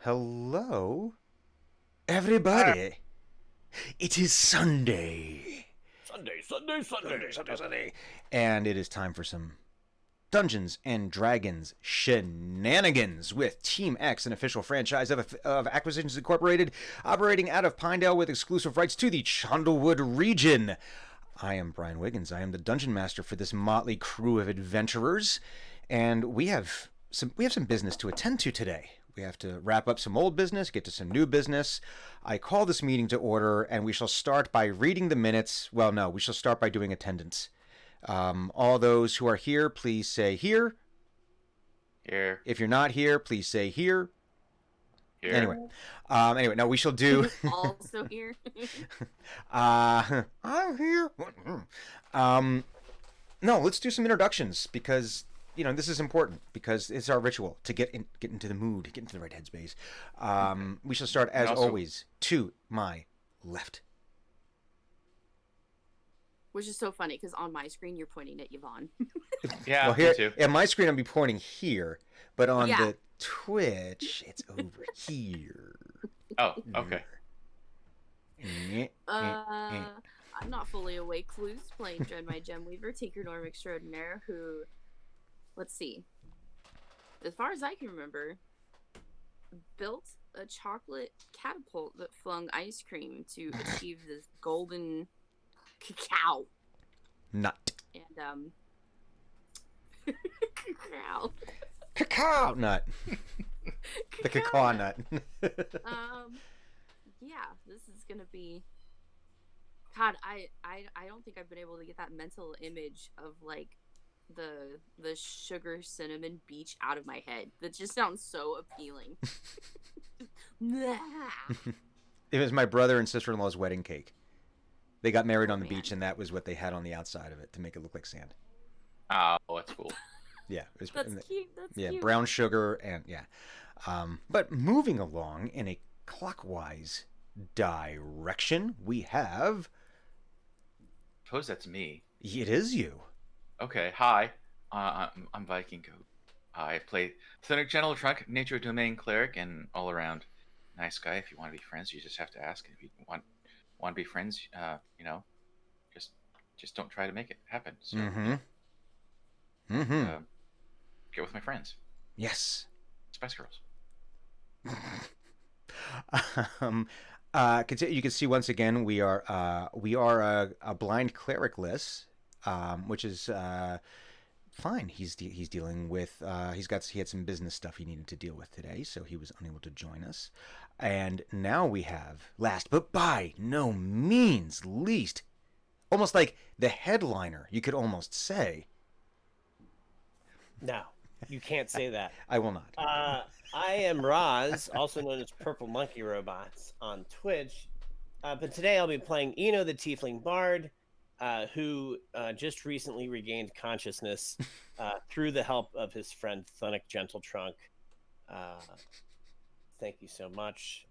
Hello, everybody. It is Sunday. Sunday. And it is time for some Dungeons and Dragons shenanigans with Team X, an official franchise of Acquisitions Incorporated, operating out of Pinedale with exclusive rights to the Chandlewood region. I am Brian Wiggins. I am the Dungeon Master for this motley crew of adventurers, and we have some business to attend to today. We have to wrap up some old business, get to some new business. I call this meeting to order, and we shall start by reading the minutes. Well, no, we shall start by doing attendance. All those who are here, please say here. Here. If you're not here, please say here. Here. Anyway, no, we shall do. Also here. I'm here. No, let's do some introductions because this is important because it's our ritual to get into the mood, get into the right headspace. We shall start as always to my left. Which is so funny because on my screen you're pointing at Yvonne. Yeah, well, here, me too. on my screen I'll be pointing here, but on the Twitch it's over here. Oh, okay. I'm not fully awake. Clues playing Dread My Gem Weaver, Tinker Norm Extraordinaire, who, let's see, as far as I can remember, built a chocolate catapult that flung ice cream to achieve this golden cacao nut. And cacao nut. The cacao nut. Yeah, this is gonna be. God, I don't think I've been able to get that mental image of like the sugar cinnamon beach out of my head. That just sounds so appealing. It was my brother and sister-in-law's wedding cake. They got married on the man. beach, and that was what they had on the outside of it to make it look like sand. Oh, that's cool. Yeah, it was, that's cute. That's cute. Brown sugar and but moving along in a clockwise direction, we have. Suppose that's me. It is you. Okay, hi. I'm Viking Goat. I play Clinic General Trunk, Nature Domain Cleric, and all around nice guy. If you want to be friends, you just have to ask. If you want to be friends, just don't try to make it happen. So, get with my friends. Yes. Spice Girls. You can see once again we are a blind clericless, which is fine. He's dealing with he had some business stuff he needed to deal with today, so he was unable to join us. And now we have, last but by no means least, almost like the headliner, you could almost say. No, you can't say that. I will not. I am Roz, also known as Purple Monkey Robots on Twitch. But today I'll be playing Eno the Tiefling Bard, who just recently regained consciousness through the help of his friend Thunic Gentletrunk. Thank you so much.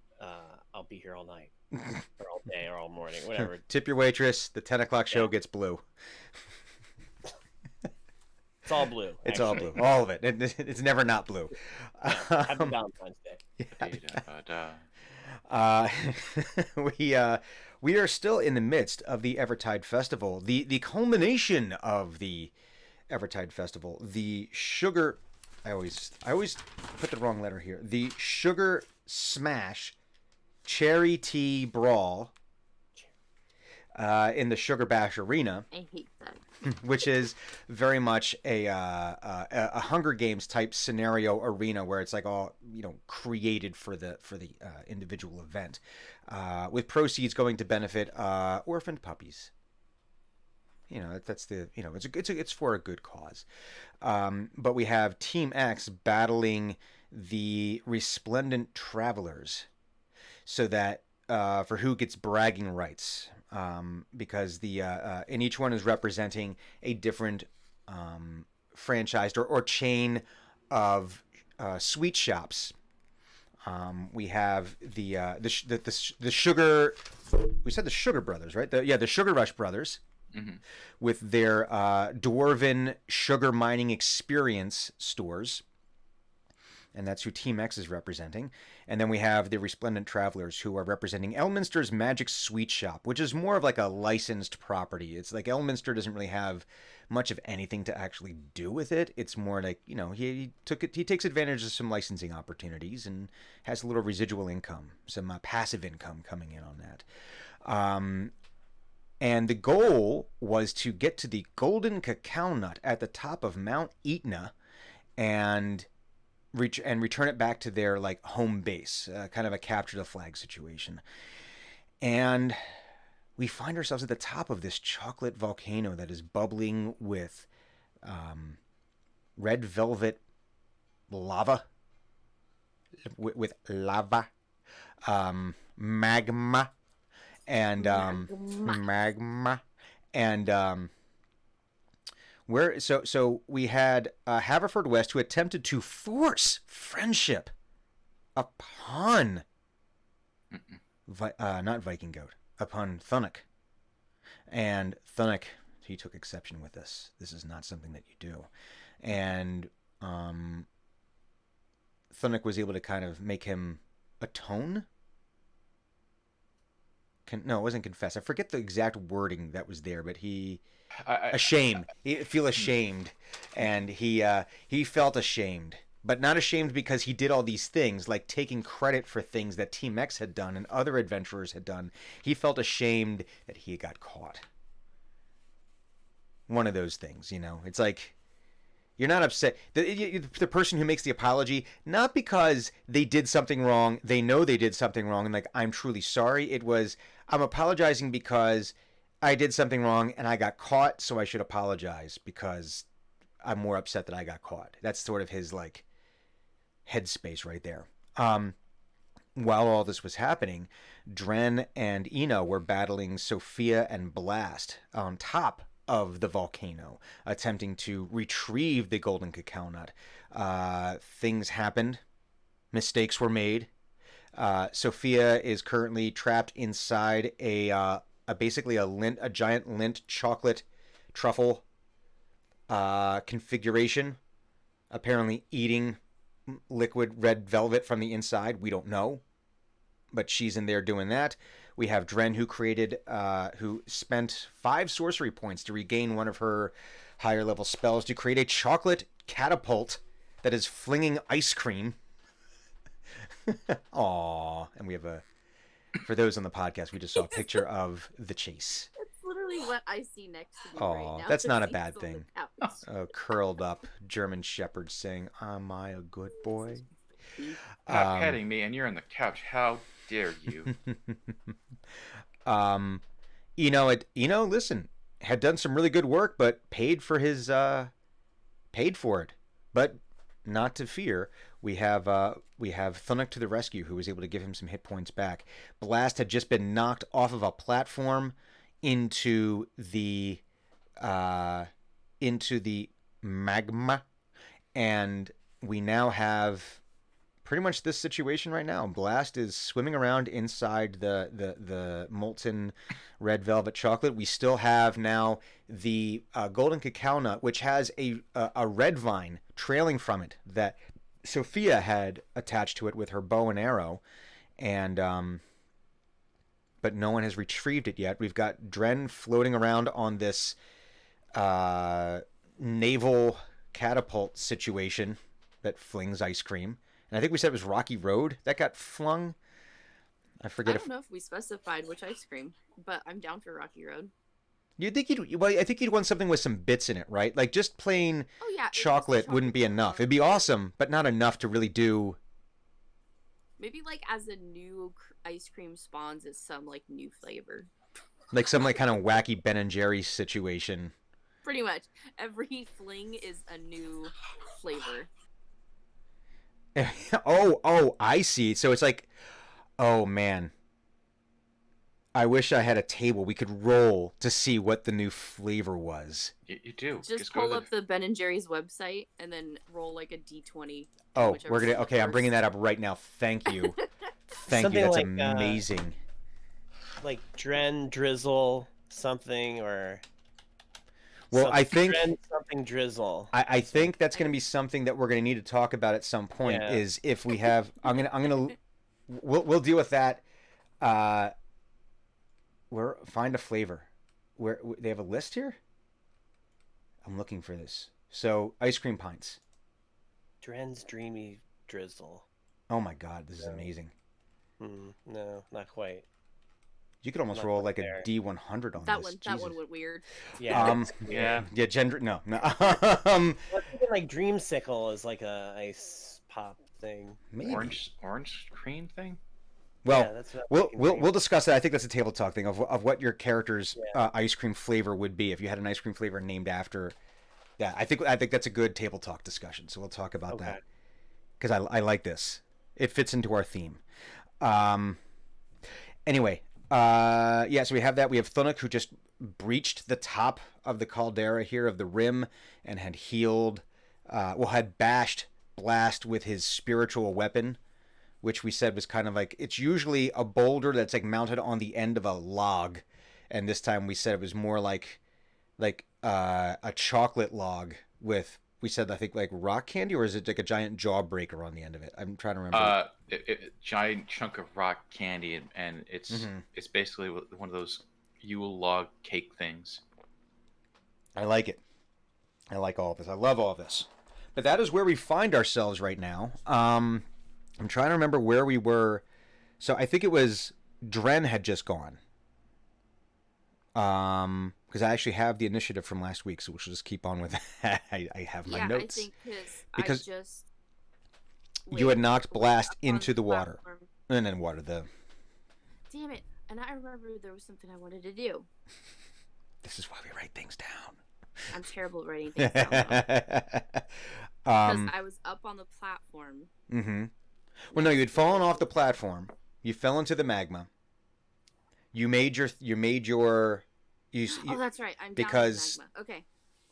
I'll be here all night, or all day, or all morning, whatever. Tip your waitress. The 10 o'clock show gets blue. It's all blue. It's all blue. All of it. It's never not blue. Happy Valentine's Day. We are still in the midst of the Evertide Festival, the culmination of the Evertide Festival, the sugar. I always put the wrong letter here. The Sugar Smash Cherry Tea Brawl in the Sugar Bash Arena. I hate that. Which is very much a Hunger Games type scenario arena where it's like all created for the individual event, with proceeds going to benefit orphaned puppies. That's the it's for a good cause. But we have Team X battling the Resplendent Travelers, so that for who gets bragging rights. Because and each one is representing a different franchised or chain of sweet shops. We have the sugar. We said the Sugar Brothers, right? The Sugar Rush Brothers, with their dwarven sugar mining experience stores. and that's who Team X is representing. And then we have the Resplendent Travelers, who are representing Elminster's Magic Sweet Shop, which is more of like a licensed property. It's like Elminster doesn't really have much of anything to actually do with it. It's more like, you know, he takes advantage of some licensing opportunities and has a little residual income, some passive income coming in on that. And the goal was to get to the golden cacao nut at the top of Mount Etna and return it back to their like home base, kind of a capture the flag situation. And we find ourselves at the top of this chocolate volcano that is bubbling with red velvet lava, with lava, magma, and magma, and so we had Haverford West, who attempted to force friendship upon not Viking Goat, upon Thunuk. And Thunuk, he took exception with this. This is not something that you do. And Thunuk was able to kind of make him atone. No, it wasn't confess. I forget the exact wording that was there, but he ashamed. He feel ashamed, and he felt ashamed, but not ashamed because he did all these things, like taking credit for things that Team X had done and other adventurers had done. He felt ashamed that he got caught. One of those things, you know. It's like, you're not upset. The person who makes the apology, not because they did something wrong, they know they did something wrong, and like, I'm truly sorry. It was, I'm apologizing because I did something wrong and I got caught, so I should apologize because I'm more upset that I got caught. That's sort of his like headspace right there. While all this was happening, Dren and Eno were battling Sophia and Blast on top of the volcano, attempting to retrieve the golden cacao nut. Things happened. Mistakes were made. Sophia is currently trapped inside basically a giant lint chocolate truffle configuration, apparently eating liquid red velvet from the inside. We don't know, but she's in there doing that. We have Dren, who spent 5 sorcery points to regain one of her higher level spells to create a chocolate catapult that is flinging ice cream. Aww. And we have for those on the podcast, we just saw a picture of the chase. That's literally what I see next to me right now. That's not a bad thing. Curled up German Shepherd saying, "Am I a good boy?" Petting me, and you're on the couch. How dare you? Listen, had done some really good work, but paid for it. But not to fear. We have Thunuk to the rescue, who was able to give him some hit points back. Blast had just been knocked off of a platform into the magma, and we now have pretty much this situation right now. Blast is swimming around inside the molten red velvet chocolate. We still have now the golden cacao nut, which has a red vine trailing from it that Sophia had attached to it with her bow and arrow, and but no one has retrieved it yet. We've got Dren floating around on this naval catapult situation that flings ice cream. And I think we said it was Rocky Road that got flung. I forget. I don't know if we specified which ice cream, but I'm down for Rocky Road. I think you'd want something with some bits in it, right? Like just plain chocolate wouldn't be enough. It'd be awesome, but not enough to really do. Maybe like as a new ice cream spawns, it's some like new flavor. Like some like kind of wacky Ben and Jerry's situation. Pretty much. Every fling is a new flavor. Oh, I see. So it's like, oh man. I wish I had a table we could roll to see what the new flavor was. You do. Just pull up the Ben and Jerry's website and then roll like a D20. Oh, we're gonna. Okay, I'm bringing that up right now. Thank you. Thank you. That's like, amazing. Like Dren, Drizzle, something, or Well, I think something drizzle. I think that's going to be something that we're going to need to talk about at some point. Yeah. Is if we have, we'll deal with that. Where find a flavor. Where they have a list here. I'm looking for this. So ice cream pints. Dren's Dreamy Drizzle. Oh my God, this is amazing. No, not quite. You could almost roll like a D100 on That this. that one went weird. Yeah. Yeah. Gender. No. Even like Dreamsicle is like a ice pop thing. Maybe. Orange cream thing. Well, Yeah, that's what we'll discuss that. I think that's a table talk thing of what your character's ice cream flavor would be if you had an ice cream flavor named after. Yeah, I think that's a good table talk discussion. So we'll talk about that because I like this. It fits into our theme. Anyway, yeah. So we have that. We have Thunuk, who just breached the top of the caldera here of the rim and had healed. Had bashed Blast with his spiritual weapon, which we said was kind of like, it's usually a boulder that's like mounted on the end of a log, and this time we said it was more like a chocolate log with, we said, I think, like rock candy, or is it like a giant jawbreaker on the end of it? I'm trying to remember. Giant chunk of rock candy, and it's basically one of those Yule log cake things. I like it. I like all of this. I love all of this. But that is where we find ourselves right now. I'm trying to remember where we were. So I think it was Dren had just gone. Because I actually have the initiative from last week, so we should just keep on with that. I have my notes. I think because I just you had knocked Blast into the water. platform. And then water the... Damn it. And I remember there was something I wanted to do. This is why we write things down. I'm terrible at writing things down. Because I was up on the platform. Mm-hmm. Well, no, you had fallen off the platform. You fell into the magma. You made your Oh, that's right. I'm because down in magma. Okay.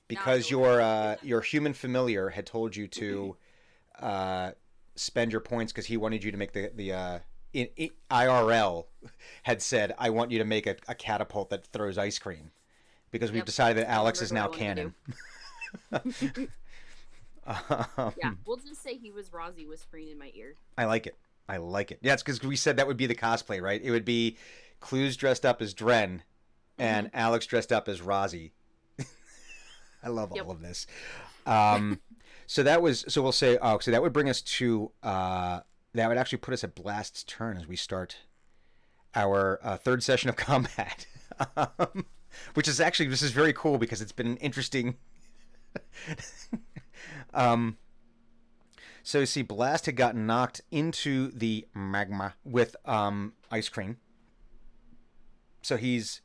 because your human familiar had told you to spend your points because he wanted you to make the IRL had said, I want you to make a catapult that throws ice cream, because we've decided that Alex is now canon. Yeah, we'll just say he was Rozzy whispering in my ear. I like it. Yeah, it's because we said that would be the cosplay, right? It would be Clues dressed up as Dren and Alex dressed up as Rozzy. I love all of this. So we'll say, so that would bring us to, that would actually put us at Blast's turn as we start our third session of combat. Which is actually, this is very cool because it's been an interesting... So you see, Blast had gotten knocked into the magma with ice cream. So he's,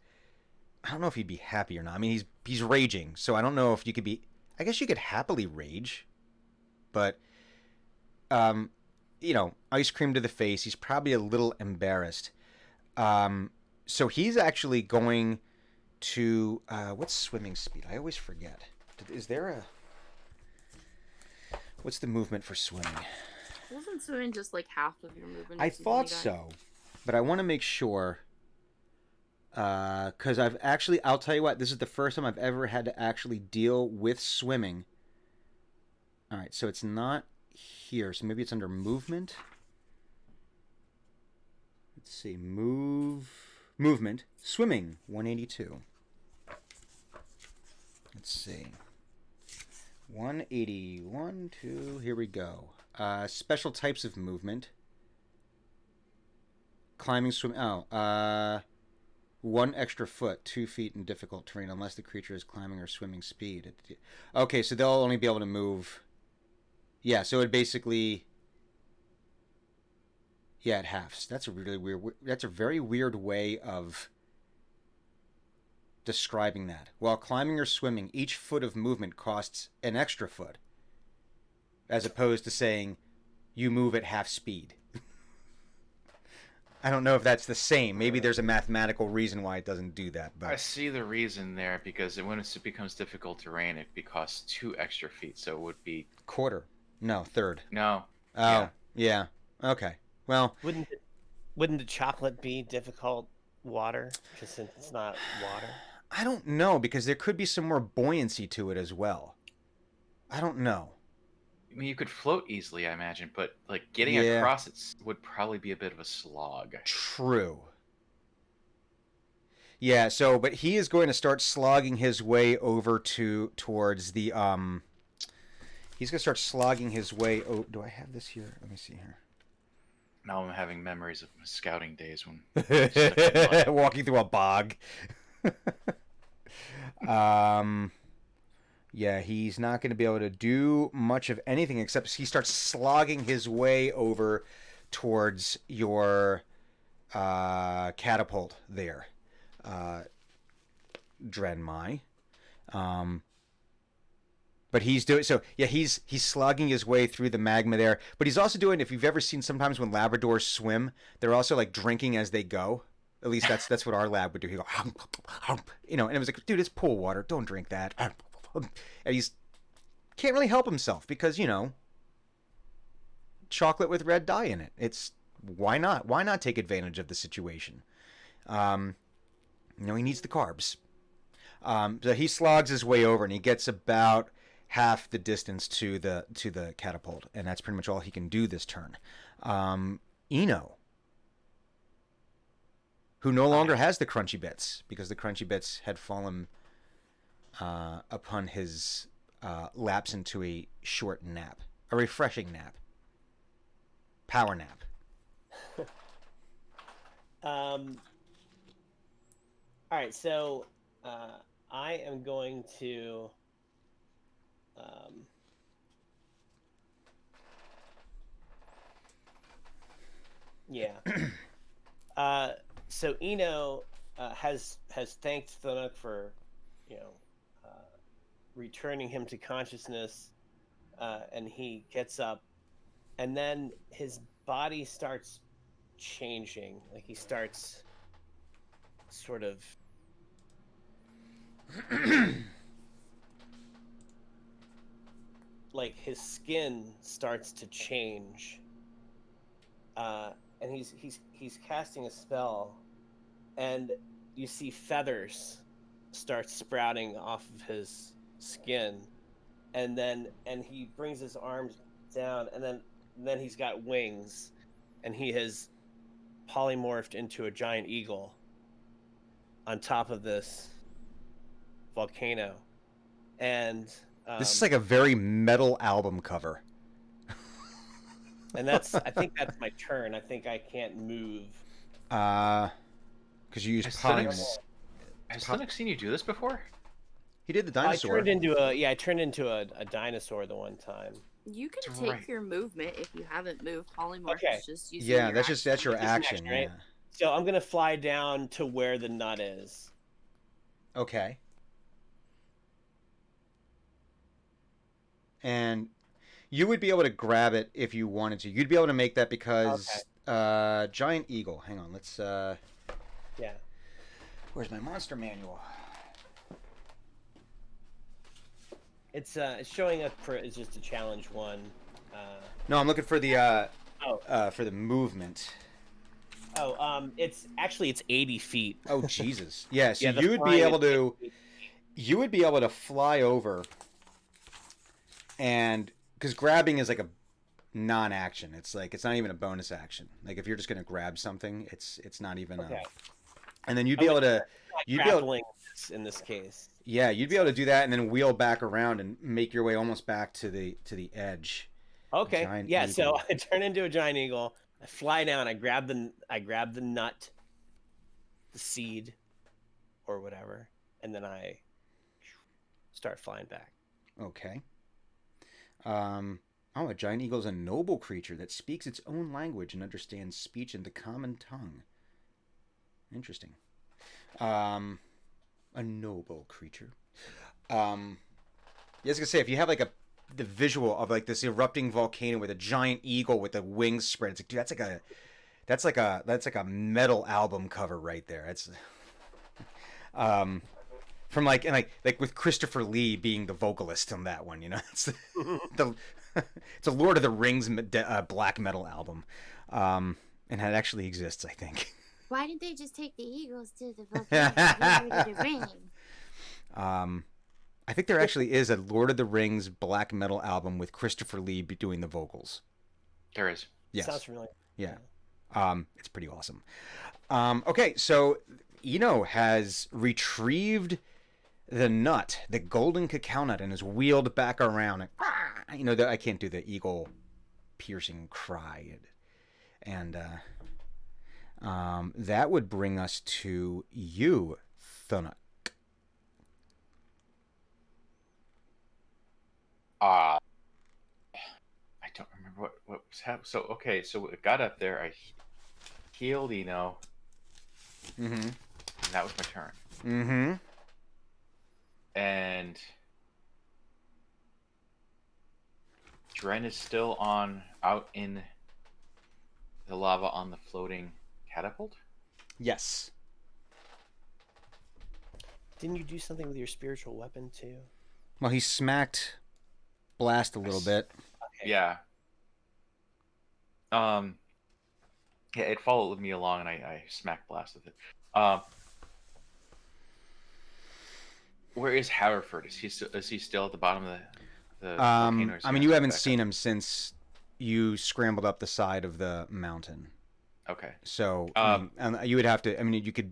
I don't know if he'd be happy or not. I mean, he's raging, so I don't know if you could be. I guess you could happily rage, but ice cream to the face. He's probably a little embarrassed. So he's actually going to what's swimming speed? I always forget. Is there a What's the movement for swimming? Wasn't swimming just like half of your movement? I thought so, but I want to make sure. Because I'll tell you what, this is the first time I've ever had to actually deal with swimming. All right, so it's not here, so maybe it's under movement. Let's see, movement, swimming, 182. Let's see. 181, 2, here we go. Special types of movement. Climbing, swim, one extra foot, 2 feet in difficult terrain, unless the creature is climbing or swimming speed. Okay, so they'll only be able to move. Yeah, so it basically... Yeah, it halves. That's a really weird... That's a very weird way of describing that. While climbing or swimming, each foot of movement costs an extra foot, as opposed to saying you move at half speed. I don't know if that's the same. Maybe there's a mathematical reason why it doesn't do that. But I see the reason there, because when it becomes difficult terrain, it costs 2 extra feet, so it would be... Quarter. No, third. No. Oh, yeah. Okay. Well... Wouldn't the chocolate be difficult water, just since it's not water? I don't know, because there could be some more buoyancy to it as well. I don't know. I mean, you could float easily, I imagine, but like getting Yeah, across it would probably be a bit of a slog. true. Yeah, so but he is going to start slogging his way over towards the he's going to start slogging his way. Oh, do I have this here? Let me see Now I'm having memories of my scouting days when here. Walking through a bog. um yeah, he's not going to be able to do much of anything except he starts slogging his way over towards your catapult there. Uh Drenmai. Um But he's doing so. Yeah, he's slugging his way through the magma there. But he's also doing. If you've ever seen, sometimes when Labradors swim, they're also like drinking as they go. At least that's what our lab would do. He go, and it was like, dude, it's pool water. Don't drink that. And he's can't really help himself because chocolate with red dye in it. It's why not? Why not take advantage of the situation? Um, he needs the carbs. So he slogs his way over and he gets about half the distance to the catapult, and that's pretty much all he can do this turn. Eno, who no longer has the crunchy bits because the crunchy bits had fallen upon his lapse into a short nap, a refreshing nap, power nap. All right, so I am going to yeah. So Eno has thanked Thunuk for, you know, uh, returning him to consciousness, and he gets up, and then his body starts changing. Like he starts sort of like his skin starts to change, and he's casting a spell, and you see feathers start sprouting off of his skin, and he brings his arms down, and then he's got wings, and he has polymorphed into a giant eagle on top of this volcano, and This is like a very metal album cover. and I think that's my turn. I think I can't move. Because you use Has polymorph. Linux seen you do this before? He did the dinosaur. I turned into a dinosaur the one time. You can That's take right. your movement if you haven't moved. Polymorph Okay. is just using Yeah, your that's action. your Just an action. action, right? Yeah. So I'm gonna fly down to where the nut is. Okay. And you would be able to grab it if you wanted to. You'd be able to make that because giant eagle. Hang on, let's. Yeah. Where's my monster manual? It's showing up for it's just a challenge one. No, I'm looking for the Oh. for the movement. It's 80 feet. Oh Jesus! Yeah, so Yeah, the you would be flying able is to 80 feet. you would be able to fly over, and because grabbing is like a non-action. It's like it's not even a bonus action. Like if you're just gonna grab something, it's not even. Okay. And then you'd be able to you'd be able Grappling in this case. yeah you'd be able to do that and then wheel back around and make your way almost back to the edge. Okay. Giant Yeah. eagle. So I turn into a giant eagle. I fly down. I grab the nut, the seed, or whatever, and then I start flying back. Okay. A giant eagle is a noble creature that speaks its own language and understands speech in the common tongue. Interesting. A noble creature. Yeah, I was gonna say if you have like the visual of like this erupting volcano with a giant eagle with the wings spread, it's like, dude, that's like a metal album cover right there. It's from like with Christopher Lee being the vocalist on that one, it's it's a Lord of the Rings black metal album, and it actually exists, I think. Why didn't they just take the Eagles to the volcano? Where did it rain? I think there actually is a Lord of the Rings black metal album with Christopher Lee doing the vocals. There is. Yes. Sounds familiar. Yeah. It's pretty awesome. Okay, so Eno has retrieved the nut, the golden cacao nut, and is wheeled back around. And, I can't do the eagle piercing cry. And that would bring us to you, Thunuk. I don't remember what was happening. So okay, so it got up there. I healed Eno, Mm-hmm. and that was my turn. Mm-hmm. And Dren is still out in the lava on the floating catapult. Yes. Didn't you do something with your spiritual weapon too? Well, he smacked Blast a little bit. Okay. Yeah. Yeah, it followed me along, and I smack blasted it. Where is Haverford? Is he still at the bottom of the volcano? I mean, you haven't seen him since you scrambled up the side of the mountain. Okay. So you would have to. I mean, I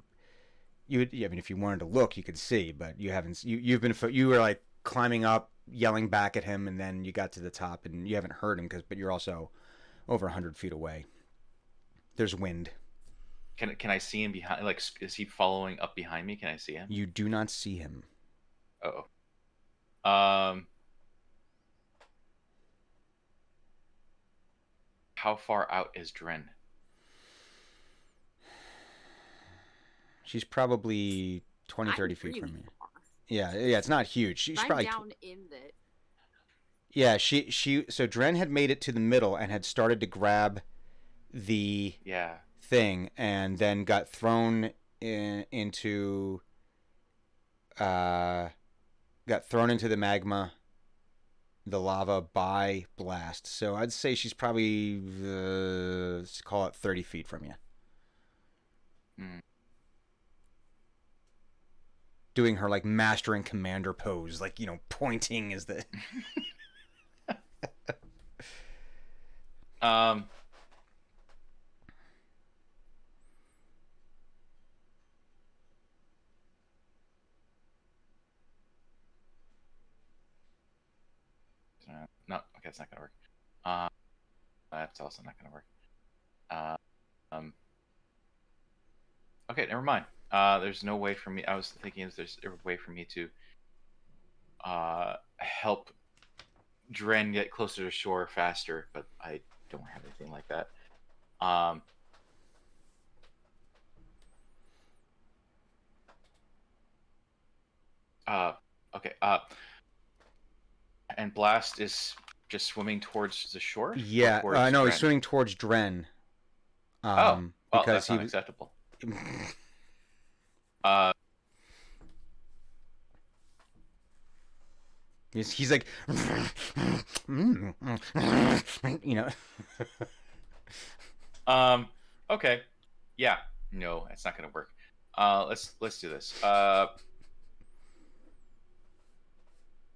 mean, if you wanted to look, you could see, but you haven't. You were like climbing up, yelling back at him, and then you got to the top, and you haven't heard him but you're also over 100 feet away. There's wind. Can I see him behind? Like, is he following up behind me? Can I see him? You do not see him. Oh. How far out is Dren? She's probably 20, 30 feet from you. Yeah, it's not huge. She's I'm probably down in it. Yeah, so Dren had made it to the middle and had started to grab the thing, and then got thrown into the magma, the lava by Blast. So I'd say she's probably let's call it 30 feet from you. Mm. Doing her like master and commander pose, like, pointing is the No, okay, it's not gonna work. That's also not gonna work. Okay, never mind. There's no way for me. I was thinking, is there's a way for me to help Dren get closer to shore faster, but I don't have anything like that. Okay. And Blast is just swimming towards the shore? Yeah, no, he's swimming towards Dren. Well, because that's not acceptable. He's like, Okay. Yeah. No, it's not gonna work. Let's do this.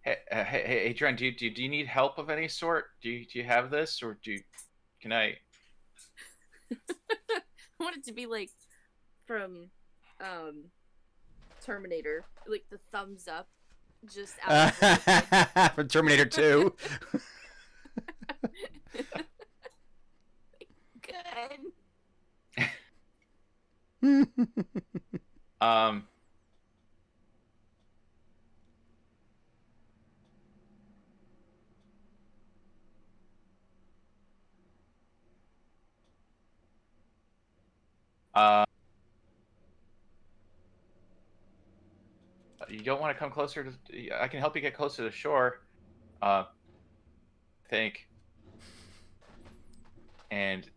Hey, Dren, do you need help of any sort? Do you have this, or can I? I want it to be like from Terminator, like the thumbs up, just out of from Terminator 2. Good. You don't want to come closer to. I can help you get closer to shore. I think. And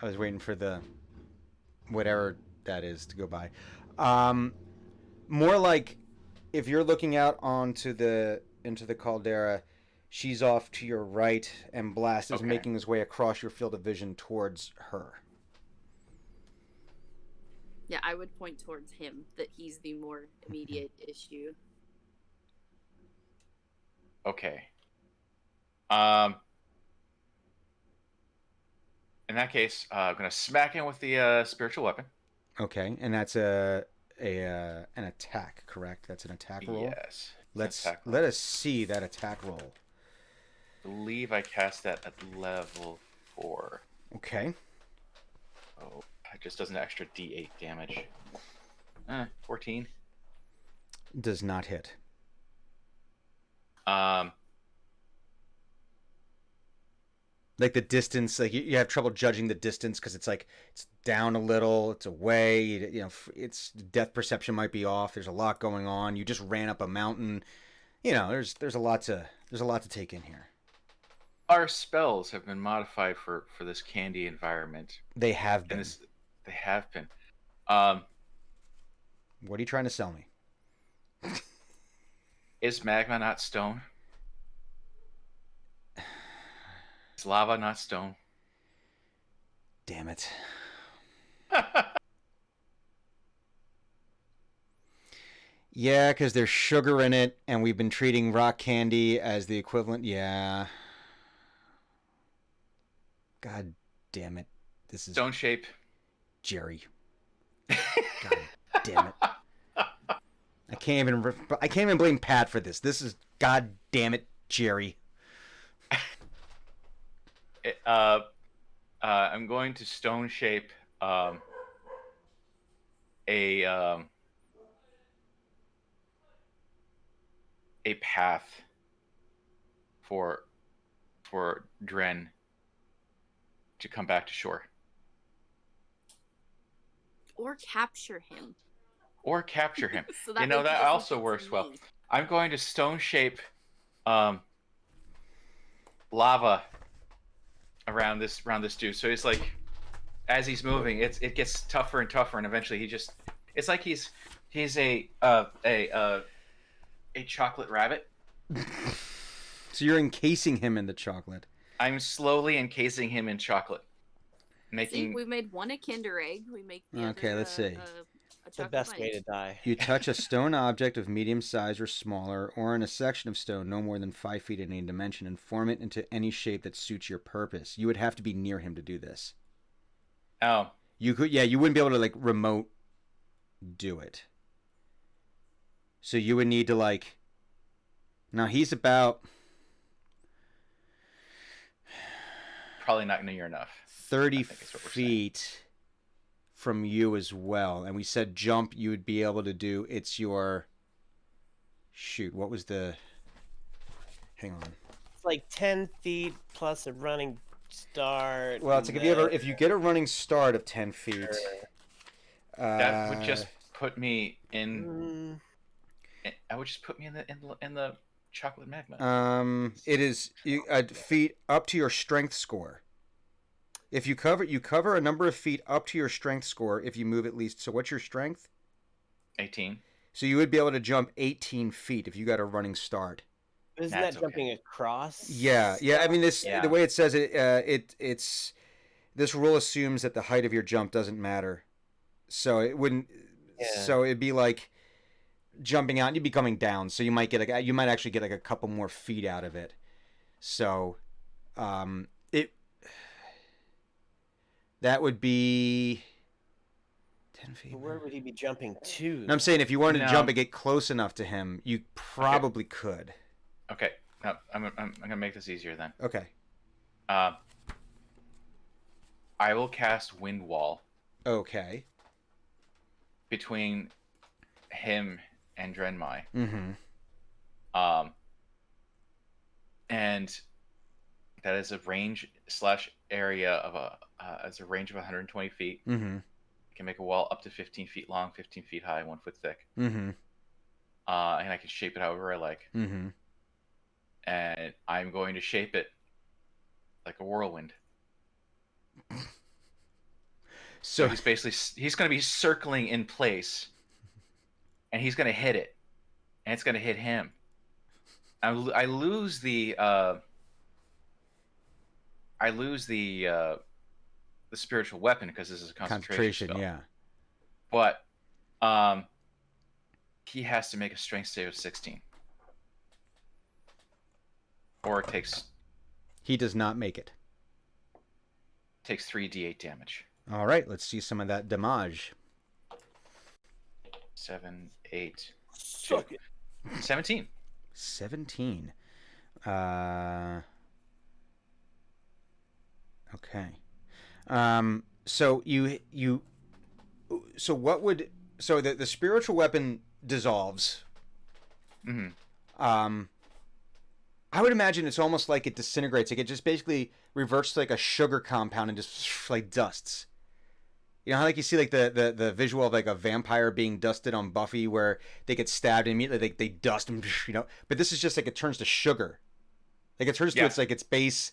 I was waiting for the whatever that is to go by. More like if you're looking out into the caldera, she's off to your right, and Blast is Okay. making his way across your field of vision towards her. Yeah, I would point towards him, that he's the more immediate issue. Okay. In that case, I'm gonna smack him with the spiritual weapon. Okay, and that's an attack, correct? That's an attack roll. Yes. It's an attack roll. Let us see that attack roll. I believe I cast that at level 4. Okay. Oh, it just does an extra D8 damage. 14. Does not hit. Like the distance, like you have trouble judging the distance because it's like it's down a little, it's away. You know, its depth perception might be off. There's a lot going on. You just ran up a mountain. You know, there's a lot to take in here. Our spells have been modified for this candy environment. They have been. They have been. What are you trying to sell me? Is magma not stone? Is lava not stone? Damn it. Yeah, because there's sugar in it, and we've been treating rock candy as the equivalent. Yeah. God damn it. This is Stone shape. Jerry. God damn it. I can't even blame Pat for this. This is God damn it, Jerry. I'm going to stone shape a path for Dren to come back to shore. Or capture him. Or capture him. So that way he doesn't also get to works well. me. I'm going to stone shape lava around this dude. So it's like as he's moving, it gets tougher and tougher, and eventually it's like he's a chocolate rabbit. So you're encasing him in the chocolate. I'm slowly encasing him in chocolate. See, we made one a Kinder Egg. We make the Okay, other, let's see. a The best way to die. You touch a stone object of medium size or smaller, or in a section of stone no more than 5 feet in any dimension, and form it into any shape that suits your purpose. You would have to be near him to do this. Oh. You could, yeah, you wouldn't be able to like remote do it. So you would need to like. Now he's about. Probably not near enough. 30 feet from you as well. And we said jump you would be able to do. It's your... Shoot, what was the... Hang on. It's like 10 feet plus a running start. Well, it's like if you get a running start of 10 feet... that would just put me in... I would just put me in the chocolate magma. It is feet up to your strength score. If you cover a number of feet up to your strength score if you move at least. So what's your strength? 18. So you would be able to jump 18 feet if you got a running start. Isn't that jumping across? Yeah. I mean, the way it says it's this rule assumes that the height of your jump doesn't matter. So it wouldn't. Yeah. So it'd be like jumping out and you'd be coming down. So you might actually get like a couple more feet out of it. So, that would be 10 feet. Where would he be jumping to? And I'm saying if you wanted to jump and get close enough to him, you probably could. Okay. No, I'm gonna make this easier then. Okay. I will cast Wind Wall. Okay. Between him and Drenmai. Mm-hmm. And that is a range / area of as a range of 120 feet. Mm-hmm. You can make a wall up to 15 feet long, 15 feet high, 1 foot thick. Mm-hmm. And I can shape it however I like. Mm-hmm. And I'm going to shape it like a whirlwind. So he's going to be circling in place, and he's going to hit it, and it's gonna hit him. I lose the the spiritual weapon because this is a concentration spell. Yeah. But he has to make a strength save of 16, or it He does not make it. takes 3d8 damage. All right, let's see some of that damage. 7, 8, Suck it. 17. 17. Okay. So so what would, so the spiritual weapon dissolves. Mm-hmm. I would imagine it's almost like it disintegrates. Like it just basically reverts to like a sugar compound and just like dusts. You know how like you see like the visual of like a vampire being dusted on Buffy where they get stabbed and immediately they dust and you know. But this is just like it turns to sugar. Like it turns to its base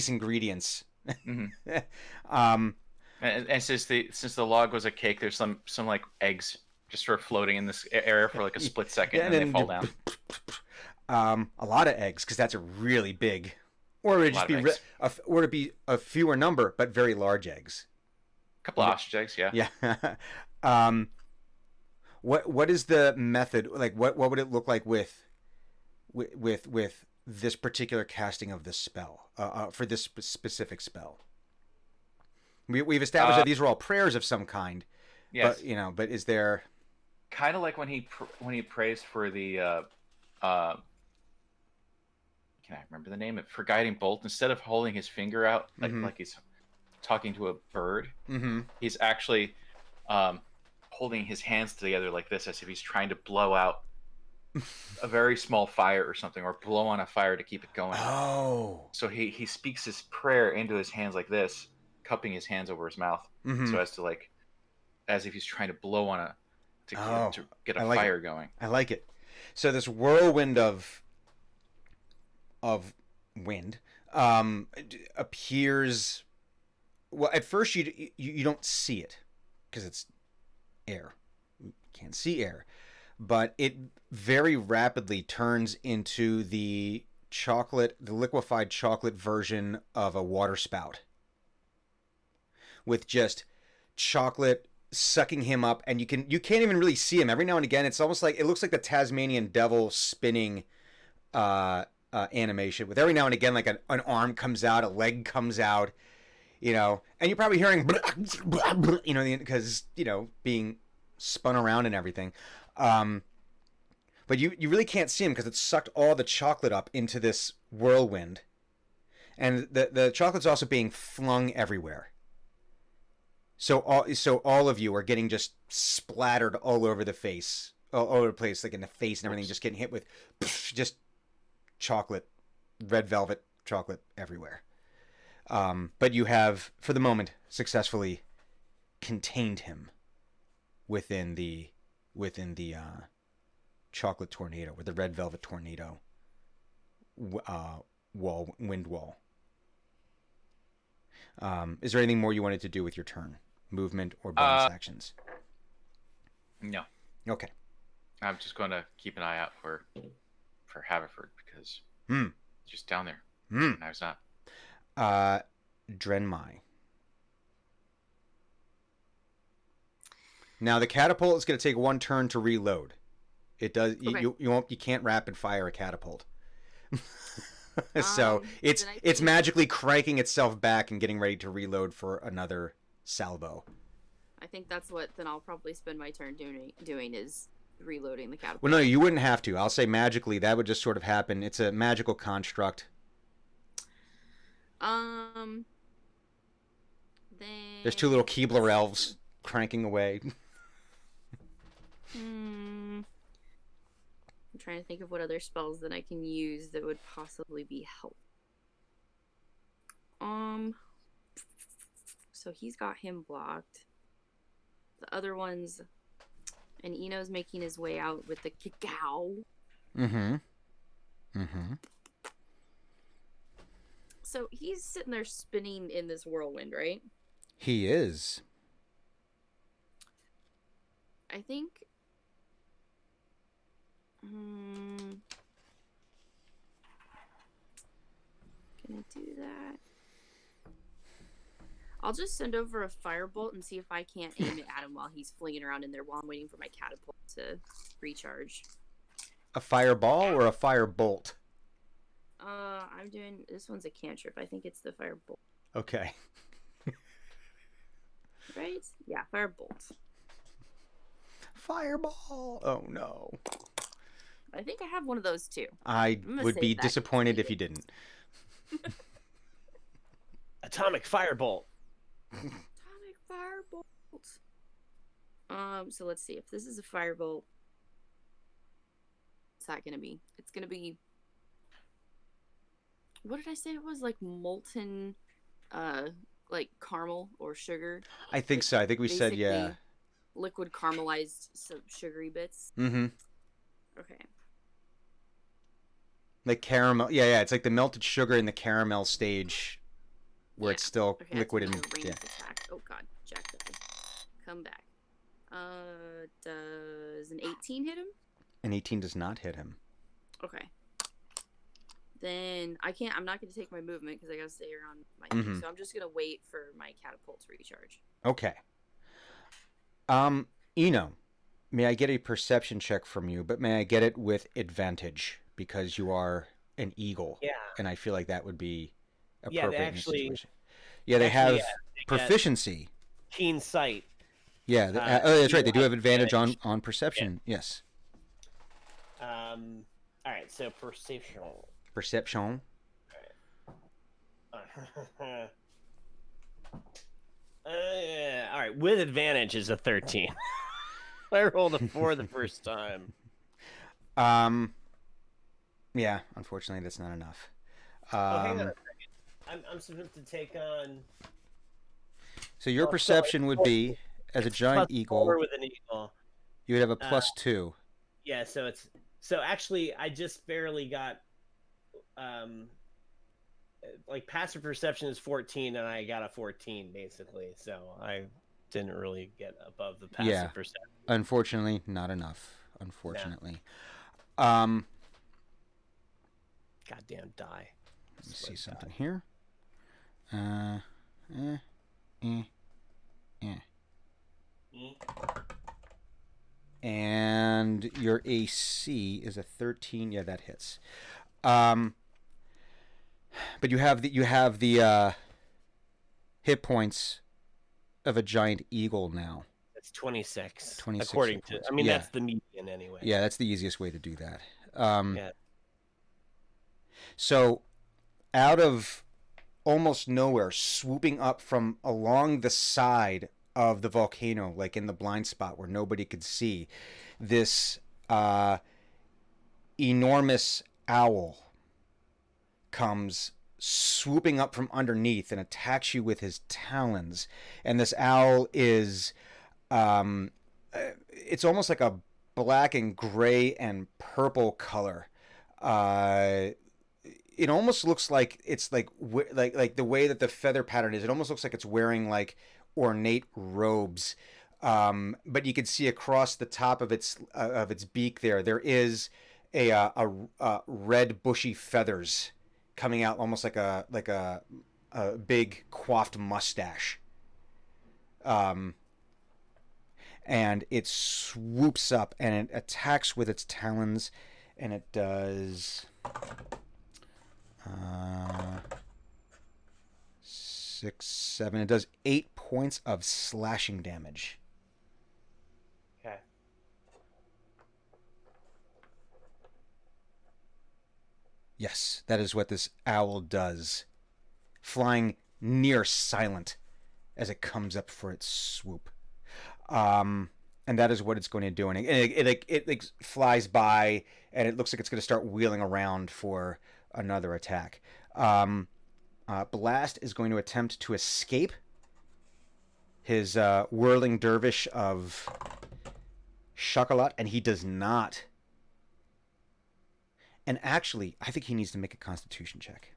ingredients. Mm-hmm. And since the log was a cake, there's some like eggs just sort of floating in this area for like a split second, and then they fall down. A lot of eggs because that's a really big, or it would just be or it'd be a fewer number but very large eggs. A couple of ostrich eggs, yeah. Yeah. What is the method like? What would it look like with this particular casting of this spell for this specific spell? We've established that these are all prayers of some kind. Yes. But but is there kind of like when he prays for the can I remember the name? For guiding bolt, instead of holding his finger out like he's talking to a bird, he's actually holding his hands together like this, as if he's trying to blow out a very small fire or something, or blow on a fire to keep it going. Oh. So he speaks his prayer into his hands like this, cupping his hands over his mouth, so as to as if he's trying to blow on to get a fire going. I like it. So this whirlwind of wind appears. Well, at first you don't see it because it's air. You can't see air, but it very rapidly turns into the liquefied chocolate version of a water spout, with just chocolate sucking him up, and you can't even really see him. Every now and again, it's almost like it looks like the Tasmanian devil spinning animation, with every now and again like an arm comes out, a leg comes out, you know, and you're probably hearing you know, because you know, being spun around and everything, but you really can't see him because it sucked all the chocolate up into this whirlwind, and the chocolate's also being flung everywhere. So all of you are getting just splattered all over the face, all over the place, like in the face and everything, just getting hit with just chocolate, red velvet chocolate everywhere. But you have, for the moment, successfully contained him within the chocolate tornado, with the red velvet tornado wind wall. Is there anything more you wanted to do with your turn? Movement or bonus actions? No. Okay. I'm just going to keep an eye out for Haverford, because he's just down there. And I was not. Drenmai. Now the catapult is going to take one turn to reload. It does. Okay. You can't rapid fire a catapult. So it's magically cranking itself back and getting ready to reload for another salvo. I think that's what then I'll probably spend my turn doing is reloading the catapult. Well, no, you wouldn't have to. I'll say magically that would just sort of happen. It's a magical construct. Then there's two little Keebler elves cranking away. I'm trying to think of what other spells that I can use that would possibly be helpful. So he's got him blocked. The other ones, and Eno's making his way out with the cacao. So he's sitting there spinning in this whirlwind, right? He is. I think Gonna do that. I'll just send over a firebolt and see if I can't aim it at him while he's flinging around in there while I'm waiting for my catapult to recharge. A fireball or a firebolt? I'm doing this one's a cantrip. I think it's the firebolt. Okay. Right? Yeah, firebolt. Fireball. Oh no. I think I have one of those too. I would be disappointed if you didn't. Atomic firebolt. Atomic firebolt. So let's see if this is a firebolt. What's that gonna be? It's gonna be. What did I say it was? Like molten, like caramel or sugar. I think so. I think we said yeah. Liquid caramelized sugary bits. Mm-hmm. Okay. Like caramel. Yeah. It's like the melted sugar in the caramel stage, where it's still liquid and yeah. Attack. Oh God, Jack die. Come back. Does an 18 hit him? An 18 does not hit him. Okay. Then I can't. I'm not going to take my movement because I got to stay around my. So I'm just going to wait for my catapult to recharge. Okay. Eno, may I get a perception check from you? But may I get it with advantage because you are an eagle. Yeah. And I feel like that would be appropriate in this situation. Yeah, they have proficiency. Keen sight. Yeah. That's right. They do have advantage on perception. Yeah. Yes. All right. So perception. Perception. All right. With advantage is a 13. I rolled a 4 the first time. Yeah. Unfortunately, that's not enough. Hang on a second. I'm supposed to take on. So your perception would be as a giant eagle. With an eagle. You would have a +2. Yeah. So actually, I just barely got. Like passive perception is 14 and I got a 14 basically, so I didn't really get above the passive perception. Unfortunately, not enough. Unfortunately. Goddamn die. Let me see something here. And your AC is a 13. Yeah, that hits. But you have the hit points of a giant eagle now. That's 26. 26 according to. I mean, that's the median anyway. Yeah, that's the easiest way to do that. So, out of almost nowhere, swooping up from along the side of the volcano, like in the blind spot where nobody could see, this enormous owl comes swooping up from underneath and attacks you with his talons. And this owl is it's almost like a black and gray and purple color. It almost looks like it's like the way that the feather pattern is. It almost looks like it's wearing like ornate robes. But you can see across the top of its beak there is a red bushy feathers coming out, almost like a big coiffed mustache. And it swoops up and it attacks with its talons, and it does 6, 7. It does 8 points of slashing damage. Okay. Yes, that is what this owl does. Flying near silent as it comes up for its swoop. And that is what it's going to do. And it flies by, and it looks like it's going to start wheeling around for another attack. Blast is going to attempt to escape his whirling dervish of chocolat, and he does not. And actually, I think he needs to make a Constitution check.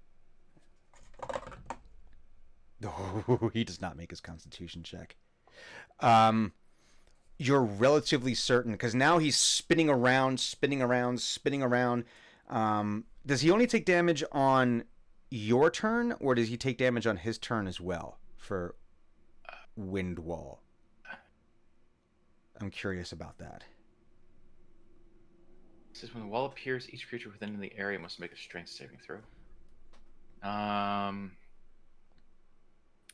Oh, he does not make his Constitution check. you're relatively certain because now he's spinning around, spinning around, spinning around. Does he only take damage on your turn, or does he take damage on his turn as well for Wind Wall? I'm curious about that. It says when the wall appears, each creature within the area must make a strength saving throw.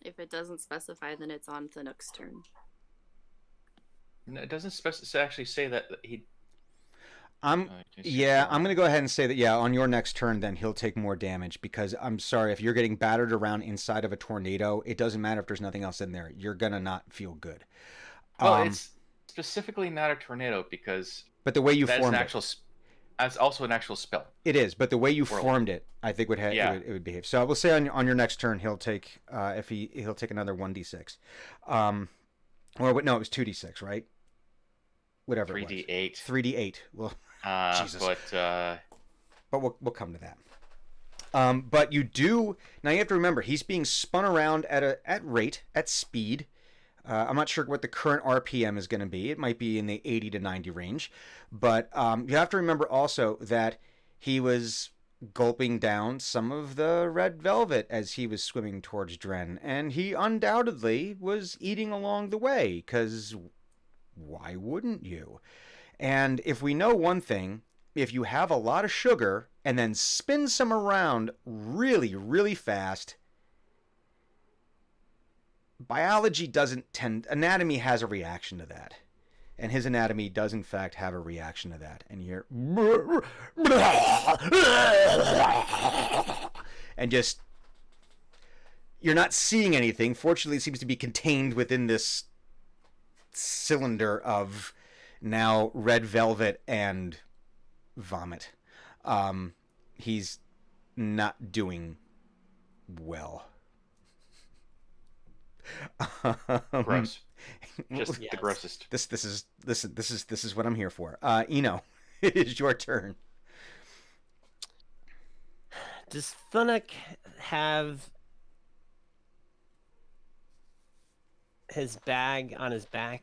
If it doesn't specify, then it's on Thanuk's turn. No, it doesn't actually say that he. I'm gonna go ahead and say that on your next turn then he'll take more damage because I'm sorry if you're getting battered around inside of a tornado, it doesn't matter if there's nothing else in there, you're gonna not feel good. Well, it's specifically not a tornado because. But the way you formed it, that's also an actual spell. It is, but the way you formed it, I think it would behave. So I will say on your next turn he'll take he'll take another 1d6, or no, it was 2d6, right? Whatever. 3d8. 3d8. Well. Jesus. But we'll come to that. But you do now. You have to remember he's being spun around at speed. I'm not sure what the current RPM is going to be. It might be in the 80 to 90 range. But you have to remember also that he was gulping down some of the red velvet as he was swimming towards Dren, and he undoubtedly was eating along the way. Because why wouldn't you? And if we know one thing, if you have a lot of sugar and then spin some around really, really fast, anatomy has a reaction to that. And his anatomy does in fact have a reaction to that. And you're not seeing anything. Fortunately, it seems to be contained within this cylinder of now red velvet and vomit. He's not doing well. Gross. Just the grossest. This is what I'm here for. Eno, it is your turn. Does Thunuk have his bag on his back?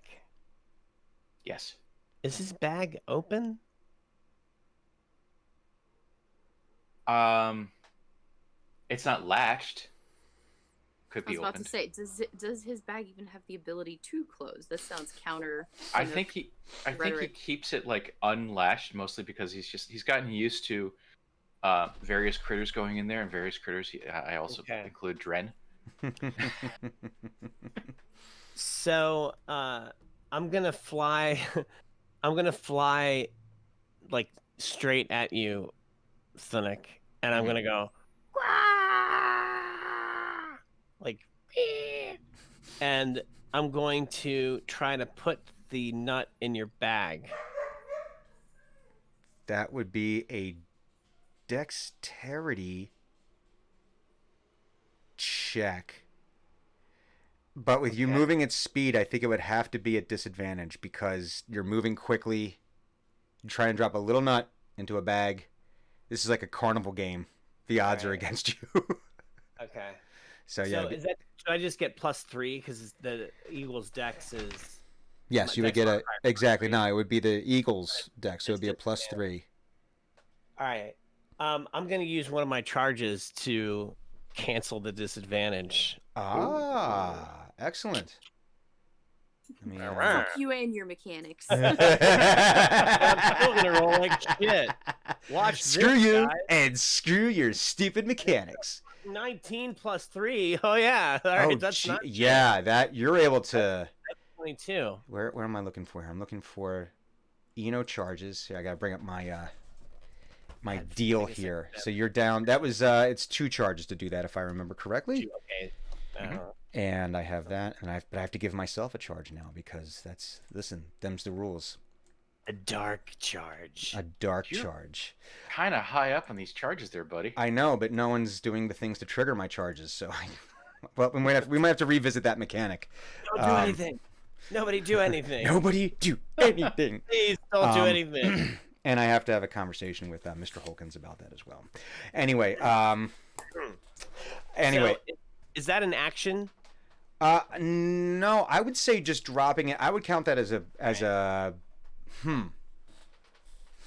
Yes. Is his bag open? It's not latched. Could be I was about opened. to say, does his bag even have the ability to close? This sounds counter. I think he keeps it like unlatched mostly because he's gotten used to various critters going in there and various critters. I also include Dren. So I'm gonna fly. I'm gonna fly like straight at you, Thunuk, and I'm gonna go like, and I'm going to try to put the nut in your bag. That would be a dexterity check. But with you moving at speed, I think it would have to be at disadvantage because you're moving quickly. You try and drop a little nut into a bag. This is like a carnival game. The odds are against you. Okay. So is that? Should I just get +3 because the Eagles' dex is? Yes, you would get exactly. No, it would be the Eagles' dex, so it would be a +3. All right. I'm going to use one of my charges to cancel the disadvantage. Excellent. Fuck you and your mechanics. I'm still gonna roll like shit. Watch screw this, you guys. and screw your stupid mechanics. 19 +3. Oh yeah. All right, that's not that you're able to. That's 22. Where am I looking for here? I'm looking for Eno charges. Here, I gotta bring up my my deal here. So you're down. That was it's 2 charges to do that if I remember correctly. Okay. And I have that, but I have to give myself a charge now because them's the rules. A dark charge. A dark charge. Kind of high up on these charges there, buddy. I know, but no one's doing the things to trigger my charges, so well, we might have to revisit that mechanic. Don't do anything. Nobody do anything. Nobody do anything. Please don't do anything. And I have to have a conversation with Mr. Holkins about that as well. Anyway, So, is that an action? No, I would say just dropping it. I would count that as a hmm.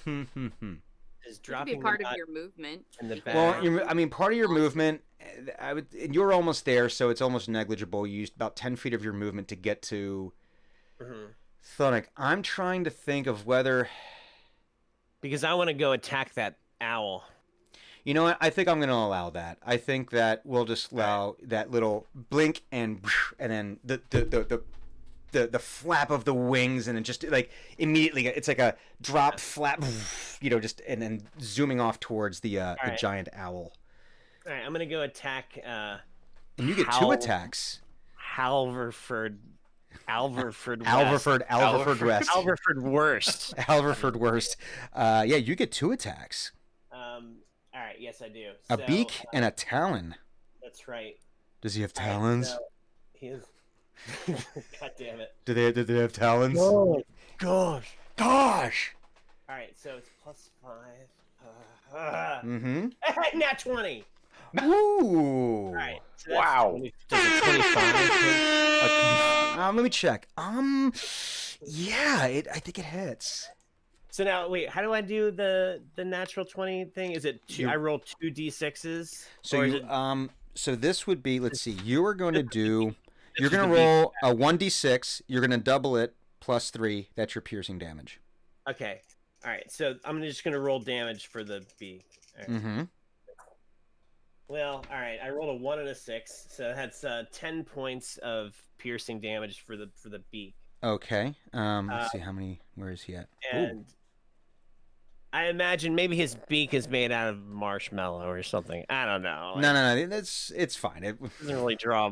Is It could be a dropping the part of nut your movement. in the Equal Well, bag. amount. I mean, part of your movement, I would, you're almost there, so it's almost negligible. You used about 10 feet of your movement to get to Mhm. Thunic. I'm trying to think of whether, Because I want to go attack that owl. you know what? I think I'm going to allow that. I think that we'll just allow that little blink and then the flap of the wings, and then just like immediately it's like a drop flap, just and then zooming off towards the right. giant owl. All right, I'm gonna go attack. And you get 2 attacks. Halverford West. Alverford West. Alverford Worst. Alverford Worst. Yeah, you get 2 attacks. All right, yes, I do. A beak and a talon. That's right. Does he have All right, talons? so he is. God damn it. Do they have talons? Oh gosh. Gosh. All right, so it's +5. Nat 20. Ooh. All right. So Wow. Does a 25? Let me check. Yeah, I think it hits. So now, wait, how do I do the natural 20 thing? Is it two, I roll 2d6s? So or is you it, so this would be, let's see, you are going to do, you're is going to the beak. roll a 1d6, you're going to double it +3, that's your piercing damage. Okay. All right. So I'm just gonna roll damage for the beak. All right. Mm-hmm. Well, all right. I rolled a 1 and a 6, so that's 10 points of piercing damage for the beak. Okay. Let's see how many. Where is he at? And I imagine maybe his beak is made out of marshmallow or something. I don't know. No. It's fine. It doesn't really draw.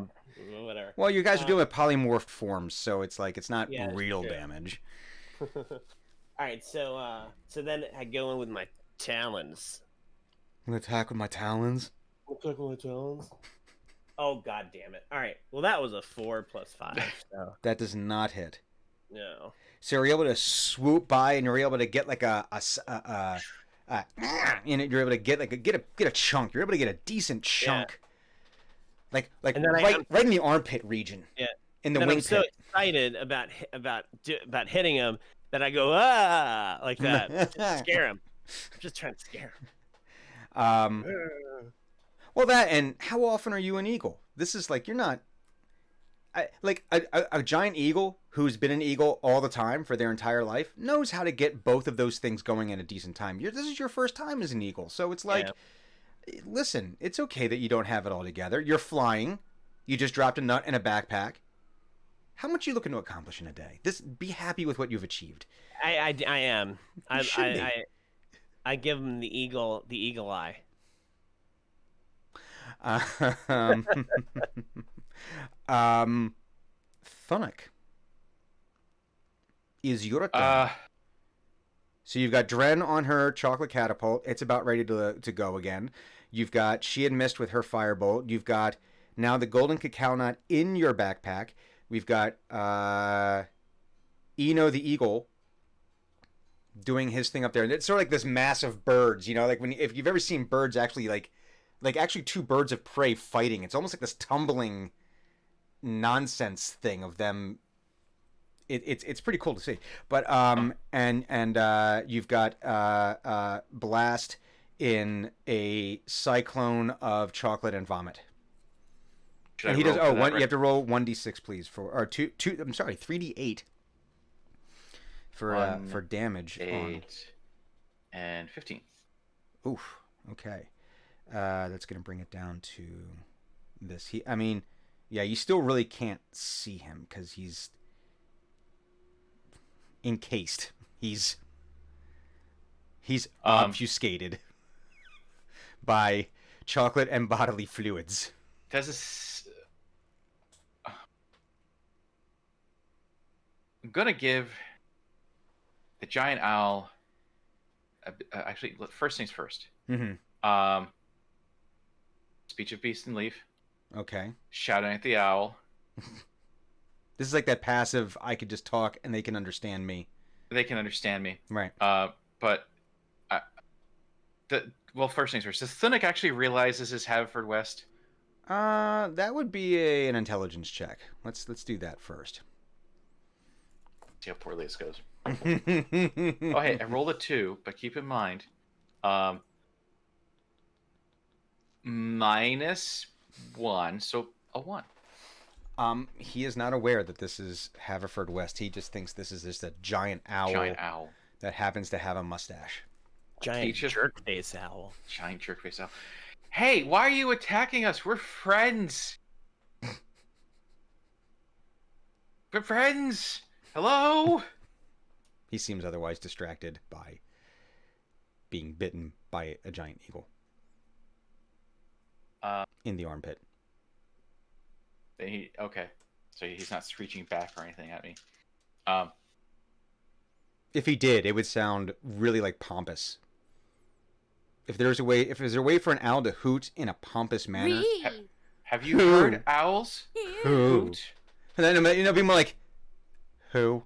Whatever. Well, you guys are doing polymorphed forms, so it's like it's not Yeah, real true. damage. All right. So then I go in with my talons. I'm gonna attack with my talons. Attack with my talons. Oh god damn it! All right. Well, that was a 4 + 5. So That does not hit. no. So you're able to swoop by, and you're able to get like you're able to get like get a chunk. You're able to get a decent chunk, like And then right in the armpit region. Yeah. In the And wing I'm so pit. excited about hitting him that I go like that, just to scare him. I'm just trying to scare him. Well, that, and how often are you an eagle? This is like, you're not. Like a giant eagle who's been an eagle all the time for their entire life knows how to get both of those things going at a decent time. This is your first time as an eagle, so it's like, listen, it's okay that you don't have it all together. You're flying. You just dropped a nut in a backpack. How much are you looking to accomplish in a day? Be happy with what you've achieved. I am. You should be. I give him the eagle eye. Thunic is your turn. So you've got Dren on her chocolate catapult. It's about ready to go again. You've got, she had missed with her firebolt. You've got now the golden cacao nut in your backpack. We've got Eno the eagle doing his thing up there. And it's sort of like this mass of birds, like if you've ever seen birds actually like actually 2 birds of prey fighting. It's almost like this tumbling nonsense thing of them. It's pretty cool to see. But and you've got Blast in a cyclone of chocolate and vomit. Should And I he does. roll for that, You right? have to roll 1d6, please, or two. I'm sorry, 3d8 for damage. 8 and 15. Oof. Okay. That's gonna bring it down to this. You still really can't see him because he's encased. He's obfuscated by chocolate and bodily fluids. Does this? I'm gonna give the giant owl. Actually, first things first. Mm-hmm. Speech of Beast and Leaf. Okay. Shouting at the owl. This is like that passive, I could just talk and they can understand me. They can understand me. Right. But first things first. Does Thunic actually realize this is Haverford West? That would be an intelligence check. Let's do that first. See how poorly this goes. Oh, hey, I rolled a 2, but keep in mind, -1, so a 1. He is not aware that this is Haverford West. He just thinks this is just a giant owl, that happens to have a mustache. Giant jerk-face owl. Giant jerk-face owl. Hey, why are you attacking us? We're friends. We're friends. Hello? He seems otherwise distracted by being bitten by a giant eagle in the armpit. Okay, so he's not screeching back or anything at me. If he did, it would sound really like pompous. If there's a way for an owl to hoot in a pompous manner, have you heard owls hoot? And then be more like, who?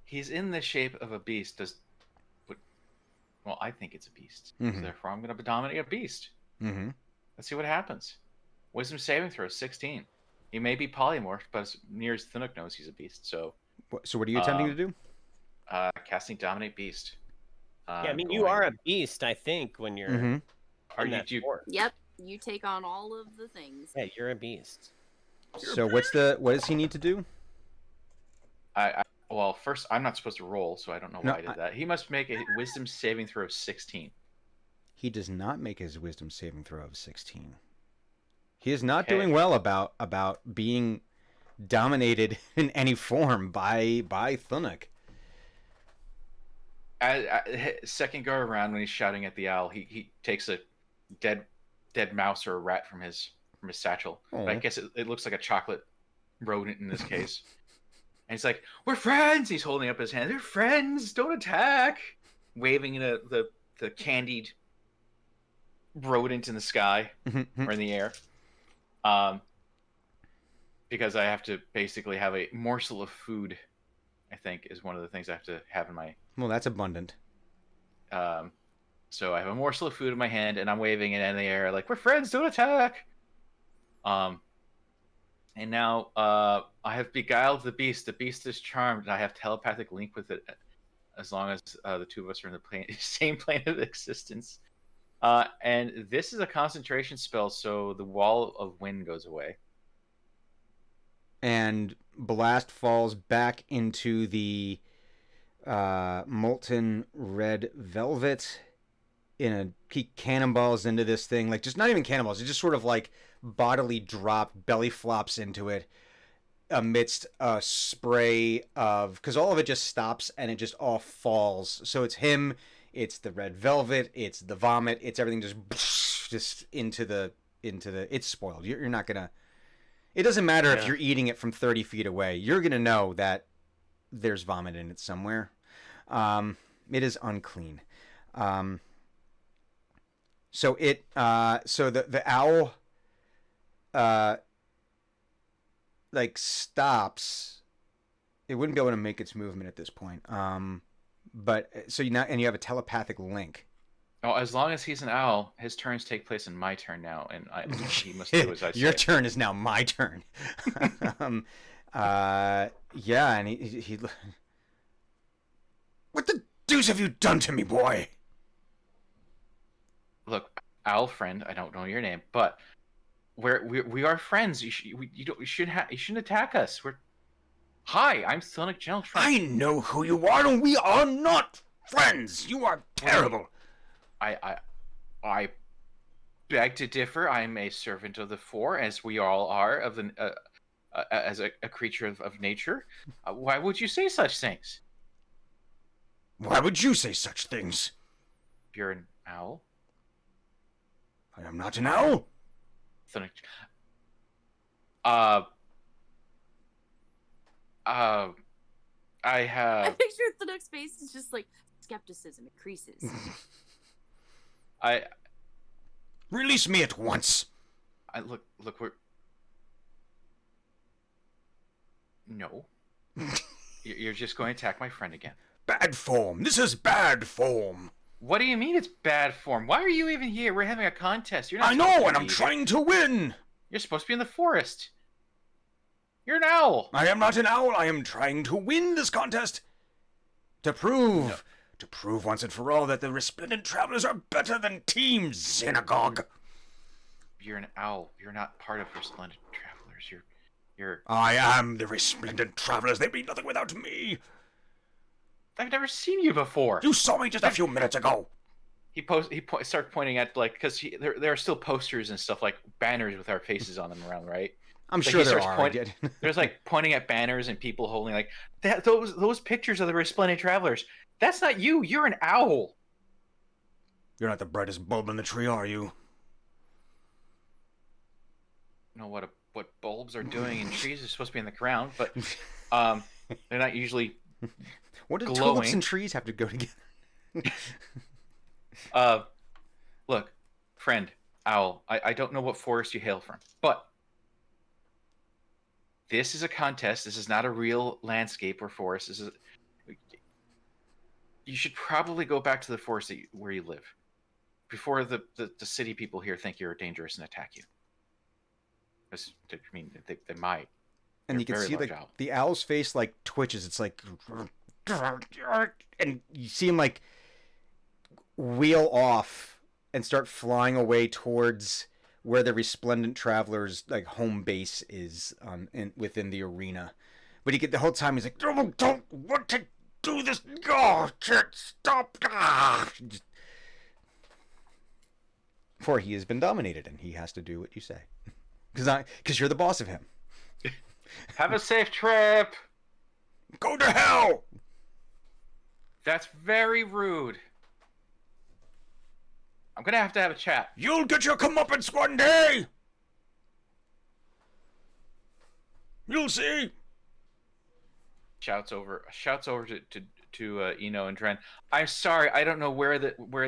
He's in the shape of a beast. Well, I think it's a beast. Mm-hmm. So therefore, I'm going to dominate a beast. Mm-hmm. Let's see what happens. Wisdom saving throw 16. He may be polymorphed, but as near as Thunuk knows, he's a beast. So what are you attempting to do? Casting dominate beast. Yeah, I mean, you are a beast, I think, when you're. Mm-hmm. Are you? Yep, you take on all of the things. Yeah, you're a beast. So what does he need to do? Well, first, I'm not supposed to roll, so I don't know why I did that. He must make a wisdom saving throw of 16. He does not make his wisdom saving throw of 16. He is not doing well about being dominated in any form by Thunuk. Second go around, when he's shouting at the owl, he takes a dead mouse or a rat from his satchel. But I guess it looks like a chocolate rodent in this case. And he's like, "We're friends." He's holding up his hand. "We're friends. Don't attack." Waving the candied rodent in the sky or in the air. Because I have to basically have a morsel of food, I think, is one of the things I have to have in my... Well, that's abundant. So I have a morsel of food in my hand, and I'm waving it in the air like, "We're friends, don't attack." And now I have beguiled the beast. The beast is charmed, and I have telepathic link with it as long as the two of us are in the same plane of existence. And this is a concentration spell, so the wall of wind goes away. And blast falls back into the molten red velvet. He cannonballs into this thing, like, just not even cannonballs, it just sort of like bodily drop, belly flops into it amidst a spray of, because all of it just stops and it just all falls. So it's him, it's the red velvet, it's the vomit, it's everything just into the it's spoiled. You're not gonna, it doesn't matter if you're eating it from 30 feet away, you're gonna know that there's vomit in it somewhere. It is unclean. So the owl like stops. It wouldn't be able to make its movement at this point. But so you have a telepathic link. Oh, as long as he's an owl, his turns take place in my turn now, and he must do as I say. Your turn is now my turn. Yeah, and he what the deuce have you done to me, boy? Look, owl friend, I don't know your name, but we are friends. You shouldn't attack us. Hi, I'm Sonic Channel. I know who you are, and we are not friends. You are terrible. I beg to differ. I'm a servant of the Four, as we all are of the as a creature of nature. Why would you say such things? Why would you say such things? You're an owl. I am not an owl. Sonic. I have. I picture the next face is just like skepticism increases. Release me at once. Look, we're. No. You're just going to attack my friend again. Bad form. This is bad form. What do you mean it's bad form? Why are you even here? We're having a contest. You're not I supposed know, to and I'm be here. trying to win. You're supposed to be in the forest. You're an owl. I am not an owl. I am trying to win this contest. To prove once and for all that the Resplendent Travelers are better than Team Xenagogue. You're an owl. You're not part of Resplendent Travelers. You're. I am the Resplendent Travelers. They mean nothing without me. I've never seen you before. You saw me just a few minutes ago. He started pointing at, like, because there are still posters and stuff, like banners with our faces on them around, right? I'm So sure he there starts are. There's like pointing at banners and people holding like those pictures of the Resplendent Travelers. That's not you. You're an owl. You're not the brightest bulb in the tree, are you? I don't know what bulbs are doing in trees. They're supposed to be in the ground, but they're not usually What do glowing. tulips and trees have to go together? Look, friend, owl, I don't know what forest you hail from, but this is a contest. This is not a real landscape or forest. You should probably go back to the forest where you live before the city people here think you're dangerous and attack you. I mean, they might. And They're you can very see large like owl. the owl's face like twitches. It's like, and you see him like wheel off and start flying away towards where the Resplendent Travelers' like home base is within the arena. But the whole time he's like, don't want to do this. Oh, can't stop. For he has been dominated and he has to do what you say. Because you're the boss of him. Have a safe trip. Go to hell. That's very rude. I'm gonna have to have a chat. You'll get your comeuppance one day. You'll see. Shouts over to Eno and Dren. I'm sorry, I don't know where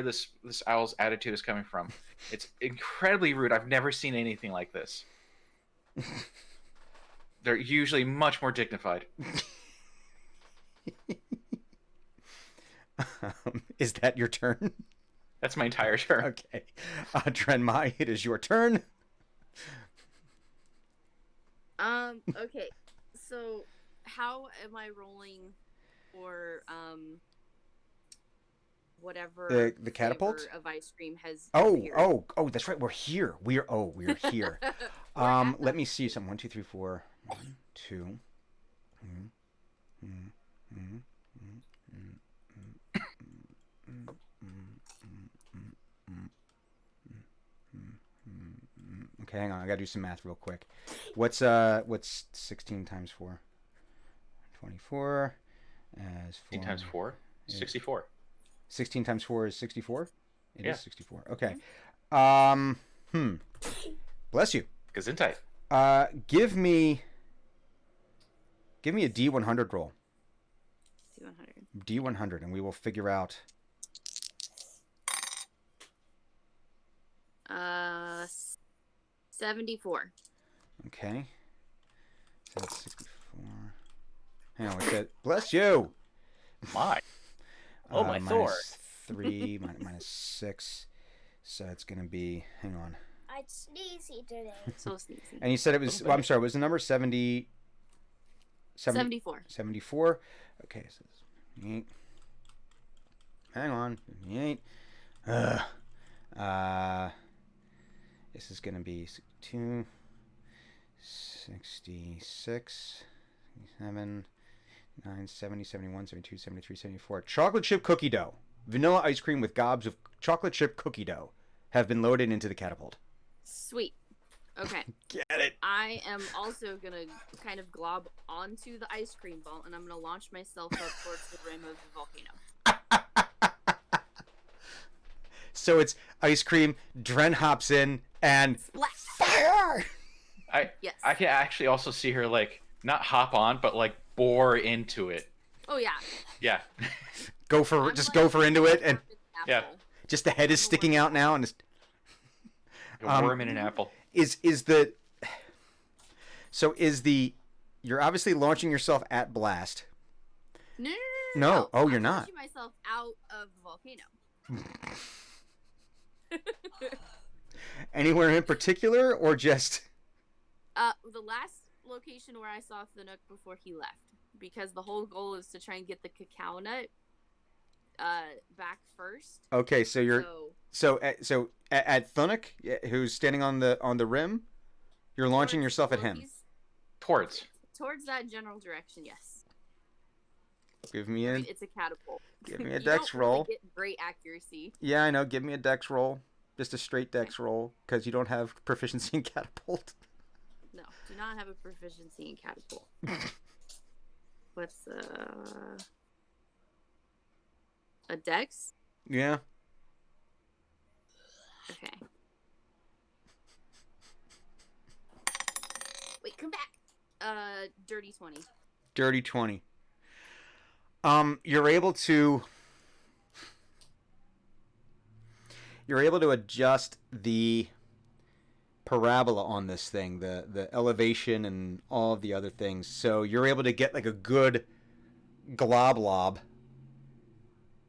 this owl's attitude is coming from. It's incredibly rude. I've never seen anything like this. They're usually much more dignified. Is that your turn? That's my entire turn. Okay. Drenmai, it is your turn. Okay. So, how am I rolling for whatever The catapult flavor of ice cream has Oh, appeared? oh, that's right. We're here. We're here. Let me see something. 1, 2, 3, 4. 1, 2. Okay, hang on. I gotta do some math real quick. What's 16 times 4? 24. As 4 16 times 4? 64. 16 times 4 is 64? It Yeah. is 64. Okay. Bless you. Gesundheit. Give me a D100 roll. 200. D100, and we will figure out. 74. Okay. So that's 64. Hang on, what's that? Bless you. My. Oh, my Thor. Minus 3, minus 6. So it's gonna be. Hang on. I'm sneezy today. So sneezy. And you said it was. Well, I'm sorry. Was the number 70? 74. 74. Okay. So it's 8. Hang on. 8. This is gonna be 2, 66, 67, 9, 70, 71, 72, 73, 74. Chocolate chip cookie dough. Vanilla ice cream with gobs of chocolate chip cookie dough have been loaded into the catapult. Sweet. Okay. Get it? I am also gonna kind of glob onto the ice cream ball, and I'm gonna launch myself up towards the rim of the volcano. So it's ice cream. Dren hops in and Splat! fire. Yes. I can actually also see her like not hop on, but like bore into it. Oh yeah. Yeah. Go for into it, and Yeah. Apple. just the head is sticking out now, and it's A worm in an apple. you're obviously launching yourself at blast. No. No. Oh, you're I'm not. launching myself out of the volcano. Anywhere in particular, or just? The last location where I saw Thunuk before he left, because the whole goal is to try and get the cacao nut back first. Okay, so you're so at Thunuk, who's standing on the rim, you're launching yourself at him. Towards that general direction. Yes. Give me a. I mean, it's a catapult. Give me a you dex don't roll. Really get great accuracy. Yeah, I know. Give me a dex roll. Just a straight dex roll, because you don't have proficiency in catapult. No, do not have a proficiency in catapult. What's a dex? Yeah. Okay. Wait, come back. Dirty 20. Dirty 20. You're able to adjust the parabola on this thing, the elevation and all of the other things. So you're able to get like a good glob.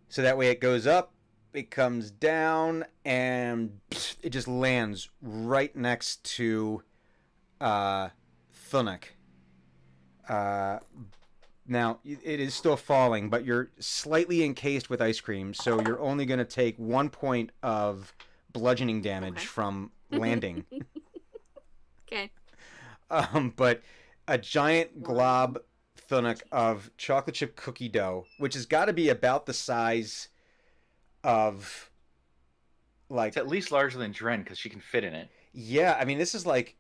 So that way it goes up, it comes down, and it just lands right next to Thunuk. Now, it is still falling, but you're slightly encased with ice cream, so you're only going to take 1 point of bludgeoning damage from landing. Okay. But a giant glob Thunuk of chocolate chip cookie dough, which has got to be about the size of, like... It's at least larger than Dren, because she can fit in it. Yeah, I mean, this is like...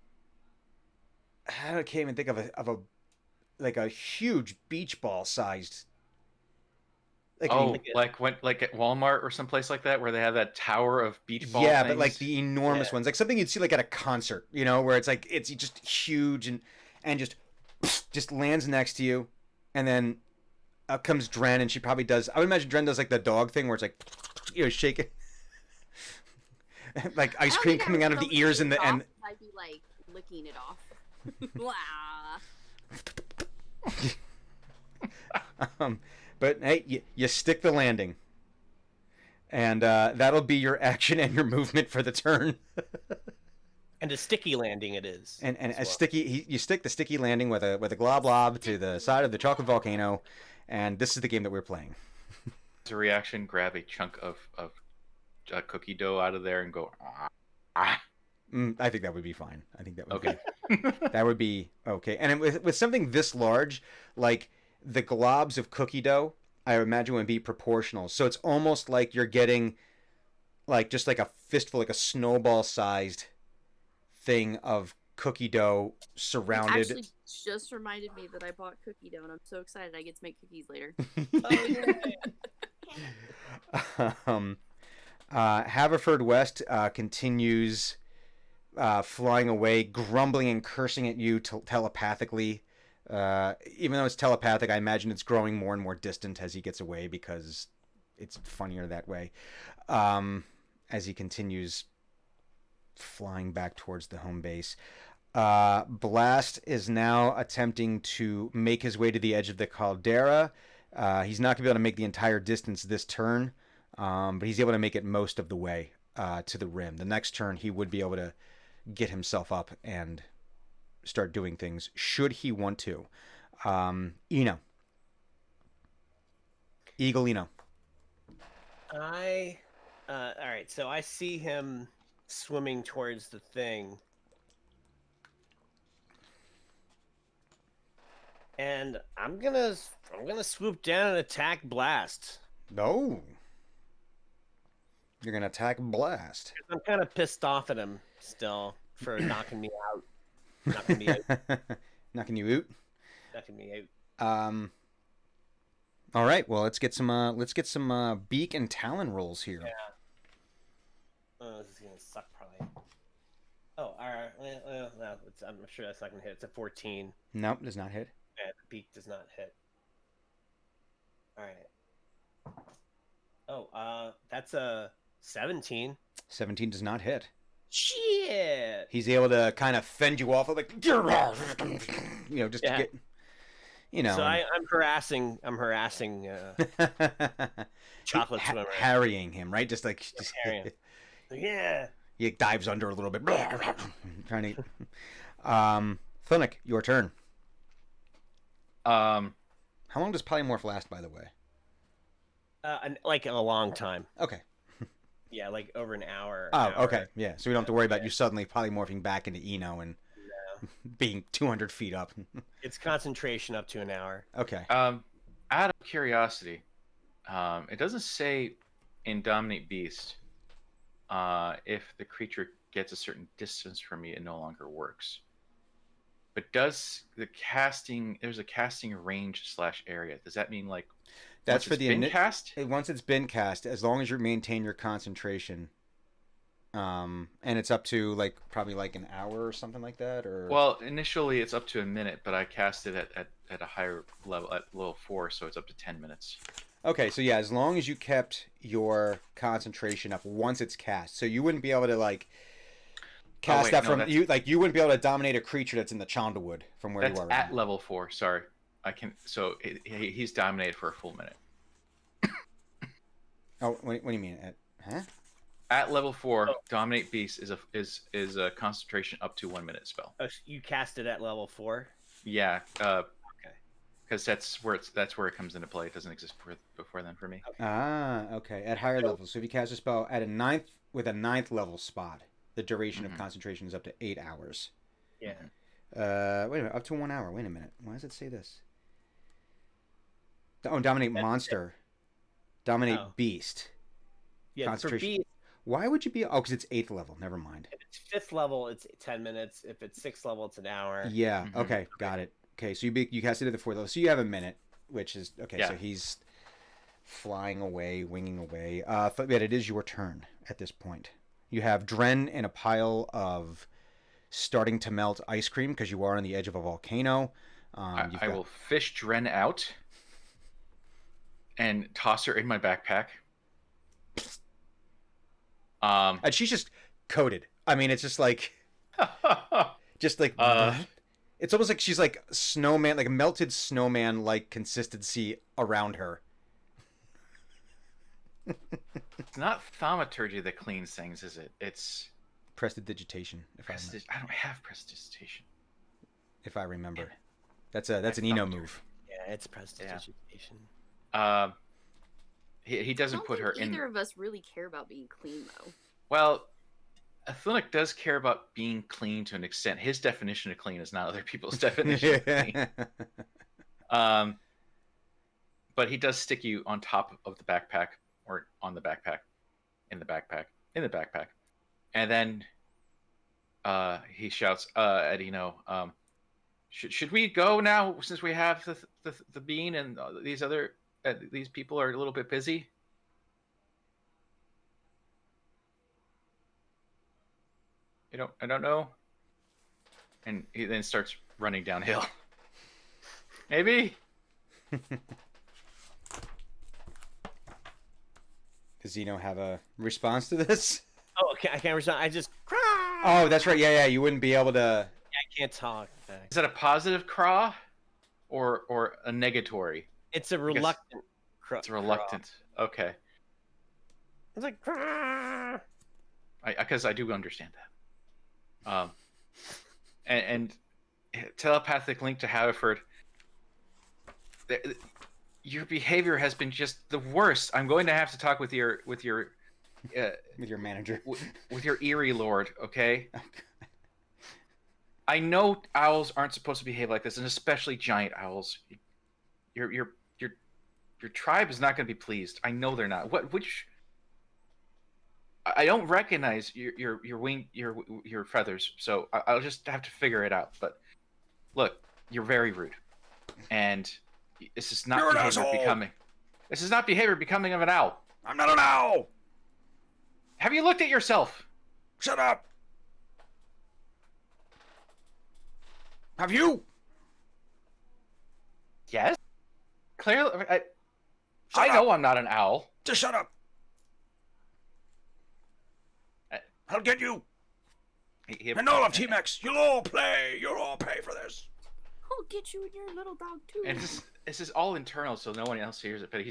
I can't even think of a huge beach ball sized. Like at Walmart or someplace like that, where they have that tower of beach ball. Yeah, things. but like the enormous ones, like something you'd see like at a concert, where it's like it's just huge and just lands next to you, and then up comes Dren, and she probably does. I would imagine Dren does like the dog thing where it's like shaking, like ice cream coming out of the ears and I'd be like licking it off. But hey, you stick the landing, and that'll be your action and your movement for the turn. And a sticky landing it is. And a sticky, you stick the sticky landing with a glob to the side of the chocolate volcano, and this is the game that we're playing. As a reaction, grab a chunk of cookie dough out of there and go. I think that would be fine. I think that would okay. That would be okay. And with something this large, like the globs of cookie dough, I imagine would be proportional. So it's almost like you're getting, like just like a fistful, like a snowball-sized thing of cookie dough surrounded. It actually just reminded me that I bought cookie dough, and I'm so excited I get to make cookies later. Haverfordwest continues flying away, grumbling and cursing at you telepathically. Even though it's telepathic, I imagine it's growing more and more distant as he gets away because it's funnier that way. As he continues flying back towards the home base. Blast is now attempting to make his way to the edge of the caldera. He's not going to be able to make the entire distance this turn, but he's able to make it most of the way to the rim. The next turn, he would be able to get himself up and start doing things, should he want to. Eno. Eagle Eno. All right, so I see him swimming towards the thing. And I'm gonna swoop down and attack Blast. No. You're gonna attack Blast. I'm kind of pissed off at him still for knocking me out. Knocking me out. Knocking you out. Knocking me out. All right. Well, let's get some beak and talon rolls here. Yeah. Oh, this is gonna suck probably. Oh, all right. No, I'm sure that's not gonna hit. It's a 14. Nope, does not hit. Yeah, the beak does not hit. All right. Oh, that's a 17. 17 does not hit. Shit. He's able to kind of fend you off, like just to get. you know. So I'm harassing chocolate swimmer. Harrying him, right? Just Harry him. Yeah. he dives under a little bit, trying to. Thunic, your turn. Um, How long does polymorph last, by the way? Like a long time. Okay. Yeah, like over an hour. Oh, hour. okay. Yeah, so we don't have to worry about you suddenly polymorphing back into Eno and being 200 feet up. It's concentration up to an hour. Okay. out of curiosity, it doesn't say in Dominate Beast if the creature gets a certain distance from me, it no longer works. But does the casting? There's a casting range / area. Does that mean like That's once for it's been cast? Once it's been cast, as long as you maintain your concentration, and it's up to like probably like an hour or something like that, or Well, initially it's up to a minute, but I cast it at a higher level, at level 4, so it's up to 10 minutes. Okay, so yeah, as long as you kept your concentration up once it's cast, so you wouldn't be able to like cast that from you, like you wouldn't be able to dominate a creature that's in the Chandlewood from where you are. That's at level 4. Sorry, I can. So he's dominated for a full minute. Oh, what do you mean? Huh? At level 4, Dominate Beast is a concentration up to 1 minute spell. Oh, you cast it at level 4. Yeah. Okay. Because that's where it comes into play. It doesn't exist before then for me. Ah, okay. At higher levels, so if you cast a spell at a ninth level spot, the duration of concentration is up to 8 hours. Yeah. Wait a minute, up to 1 hour. Wait a minute. Why does it say this? Oh, dominate monster. Dominate beast. Yeah, concentration. for beast. Why would you be? Oh, because it's 8th level. Never mind. If it's 5th level, it's 10 minutes. If it's 6th level, it's an hour. Yeah. Okay. Got it. Okay. So you cast it at the 4th level. So you have a minute, which is okay. Yeah. So he's flying away, winging away. But it is your turn at this point. You have Dren in a pile of starting to melt ice cream because you are on the edge of a volcano. I will fish Dren out and toss her in my backpack. And she's just coated. I mean, it's just like, it's almost like she's like snowman, like a melted snowman like consistency around her. It's not thaumaturgy that cleans things, is it? It's prestidigitation. I don't have prestidigitation. If I remember, that's an Eno move. Yeah, it's prestidigitation. Yeah. He doesn't put her in. Neither of us really care about being clean, though. Well, Athenic does care about being clean to an extent. His definition of clean is not other people's definition of clean. But he does stick you on top of the backpack, or on the backpack, in the backpack, and then he shouts at Eno, should we go now since we have the bean and these people are a little bit busy? I don't know. And he then starts running downhill. Maybe. Does Zeno have a response to this? Oh, okay, I can't respond. I just cry. Oh, that's right. Yeah. You wouldn't be able to. Yeah, I can't talk. Is that a positive craw or a negatory? It's a reluctant. It's a reluctant. Okay. It's like cry. Because I do understand that. And telepathic link to Haverford. Your behavior has been just the worst. I'm going to have to talk with your with your manager, with your Eerie Lord. Okay. I know owls aren't supposed to behave like this, and especially giant owls. Your tribe is not going to be pleased. I know they're not. Which? I don't recognize your wing, your feathers, so I'll just have to figure it out. But look, you're very rude, and this is not behavior becoming. This is not behavior becoming of an owl. I'm not an owl. Have you looked at yourself? Shut up. Have you? Yes. Clearly, I know I'm not an owl. Just shut up. I'll get you. And all of Team X, you'll all pay. You'll all pay for this. I'll get you and your little dog too. And this is all internal, so no one else hears it. But it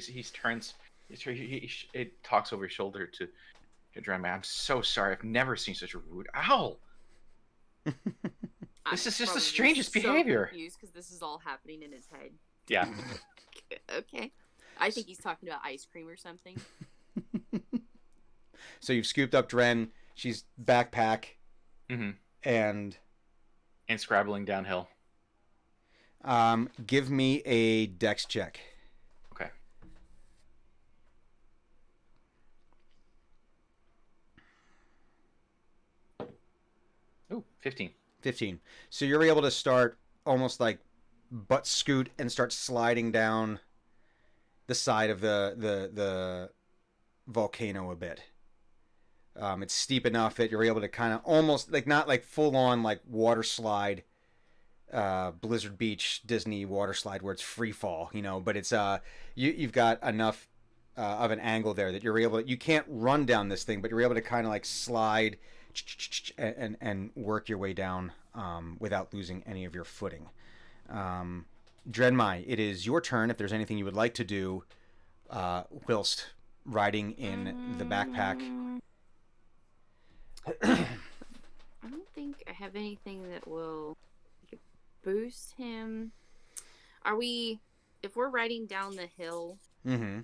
talks over his shoulder to Drenmai. I'm so sorry. I've never seen such a rude owl. This is just the strangest behavior. Confused because this is all happening in his head. Yeah. Okay. I think he's talking about ice cream or something. So you've scooped up Dren. She's backpack. Mm-hmm. And scrabbling downhill. Give me a dex check. Okay. Ooh, 15. 15. So you're able to start almost like butt scoot and start sliding down the side of the volcano a bit. It's steep enough that you're able to kind of almost like not like full on like water slide, Blizzard Beach Disney water slide where it's free fall, but it's you've got enough of an angle there that you're able to, you can't run down this thing, but you're able to kind of like slide and work your way down without losing any of your footing. Drenmai, it is your turn if there's anything you would like to do whilst riding in the backpack. I don't think I have anything that will boost him. If we're riding down the hill, Mm-hmm.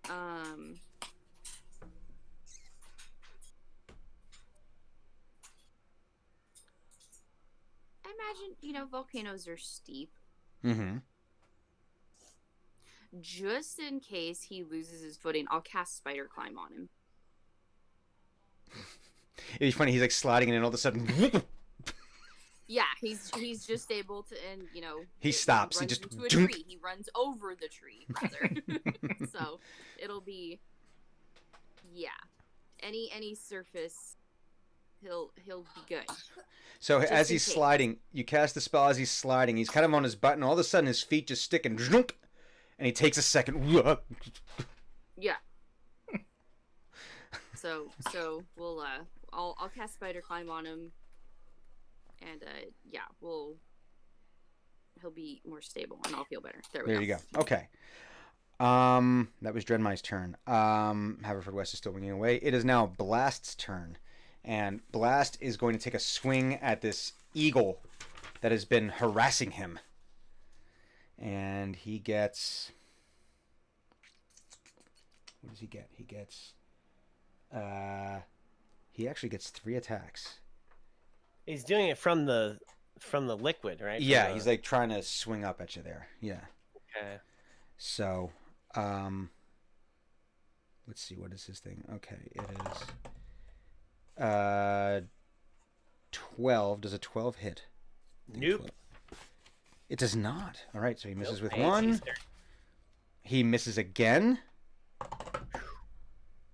I imagine, volcanoes are steep. Mm-hmm. Just in case he loses his footing, I'll cast Spider Climb on him. It'd be funny, he's like sliding and then all of a sudden Yeah, he's just able to, and he stops. He He runs just into a tree. He runs over the tree, rather. So it'll be, yeah, any surface, he'll be good. So Just as in he's case. sliding, you cast the spell as he's sliding. He's kind of on his butt, and all of a sudden his feet just stick and he takes a second. Yeah. So we'll I'll cast Spider Climb on him, and yeah, he'll be more stable, and I'll feel better. There you go. Okay. That was Drenmai's turn. Haverford West is still winging away. It is now Blast's turn, and Blast is going to take a swing at this eagle that has been harassing him, and he gets. What does he get? He gets. He actually gets 3 attacks. He's doing it from the liquid, right? Yeah, he's like trying to swing up at you there. Yeah. Okay. So, let's see, what is his thing? Okay, it is 12. Does a 12 hit? Nope. 12. It does not. All right, so he misses with Hey, 1. he's there. He misses again.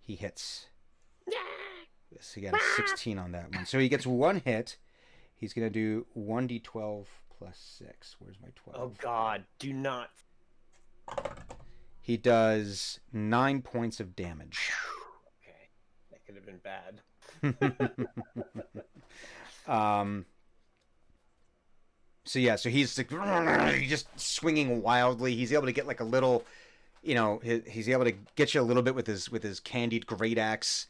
He hits. Yes, he got a 16 on that one. So he gets 1 hit. He's going to do 1d12 plus 6. Where's my 12? Oh God! Do not. He does 9 points of damage. Okay, that could have been bad. So he's like, he's just swinging wildly. He's able to get like a little, he's able to get you a little bit with his candied great axe.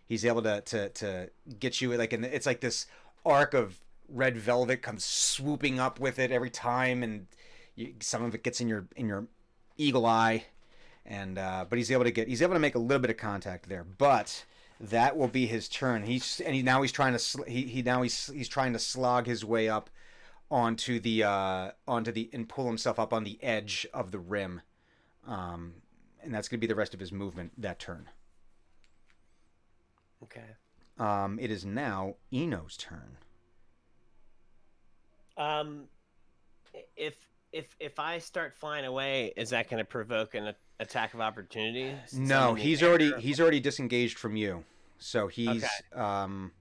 He's able to get you like, and it's like this arc of red velvet comes swooping up with it every time, and some of it gets in your eagle eye, and but he's able to make a little bit of contact there. But that will be his turn. He's trying to slog his way up onto the and pull himself up on the edge of the rim, and that's gonna be the rest of his movement that turn. Okay. It is now Eno's turn. If I start flying away, is that going to provoke an attack of opportunity? No, he's already disengaged from you, so he's Okay.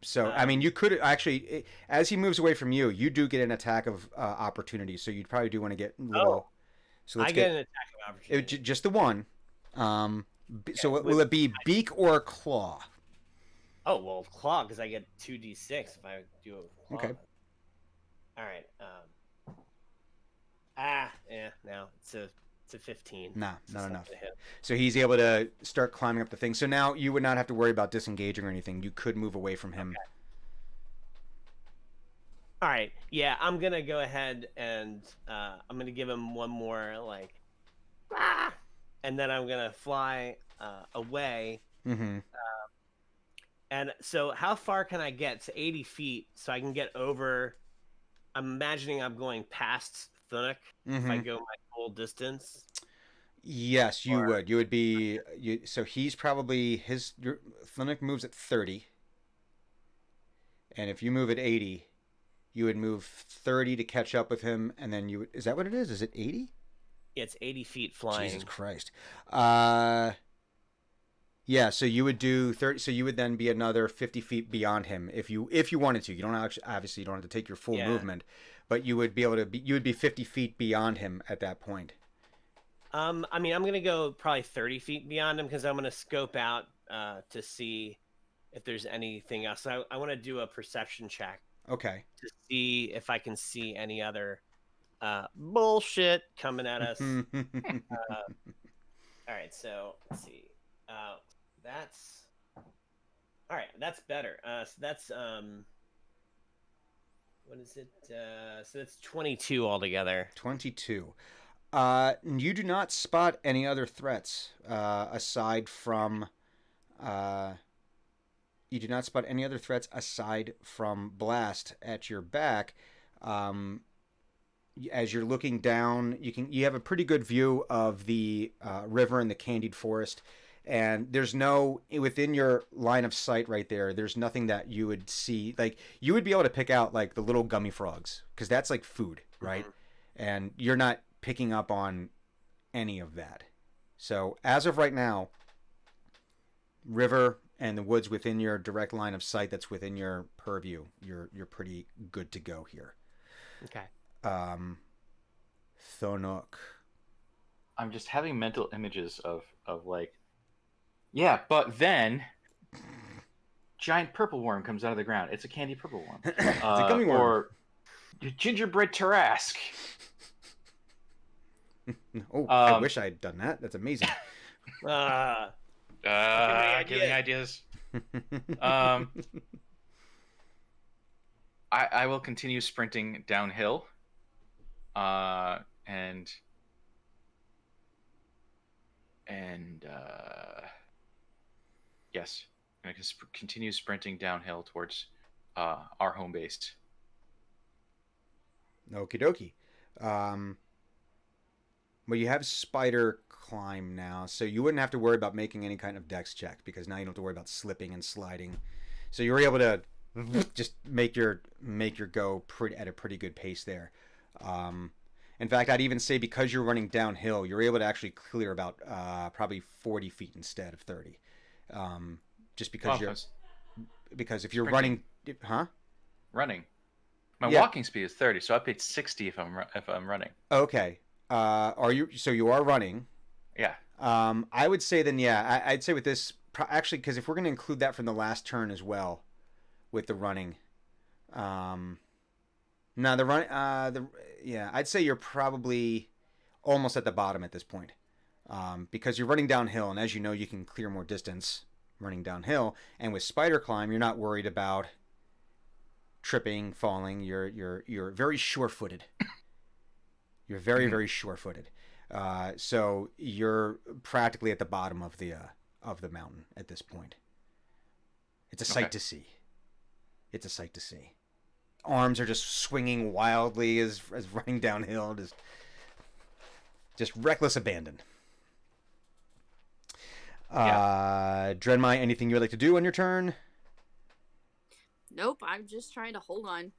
So I mean, you could actually, as he moves away from you, you do get an attack of opportunity. So you'd probably do want to get a little. Oh, So let's I get an attack of opportunity. just the one. So with- will it be beak or claw? Oh well, claw because I get 2d6 if I do a claw. Okay. All right. No, it's a 15. Nah, So not it's enough. gonna hit. So he's able to start climbing up the thing. So now you would not have to worry about disengaging or anything. You could move away from him. Okay. All right. Yeah, I'm gonna go ahead and I'm gonna give him one more like, and then I'm gonna fly away. Mm-hmm. And so, how far can I get? To 80 feet, so I can get over. I'm imagining I'm going past Thunic if I Mm-hmm. go my full distance. Yes, you Or would. You would be. So he's probably your Flinick moves at 30, and if you move at 80, you would move 30 to catch up with him, and then you would. Is that what it is? Is it 80? it's 80 feet flying. Jesus Christ. Yeah. So you would do 30. So you would then be another 50 feet beyond him if you wanted to. You don't actually obviously you don't have to take your full movement, but you would be able to. You would be 50 feet beyond him at that point. I mean, I'm gonna go probably 30 feet beyond him because I'm gonna scope out to see if there's anything else. So I want to do a perception check Okay. to see if I can see any other bullshit coming at us. All right, so let's see. That's all right. That's better. So that's what is it? So that's 22 altogether. 22. You do not spot any other threats aside from. You do not spot any other threats aside from Blast at your back. As you're looking down, you have a pretty good view of the river and the candied forest, and there's no within your line of sight right there. There's nothing that you would see. Like you would be able to pick out like the little gummy frogs because that's like food, right? Mhm. And you're not picking up on any of that. So as of right now, river and the woods within your direct line of sight that's within your purview, you're pretty good to go here. Okay. Thonok. I'm just having mental images of like, yeah, but then giant purple worm comes out of the ground. It's a candy purple worm. It's a gummy worm. Or gingerbread Tarrasque. Oh, I wish I had done that. That's amazing. Giving ideas. I will continue sprinting downhill. And yes, I'm going to continue sprinting downhill towards our home base. Okie dokie. Well, you have spider climb now, so you wouldn't have to worry about making any kind of dex check because now you don't have to worry about slipping and sliding. So you were able to just make your go at a pretty good pace there. In fact, I'd even say because you're running downhill, you're able to actually clear about probably 40 feet instead of 30. Just because because if you're Sprinting. running, Running. My Yeah. walking speed is 30, so I paid 60 if I'm running. Okay. Are you? So you are running. Yeah. I would say then, yeah. I'd say with this, actually, because if we're going to include that from the last turn as well, with the running, no, the run, yeah, I'd say you're probably almost at the bottom at this point, because you're running downhill, and as you know, you can clear more distance running downhill, and with spider climb, you're not worried about tripping, falling. You're very sure-footed. You're very, very sure-footed. So you're practically at the bottom of the mountain at this point. It's a sight to see. It's a sight to see. Arms are just swinging wildly as running downhill, just reckless abandon. Drenmai, anything you would like to do on your turn? Nope, I'm just trying to hold on.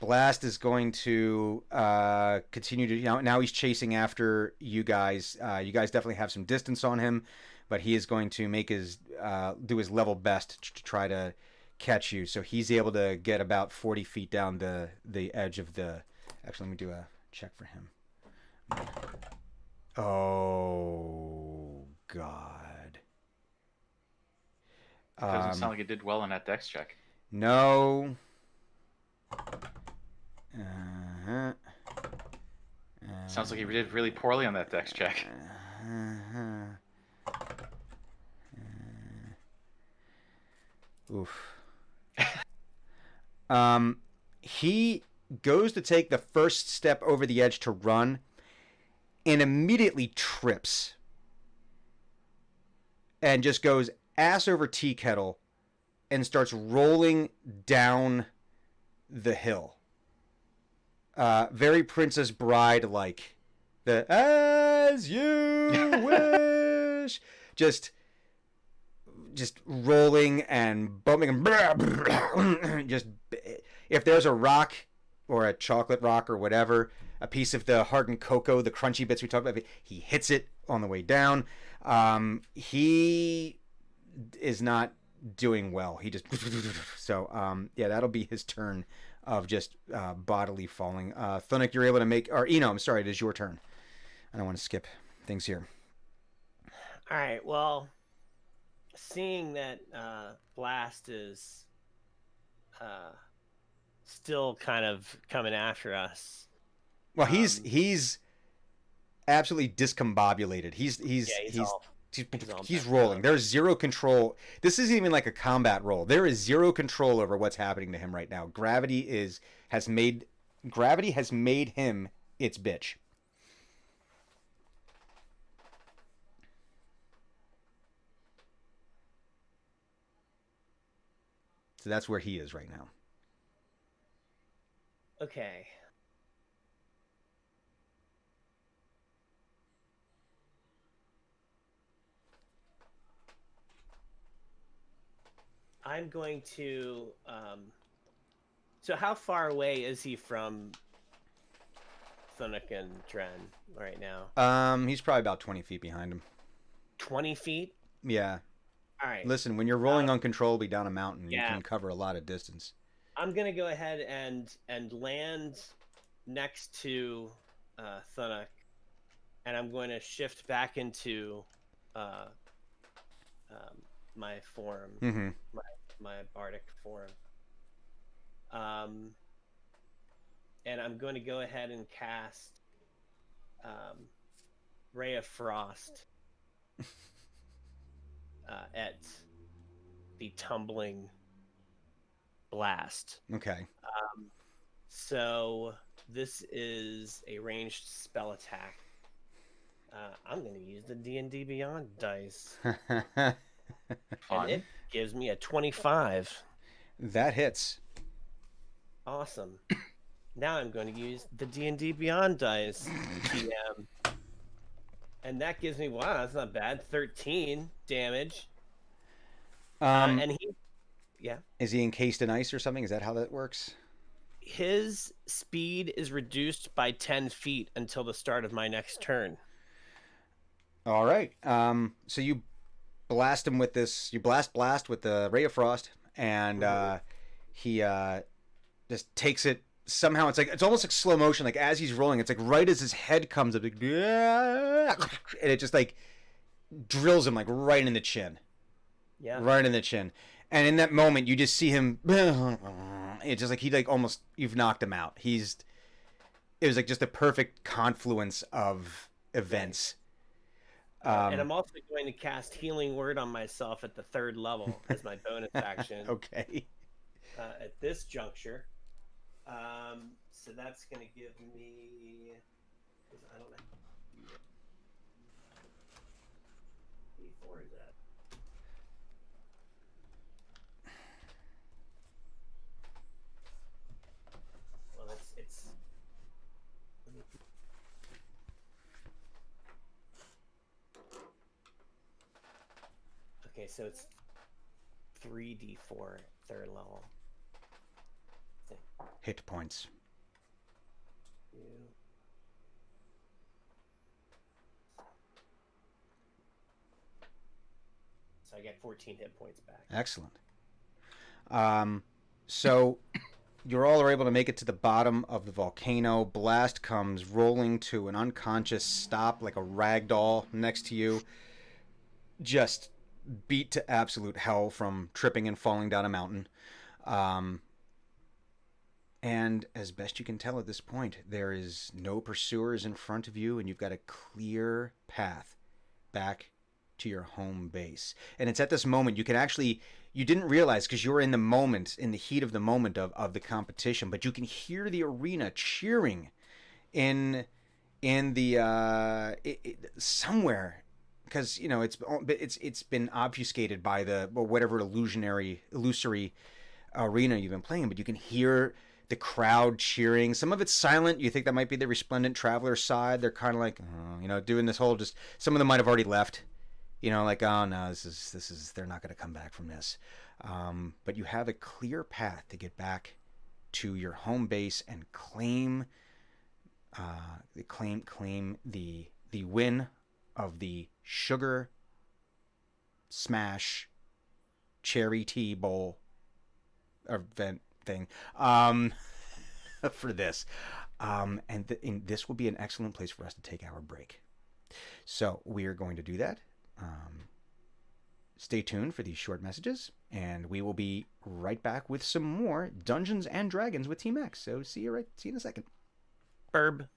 Blast is going to continue to now he's chasing after you guys. You guys definitely have some distance on him, but he is going to make his do his level best to try to catch you. So he's able to get about 40 feet down the edge of the. Actually, let me do a check for him. Oh God. Doesn't sound like it did well on that dex check. No. Uh-huh. Sounds like he did really poorly on that dex check. Oof. He goes to take the first step over the edge to run and immediately trips and just goes ass over tea kettle and starts rolling down the hill. Very Princess Bride like. The as you wish. Just rolling and bumping and just if there's a rock or a chocolate rock or whatever, a piece of the hardened cocoa, the crunchy bits we talked about, he hits it on the way down. He is not doing well. He just so yeah, that'll be his turn of just bodily falling. Thunic, you're able to make, or Eno, I'm sorry, it is your turn. I don't want to skip things here. All right. Well, seeing that Blast is still kind of coming after us. Well, he's absolutely discombobulated. He's rolling. There's zero control. This isn't even like a combat roll. There is zero control over what's happening to him right now. Gravity has made him its bitch. So that's where he is right now. Okay. I'm going to. So, how far away is he from Thunic and Dren right now? He's probably about 20 feet behind him. 20 feet? Yeah. All right. Listen, when you're rolling uncontrollably down a mountain, yeah. you can cover a lot of distance. I'm gonna go ahead and land next to Thunic, and I'm going to shift back into my form, Mm-hmm. my bardic form. And I'm going to go ahead and cast Ray of Frost at the tumbling Blast. Okay. So this is a ranged spell attack. I'm going to use the D&D Beyond dice. Fun. And it gives me a 25. That hits. Awesome. Now I'm going to use the D&D Beyond dice, TM. And that gives me, wow, that's not bad, 13 damage. And he, yeah. Is he encased in ice or something? Is that how that works? His speed is reduced by 10 feet until the start of my next turn. All right. So you blast him with this. You blast with the Ray of Frost, and he just takes it. Somehow it's almost like slow motion. Like as he's rolling, it's like right as his head comes up, like, and it just like drills him like right in the chin. Yeah. Right in the chin. And in that moment, you just see him. It's just like he like almost you've knocked him out. It was like just a perfect confluence of events. And I'm also going to cast Healing Word on myself at the 3rd level as my bonus action. Okay. At this juncture. So that's going to give me. I don't know. D4 is that? Well, it's. Okay, so it's 3d4 3rd level. Hit points. So I get 14 hit points back. Excellent. So you're all able to make it to the bottom of the volcano. Blast comes rolling to an unconscious stop like a rag doll next to you. Just beat to absolute hell from tripping and falling down a mountain. Um, and as best you can tell at this point, there is no pursuers in front of you, and you've got a clear path back to your home base. And it's at this moment you can actually, you didn't realize because you were in the moment, in the heat of the moment of the competition, but you can hear the arena cheering in the somewhere, because you know it's been obfuscated by the whatever illusory arena you've been playing, but you can hear the crowd cheering. Some of it's silent. You think that might be the resplendent traveler side. They're kind of like, you know, doing this whole just. Some of them might have already left. You know, like, oh no, this is they're not going to come back from this. But you have a clear path to get back to your home base and claim the win of the sugar smash cherry tea bowl event thing for this. And this will be an excellent place for us to take our break. So we are going to do that. Stay tuned for these short messages, and we will be right back with some more Dungeons and Dragons with Team X. So see you in a second. Herb.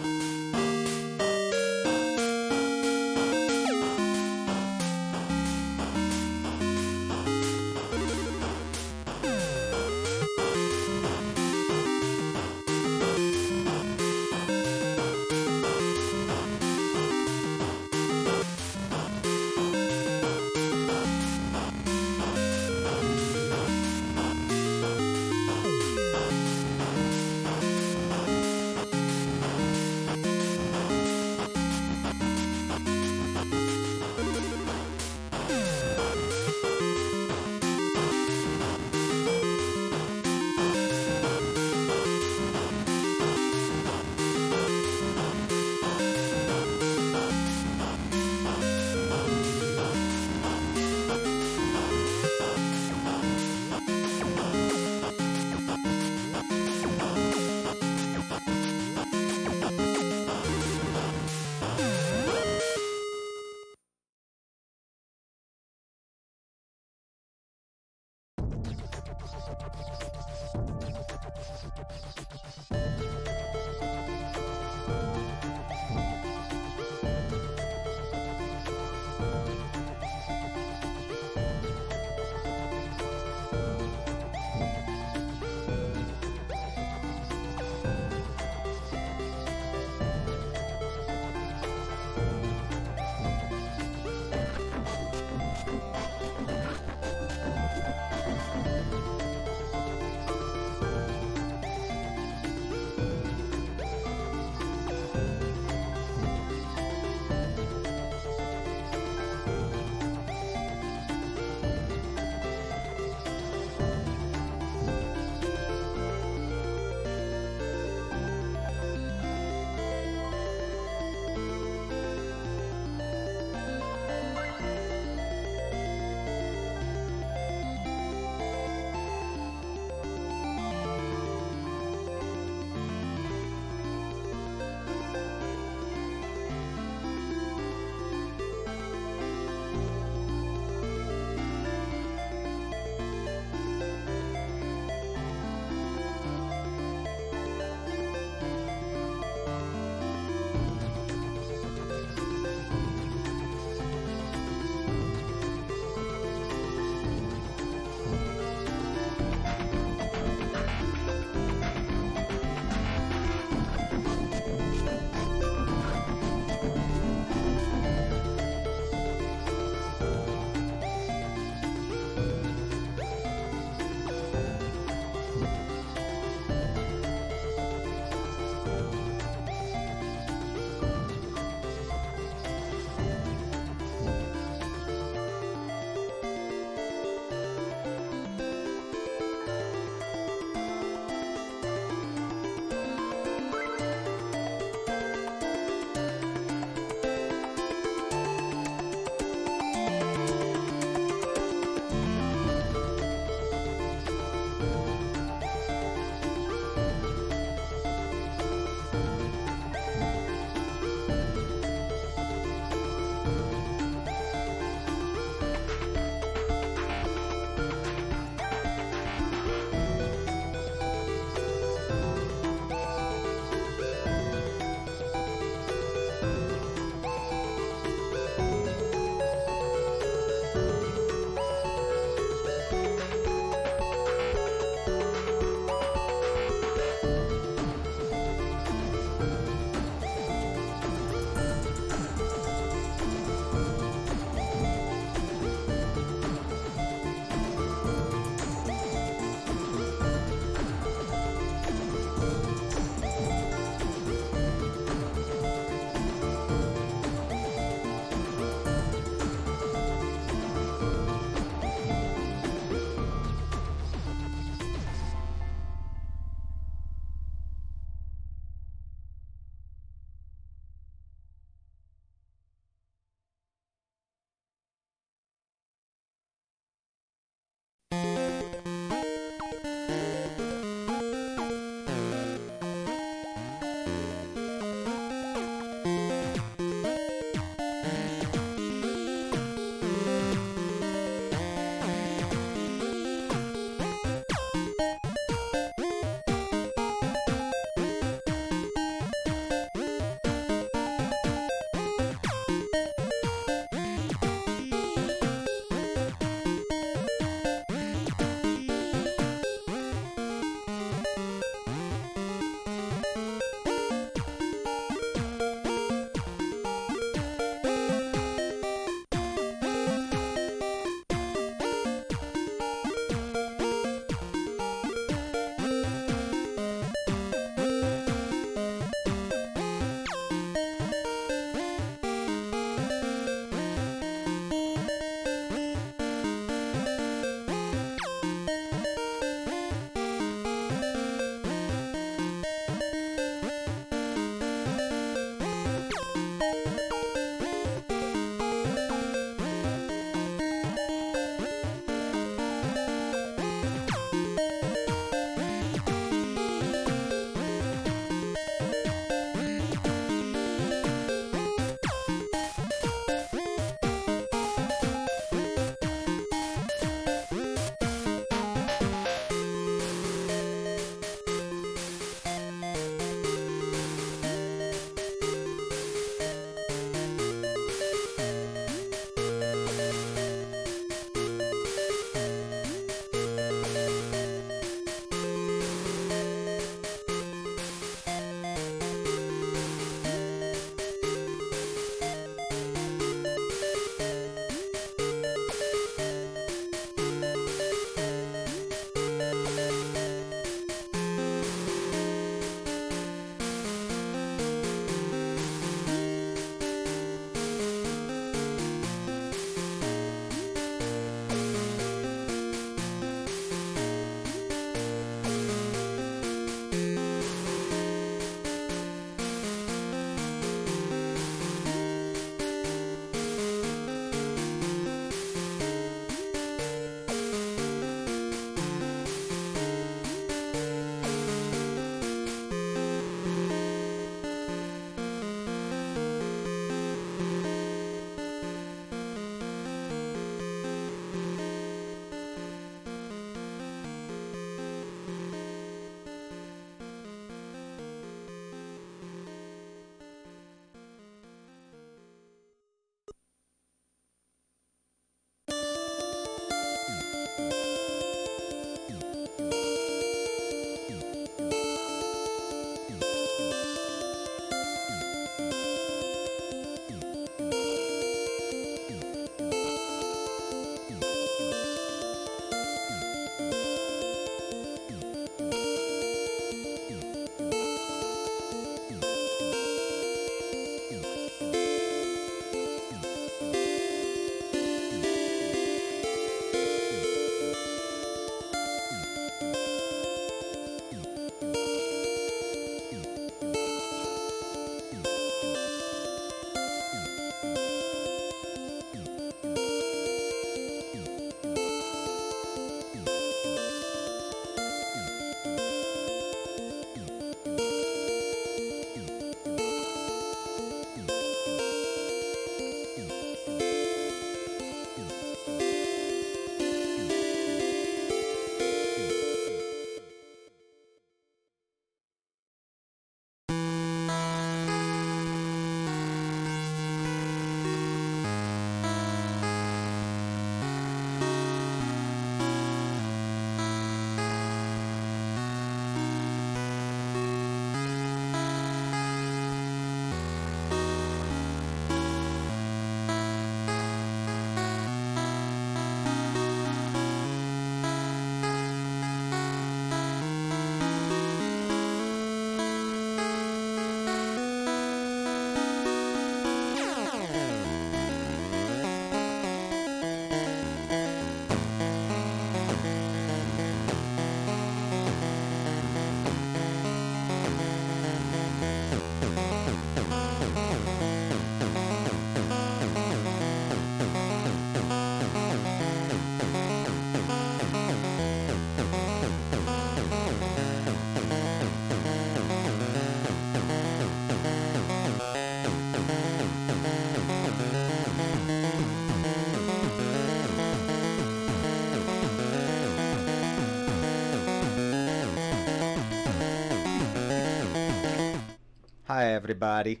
Hi, everybody.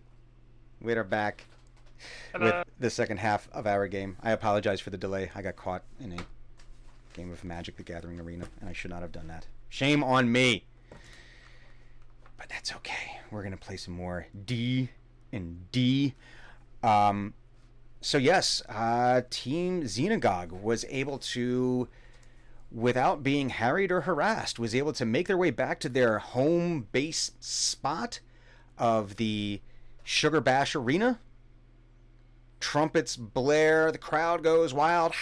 We're back with the second half of our game. I apologize for the delay. I got caught in a game of Magic the Gathering Arena, and I should not have done that. Shame on me. But that's okay. We're going to play some more D and D. So yes, Team Xenagog was able to, without being harried or harassed, was able to make their way back to their home base spot of the Sugar Bash Arena. Trumpets blare, the crowd goes wild,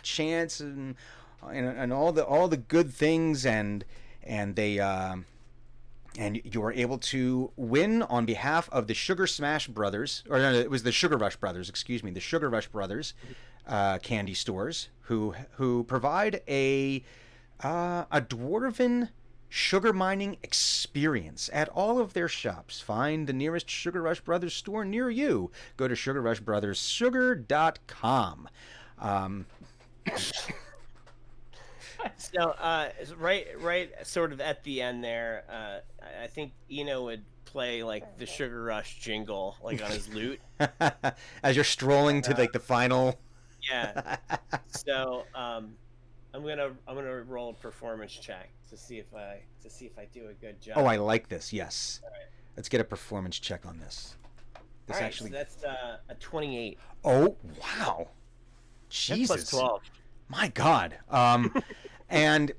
chants and all the good things, and they and you were able to win on behalf of the Sugar Smash Brothers, or no, it was the Sugar Rush Brothers, excuse me, the Sugar Rush Brothers candy stores, who provide a dwarven sugar mining experience at all of their shops. Find the nearest Sugar Rush Brothers store near you. Go to sugarrushbrotherssugar.com. So, right, sort of at the end there, I think Eno would play like the Sugar Rush jingle, like on his lute, as you're strolling to like the final. Yeah. So, I'm gonna roll a performance check to see if I do a good job. Oh, I like this. Yes. All right. Let's get a performance check on this. All right, so that's a 28. Oh wow! Jesus. That's plus 12. My God. And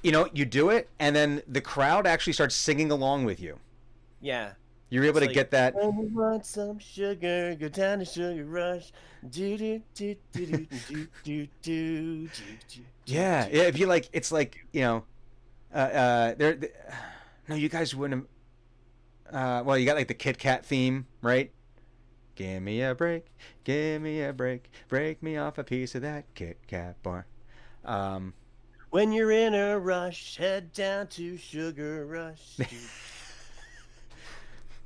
you do it, and then the crowd actually starts singing along with you. Yeah. You're able to get that. When you want some sugar, go down to Sugar Rush. Yeah, if you like, it's like no, you guys wouldn't. Well, you got like the Kit Kat theme, right? Give me a break, break me off a piece of that Kit Kat bar. When you're in a rush, head down to Sugar Rush.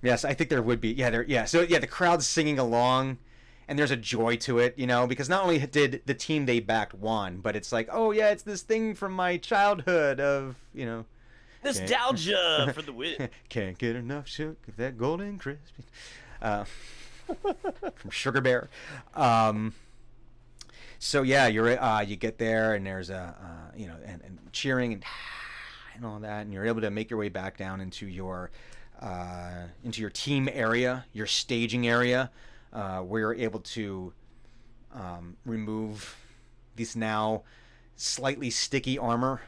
Yes, I think there would be. Yeah. So the crowd's singing along, and there's a joy to it, because not only did the team they backed won, but it's like, oh yeah, it's this thing from my childhood of, nostalgia for the win. Can't get enough sugar of that golden crisp. From Sugar Bear. So yeah, you get there, and there's and cheering and all that, and you're able to make your way back down into your team area, your staging area, where you're able to remove this now slightly sticky armor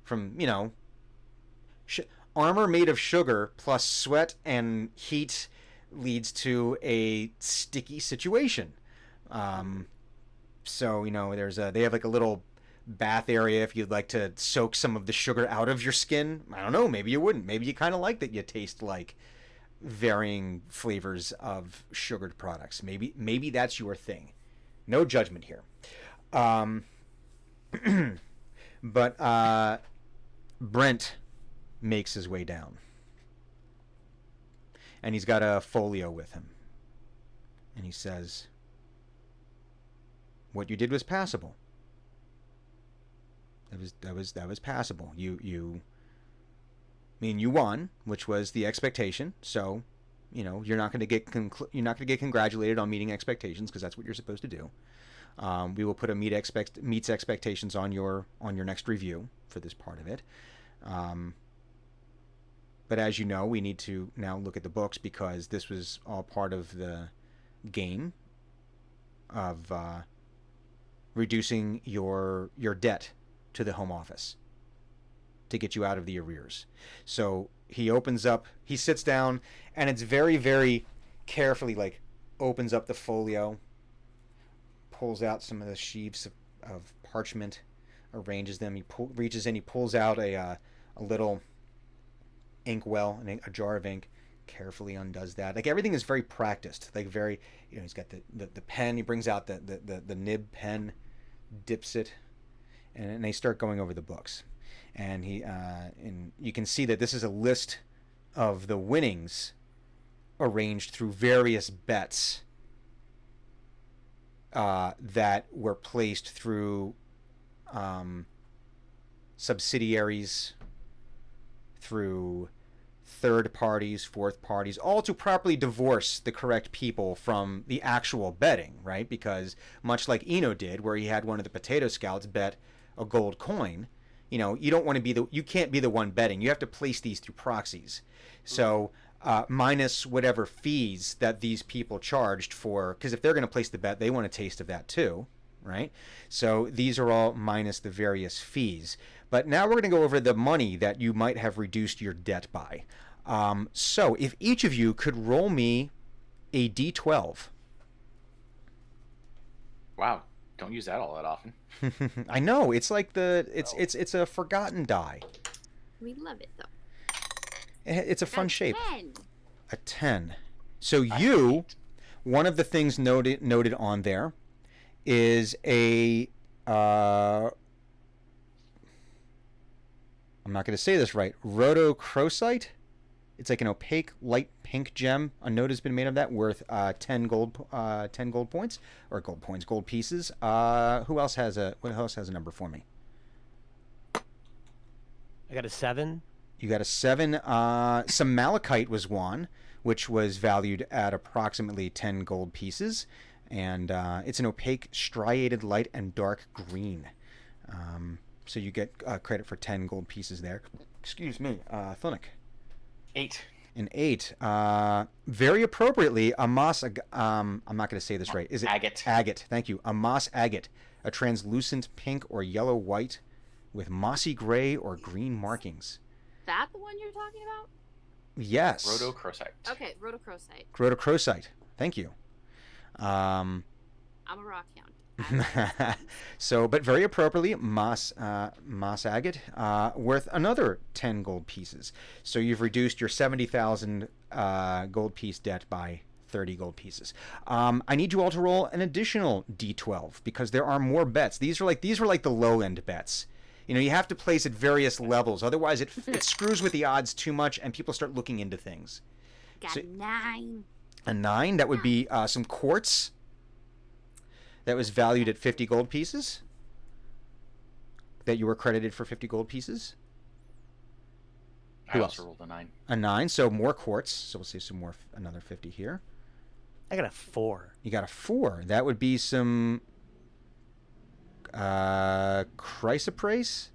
from armor made of sugar plus sweat and heat leads to a sticky situation. So they have like a little bath area if you'd like to soak some of the sugar out of your skin. I don't know, maybe you wouldn't. Maybe you kind of like that you taste like varying flavors of sugared products. Maybe that's your thing. No judgment here. But Brent makes his way down. And he's got a folio with him. And he says, "What you did was passable. That was passable. You won, which was the expectation. So, you're not going to get congratulated on meeting expectations, because that's what you're supposed to do. We will put a meets expectations on your next review for this part of it. But as you know, we need to now look at the books, because this was all part of the game of reducing your debt to the home office to get you out of the arrears." So he sits down, and it's very, very carefully opens up the folio, pulls out some of the sheaves of parchment, arranges them. He reaches in, he pulls out a little inkwell, a jar of ink, carefully undoes that. Everything is very practiced. Very, he's got the pen. He brings out the nib pen, dips it, and they start going over the books. And and you can see that this is a list of the winnings arranged through various bets that were placed through subsidiaries, through third parties, fourth parties, all to properly divorce the correct people from the actual betting, right? Because much like Eno did, where he had one of the potato scouts bet a gold coin, you don't want to you can't be the one betting. You have to place these through proxies. So minus whatever fees that these people charged for, because if they're going to place the bet, they want a taste of that too, right? So these are all minus the various fees. But now we're going to go over the money that you might have reduced your debt by. So if each of you could roll me a d12. Wow, don't use that all that often. I know, it's like it's a forgotten die. We love it though. It's a fun shape. 10. A 10. So you, one of the things noted on there is a I'm not going to say this right. Rhodochrosite. It's like an opaque light pink gem. A note has been made of that, worth 10 gold points, or gold pieces. Who else has a number for me? I got a 7. You got a 7. Some malachite was one, which was valued at approximately 10 gold pieces, and it's an opaque striated light and dark green. So you get credit for 10 gold pieces there. Excuse me, Thunic. 8. An 8. Very appropriately, a moss. I'm not going to say this right. Is it agate? Agate. Thank you. A moss agate, a translucent pink or yellow white, with mossy gray or green markings. That the one you're talking about? Yes. Rhodochrosite. Okay, rhodochrosite. Rhodochrosite. Thank you. I'm a rock hound. So, but very appropriately, moss agate, worth another 10 gold pieces. So you've reduced your 70,000 gold piece debt by 30 gold pieces. I need you all to roll an additional d12 because there are more bets. These were like the low end bets. You have to place at various levels, otherwise it screws with the odds too much and people start looking into things. Got 9. A 9, that would be some quartz. That was valued at 50 gold pieces. That you were credited for 50 gold pieces. I also rolled a 9. A 9, so more quartz. So we'll say another 50 here. I got a 4. You got a 4. That would be some chrysoprase?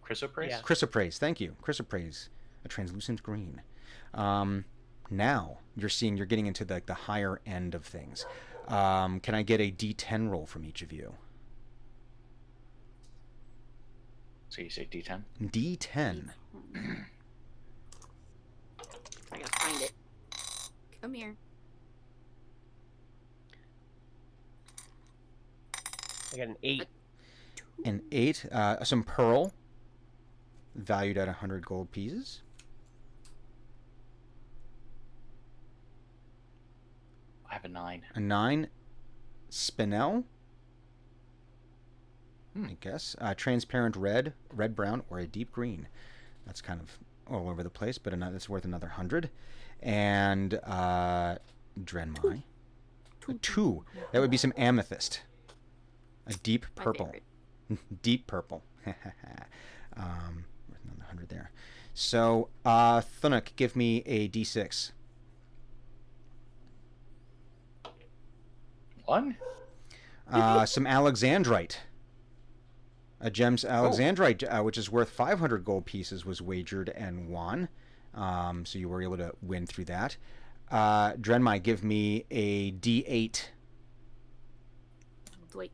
Chrysoprase? Yeah. Chrysoprase, thank you. Chrysoprase, a translucent green. Now you're getting into the higher end of things. Can I get a D10 roll from each of you? So you say D10? D10. I gotta find it. Come here. I got an 8. An 8. Some pearl, valued at 100 gold pieces. I have a 9. A 9. Spinel, I guess. Transparent red, red-brown, or a deep green. That's kind of all over the place, but it's worth another 100. And Drenmai. A 2. That would be some amethyst. A deep purple. Deep purple. Worth another 100 there. So, Thunuk, give me a D6. 1? Some alexandrite. A gem's alexandrite, which is worth 500 gold pieces, was wagered and won. So you were able to win through that. Drenmai, give me a D8. Wait.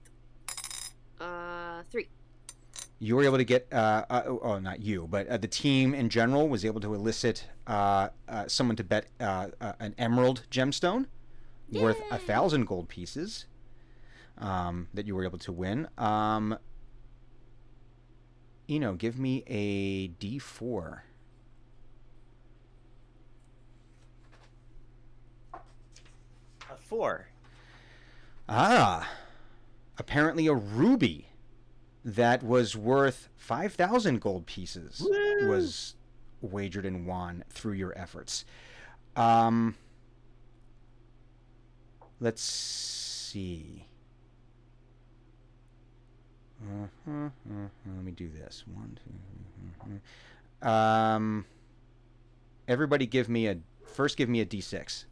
3. You were able to get, not you, but the team in general was able to elicit someone to bet an emerald gemstone worth 1,000 gold pieces that you were able to win. Give me a D4. A 4. Apparently a ruby that was worth 5,000 gold pieces was wagered and won through your efforts. Let's see. Let me do this. 1, 2. everybody give me a d6.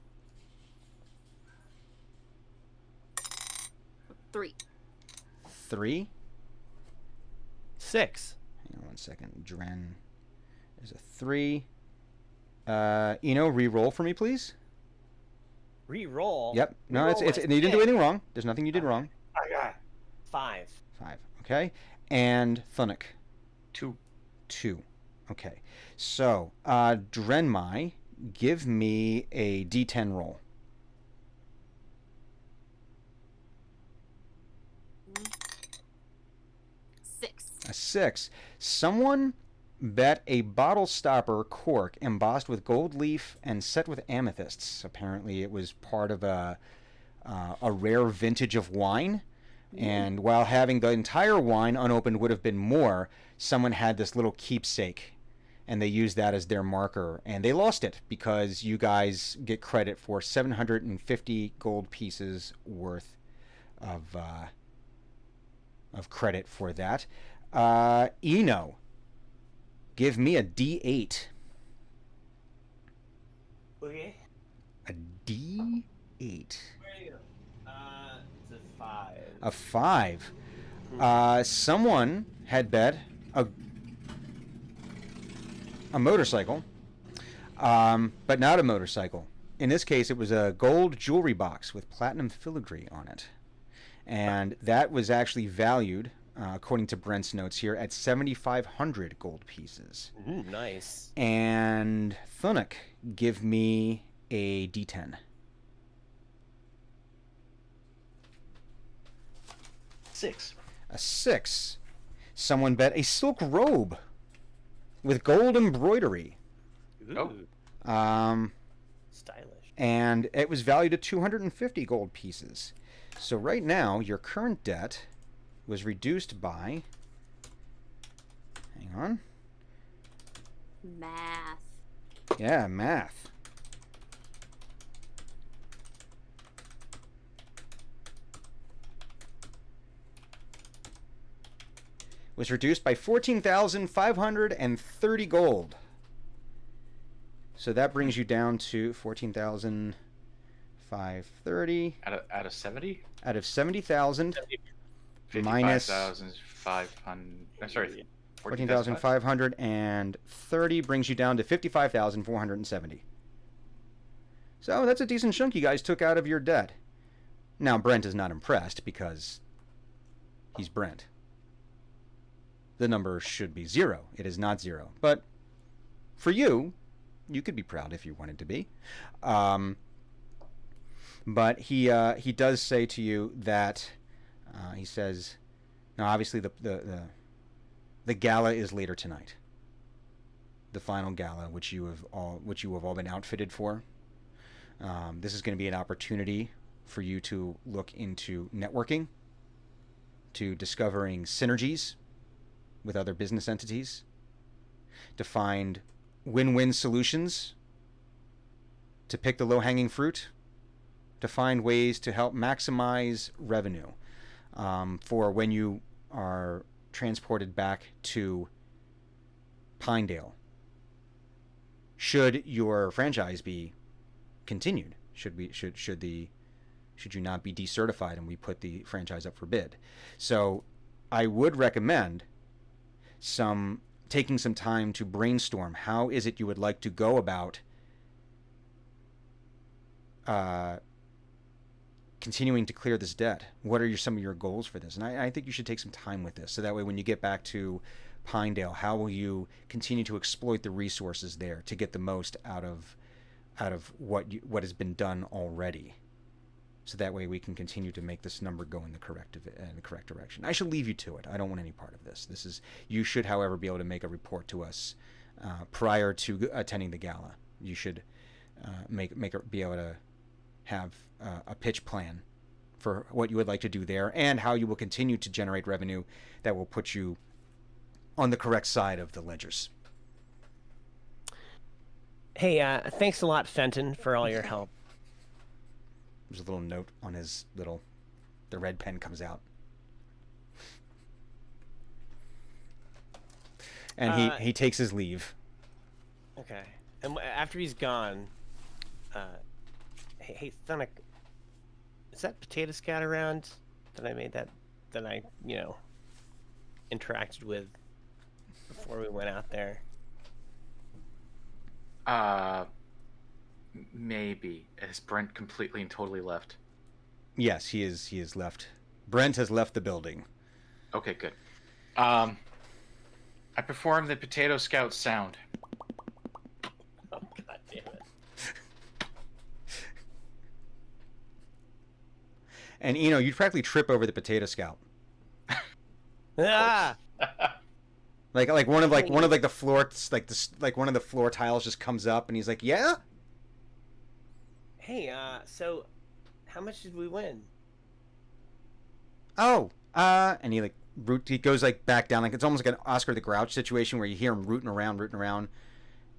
3. 3. 6. Hang on one second. Dren is a 3. Re-roll for me, please. Re-roll. Yep. No, Re-roll it's my you didn't do 6. anything wrong. There's nothing you did wrong. I got 5. 5. Okay. And Thunuk. 2. 2. Okay. So, Drenmai, give me a d10 roll. 6. A 6. Someone bet a bottle stopper cork embossed with gold leaf and set with amethysts. Apparently, it was part of a rare vintage of wine. And while having the entire wine unopened would have been more, someone had this little keepsake, and they used that as their marker. And they lost it because you guys get credit for 750 gold pieces worth of credit for that. Eno, give me a D8. Okay. A D8. Where are you? It's a 5. A 5. Someone had bet a motorcycle, but not a motorcycle. In this case, it was a gold jewelry box with platinum filigree on it. And that was actually valued, according to Brent's notes here, at 7,500 gold pieces. Ooh, nice. And Thunuk, give me a D10. 6. A 6. Someone bet a silk robe with gold embroidery. Oh. Stylish. And it was valued at 250 gold pieces. So right now, your current debt was reduced by... Hang on. Math. Yeah, math. Was reduced by 14,530 gold. So that brings you down to 14,530 Out of 70? out of 70,000 minus 55,500. I'm sorry. 14,530 brings you down to 55,470. So that's a decent chunk you guys took out of your debt. Now Brent is not impressed because he's Brent. The number should be 0. It is not 0. But for you, you could be proud if you wanted to be. But he does say to you that he says, now obviously the gala is later tonight. The final gala, which you have all been outfitted for. This is going to be an opportunity for you to look into networking, to discovering synergies with other business entities, to find win-win solutions, to pick the low-hanging fruit, to find ways to help maximize revenue for when you are transported back to Pinedale. Should your franchise be continued? Should you not be decertified and we put the franchise up for bid? So I would recommend taking some time to brainstorm how is it you would like to go about continuing to clear this debt. What are some of your goals for this? And I think you should take some time with this, so that way when you get back to Pinedale, how will you continue to exploit the resources there to get the most out of what has been done already? So that way we can continue to make this number go in the correct direction. I should leave you to it. I don't want any part of this. You should, however, be able to make a report to us prior to attending the gala. You should be able to have a pitch plan for what you would like to do there and how you will continue to generate revenue that will put you on the correct side of the ledgers. Hey, thanks a lot, Fenton, for all your help. There's a little note on his the red pen comes out. And he takes his leave. Okay. And after he's gone, hey Thunic, is that Potato Scout around that I made that I interacted with before we went out there? Maybe. Has Brent completely and totally left? Yes, he is left. Brent has left the building. Okay, good. I perform the Potato Scout sound. Oh God damn it! And you'd practically trip over the Potato Scout. Ah! Like one of the floor, like one of the floor tiles just comes up and he's like, "Yeah?" Hey, so how much did we win? Oh, and he goes like back down, like it's almost like an Oscar the Grouch situation where you hear him rooting around,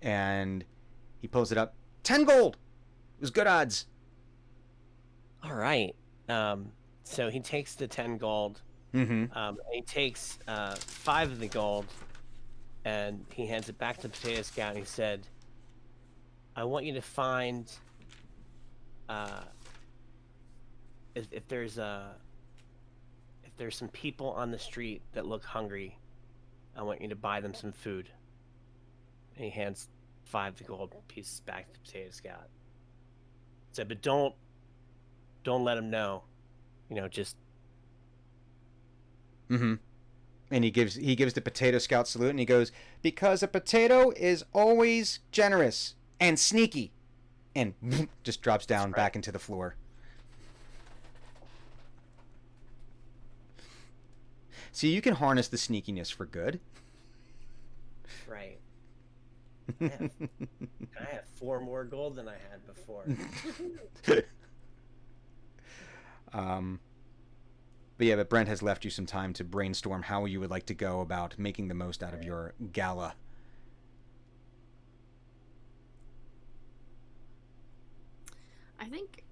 and he pulls it up. 10 gold. It was good odds. All right. So he takes the 10 gold. Mm-hmm. He takes 5 of the gold, and he hands it back to the Potato Scout. And he said, "I want you to find if there's some people on the street that look hungry, I want you to buy them some food." And he hands 5 of the gold pieces back to the Potato Scout. Said, "But don't let him know. Just." Mm-hmm. And he gives the Potato Scout salute, and he goes, "Because a potato is always generous and sneaky," and just drops down back into the floor. See, you can harness the sneakiness for good. Right. I have 4 more gold than I had before. But Brent has left you some time to brainstorm how you would like to go about making the most out of your gala. I think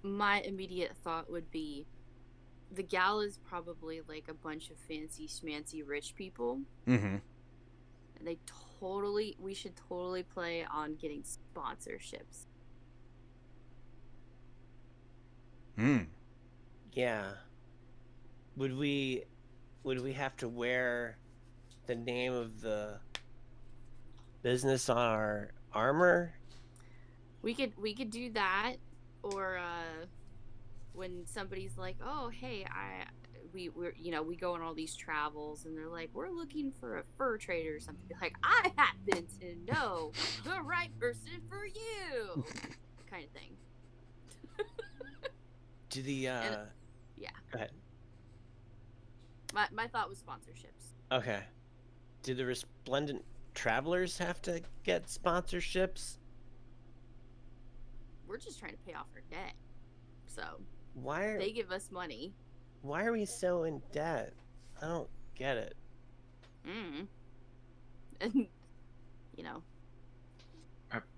my immediate thought would be the gala is probably like a bunch of fancy schmancy rich people. Mm-hmm. And we should totally play on getting sponsorships. Mm. Yeah. Would we have to wear the name of the business on our armor? We could do that, or when somebody's like, "Oh, hey, we go on all these travels," and they're like, "We're looking for a fur trader or something." Be like, "I happen to know the right person for you," kind of thing. Do the yeah. Go ahead. My thought was sponsorships. Okay. Do the resplendent travelers have to get sponsorships? We're just trying to pay off our debt, so Why they give us money. Why are we so in debt? I don't get it. And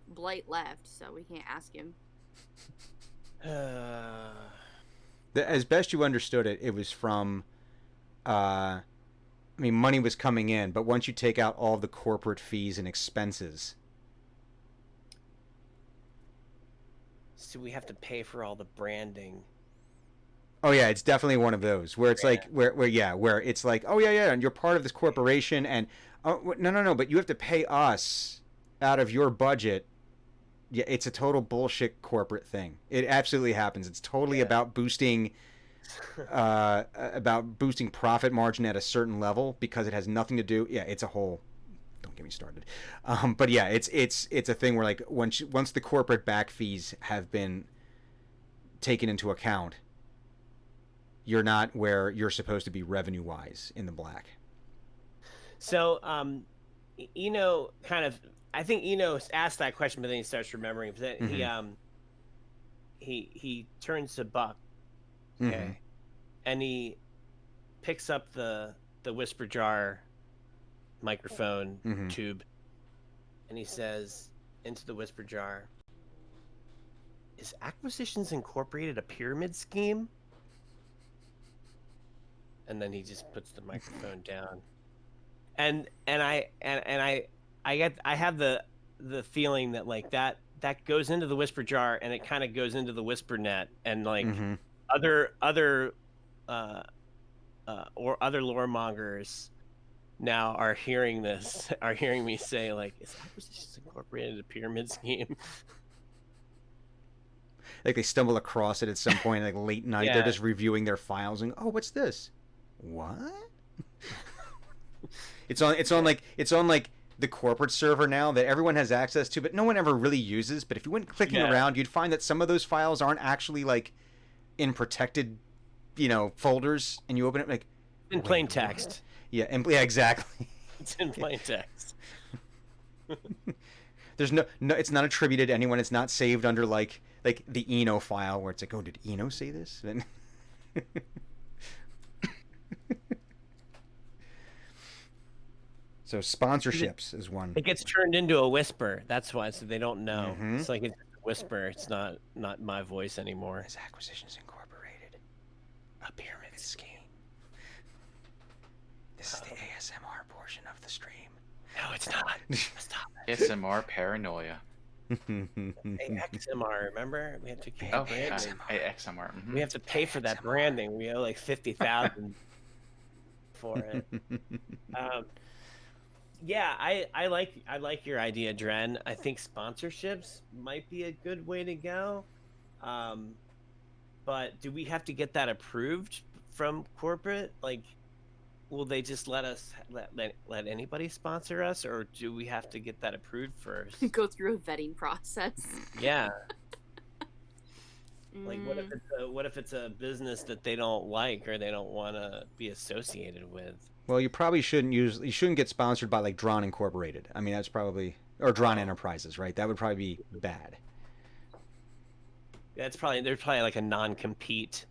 Blight left, so we can't ask him. As best you understood it, it was from money was coming in, but once you take out all the corporate fees and expenses. So we have to pay for all the branding. Oh yeah, it's definitely one of those where it's like where it's like, oh yeah, and you're part of this corporation, and no, but you have to pay us out of your budget. Yeah, it's a total bullshit corporate thing. It absolutely happens. It's totally about boosting profit margin at a certain level because it has nothing to do. Yeah, it's a whole. Don't get me started. But yeah, it's a thing where like once the corporate back fees have been taken into account, you're not where you're supposed to be revenue wise in the black. So kind of, I think asked that question, but then he starts remembering. But then he turns to Buck, okay, and he picks up the whisper jar microphone tube, and he says into the whisper jar, "Is Acquisitions Incorporated a pyramid scheme?" And then he just puts the microphone down, and I have the the feeling that like that goes into the whisper jar and it kind of goes into the whisper net, and like other or other lore mongers now are hearing this, are hearing me say like, is Acquisitions Incorporated a pyramid scheme? Like they stumble across it at some point, like late night. Yeah. They're just reviewing their files and oh, what's this? What? It's on like the corporate server now that everyone has access to, but no one ever really uses. But if you went clicking around, you'd find that some of those files aren't actually like in protected, folders, and you open it like In plain text. Yeah, exactly. It's in plain text. There's no, it's not attributed to anyone. It's not saved under like the Eno file where it's like, oh, did Eno say this? And so sponsorships is one. It gets turned into a whisper. That's why, so they don't know. Mhm. It's like it's a whisper. It's not my voice anymore. As Acquisitions Incorporated, a pyramid scheme. This is the ASMR portion of the stream. No, it's not. Stop it. ASMR paranoia. XMR, remember? We have to pay Oh, branding. XMR. We have to pay for that branding. We owe like 50,000 for it. Yeah, I like your idea, Dren. I think sponsorships might be a good way to go. But do we have to get that approved from corporate? Like, will they just let us let anybody sponsor us, or do we have to get that approved first? Go through a vetting process. Yeah. Like, what if it's a business that they don't like or they don't want to be associated with? Well, you probably you shouldn't get sponsored by like Drawn Incorporated. I mean, that's probably, or Drawn Enterprises, right? That would probably be bad. There's probably like a non-compete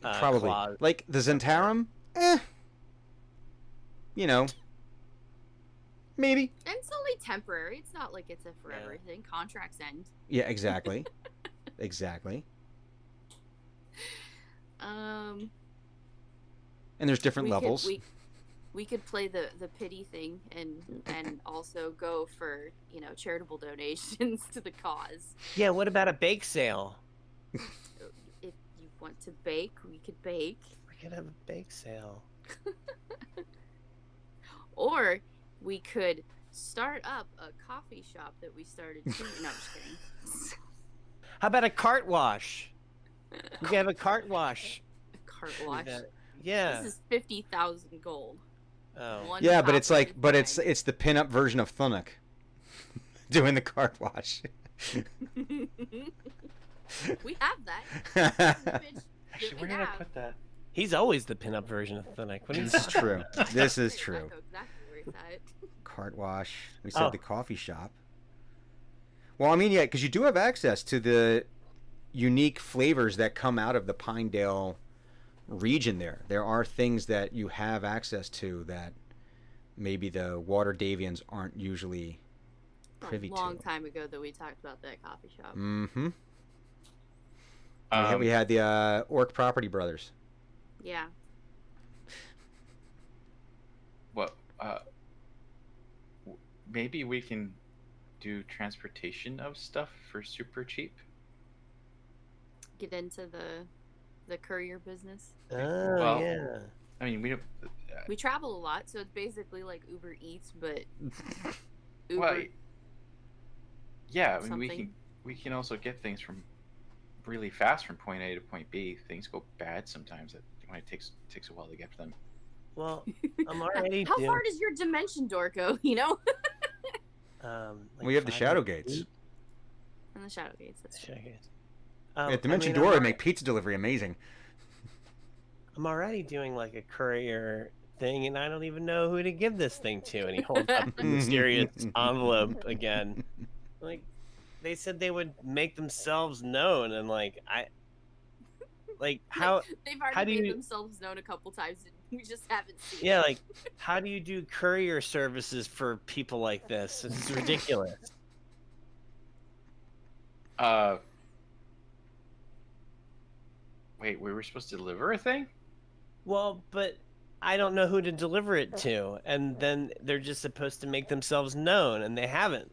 Probably clause. like the Zentarum, maybe. And it's only temporary. It's not like it's a forever thing. Contracts end. Yeah, exactly. Exactly. And there's different levels. We could play the pity thing and also go for charitable donations to the cause. Yeah, what about a bake sale? If you want to bake, we could bake. We could have a bake sale. Or we could start up a coffee shop that we started. No, I'm just kidding. How about a cart wash? We could have a cart wash. A cart wash. Yeah. This is 50,000 gold. Oh. One Yeah, but it's coffee like, but price. it's the pinup version of Thunuk doing the cart wash. We have that. Actually, where did I put that? He's always the pinup version of Thunuk. What This is true. This is true. I know exactly where it's at. Cart wash. We said Oh. the coffee shop. Well, I mean, yeah, because you do have access to the unique flavors that come out of the Pinedale region there. There are things that you have access to that maybe the Water Davians aren't usually privy A long to. time ago that we talked about that coffee shop. Mm-hmm. We had the Orc Property Brothers. Yeah. Well, maybe we can do transportation of stuff for super cheap. Get into the courier business. Oh, Well, yeah. I mean, we don't. We travel a lot, so it's basically like Uber Eats, but Uber. Well, yeah, I mean, something. we can also get things from really fast from point A to point B. Things go bad sometimes. When it takes a while to get to them. Well, I'm already How far does your dimension door go? We have the Shadow Gates. And the Shadow Gates. That's true. Shadow Gates. At Dimension Door would make pizza delivery amazing. I'm already doing like a courier thing, and I don't even know who to give this thing to. And he holds up the mysterious envelope again. Like, they said they would make themselves known, and how? They've how already do made you- themselves known a couple times, and we just haven't seen. Yeah, it. like, how do you do courier services for people like this? It's ridiculous. Wait, we were supposed to deliver a thing? Well, but I don't know who to deliver it to, and then they're just supposed to make themselves known, and they haven't.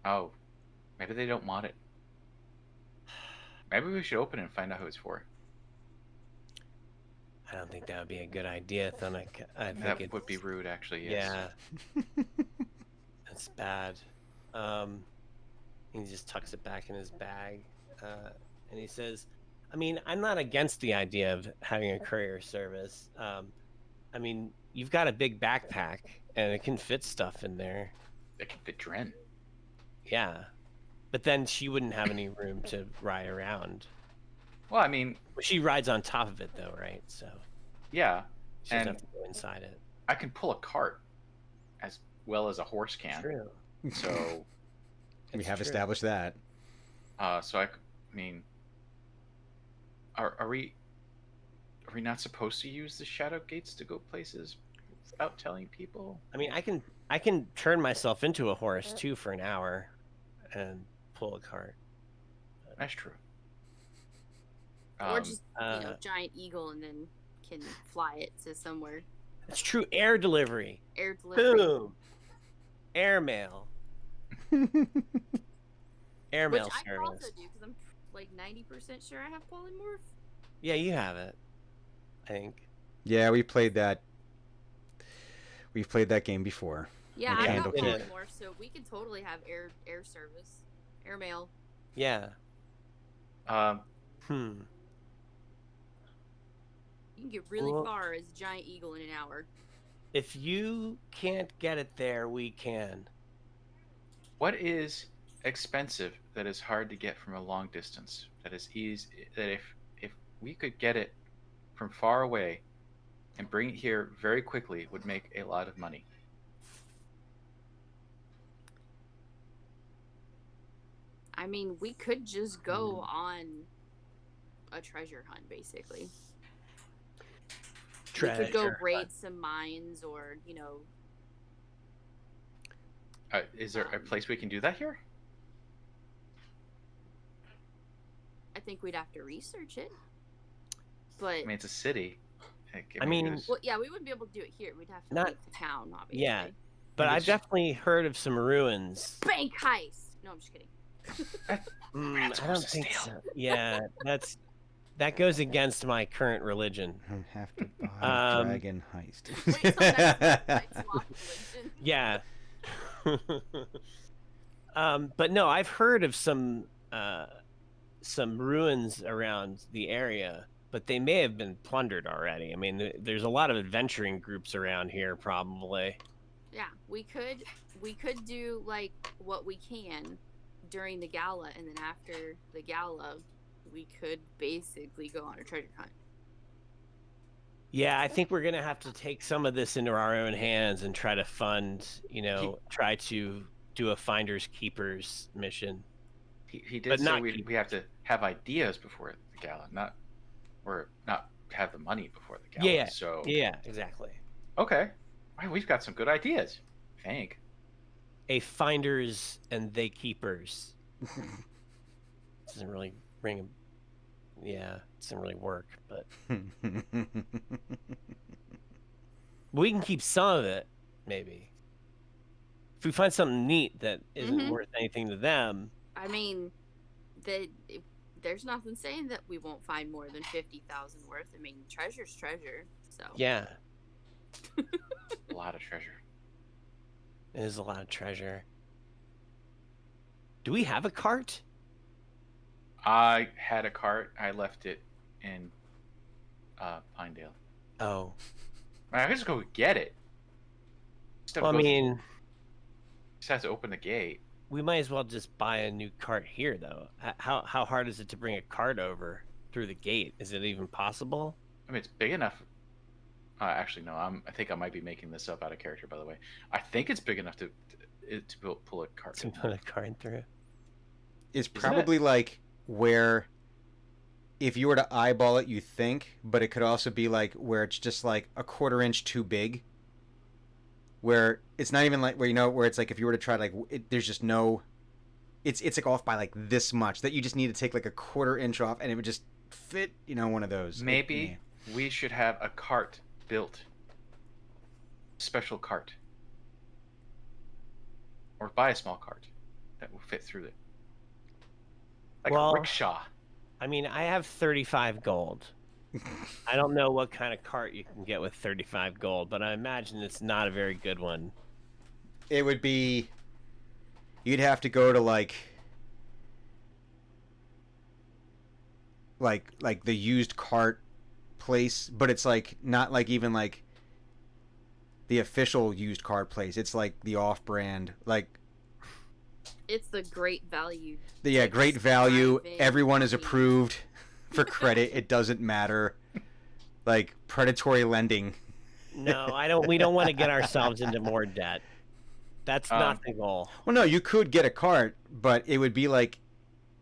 Oh, maybe they don't want it. Maybe we should open it and find out who it's for. I don't think that would be a good idea, Thunic. I think That it's would be rude, actually. Yes. yeah, that's bad. He just tucks it back in his bag, and he says, "I mean, I'm not against the idea of having a courier service. I mean, you've got a big backpack, and it can fit stuff in there. It can fit Dren. Yeah, but then she wouldn't have any room to ride around. Well, I mean, Well, she rides on top of it, though, right? So yeah, she doesn't and have to go inside it. I can pull a cart as well as a horse can. True. So, We It's have true. established that. I mean, are we not supposed to use the shadow gates to go places without telling people? I mean, I can turn myself into a horse too for an hour, and pull a cart. That's true. Or just uh, giant eagle and then can fly it to somewhere. It's true. Air delivery. Air delivery. Boom. Airmail. Airmail Which I can also service. do because I'm like 90% sure I have polymorph. Yeah, you have it. I think. Yeah, we played that. We've played that game before. Yeah, With I've got Candlekeep. polymorph, so we can totally have air service, airmail. Yeah. Um, Hmm. You can get really Well- far as a giant eagle in an hour. If you can't get it there, we can. what is expensive that is hard to get from a long distance? That is easy. That if we could get it from far away and bring it here very quickly, would make a lot of money. I mean, we could just go Hmm. on a treasure hunt, basically. We could go Treasure raid hunt. some mines, or Is there a place we can do that here? I think we'd have to research it. But I mean, it's a city. Like, I maybe mean- there's- well, yeah, we wouldn't be able to do it here. We'd have to Not- leave the town, obviously. Yeah. But Maybe I've it's- definitely heard of some ruins. Bank heist. No, I'm just kidding. Mm, not I don't supposed to think steal. so. Yeah, that goes against my current religion. I have to buy Um, Dragon Heist. Wait till next week, I swap religion. Yeah. But no, I've heard of some ruins around the area, but they may have been plundered already. I mean, there's a lot of adventuring groups around here, probably. Yeah, we could do like what we can during the gala, and then after the gala, we could basically go on a treasure hunt. Yeah, I think we're gonna have to take some of this into our own hands and try to fund, try to do a finders keepers mission. he did but say not we keep- have to have ideas before the gala, not have the money before the gala. Yeah, So Yeah, exactly. okay, well, we've got some good ideas. I think. A finders and they keepers. Doesn't really ring. Yeah, it doesn't really work, but we can keep some of it, maybe. If we find something neat that isn't Mhm. worth anything to them, I mean, there's nothing saying that we won't find more than 50,000 worth. I mean, treasure's treasure. So yeah, A lot of treasure. it is a lot of treasure. Do we have a cart? I had a cart. I left it in Pinedale. Oh, I could just go get it. Just have well, I to go- mean, just have to open the gate. we might as well just buy a new cart here, though. How hard is it to bring a cart over through the gate? Is it even possible? I mean, it's big enough. Actually, no. I think I might be making this up out of character. By the way, I think it's big enough to pull a cart. To put a cart through? It's Isn't it? probably like where if you were to eyeball it, you think, but it could also be like where it's just like a quarter inch too big. Where it's not even like where it's like if you were to try there's just no, it's like off by like this much that you just need to take like a quarter inch off and it would just fit, one of those. Maybe we should have a cart built. Special cart. Or buy a small cart that will fit through it. Like Well, a rickshaw. I mean, I have 35 gold. I don't know what kind of cart you can get with 35 gold, but I imagine it's not a very good one. It would be. You'd have to go to like the used cart place, but it's like not like even like the official used cart place. It's like the off-brand, like It's the great value. yeah, great value. drive-in Everyone is company. approved for credit. It doesn't matter. Like predatory lending. No, I don't. We don't want to get ourselves into more debt. That's not the goal. Well, no, you could get a cart, but it would be like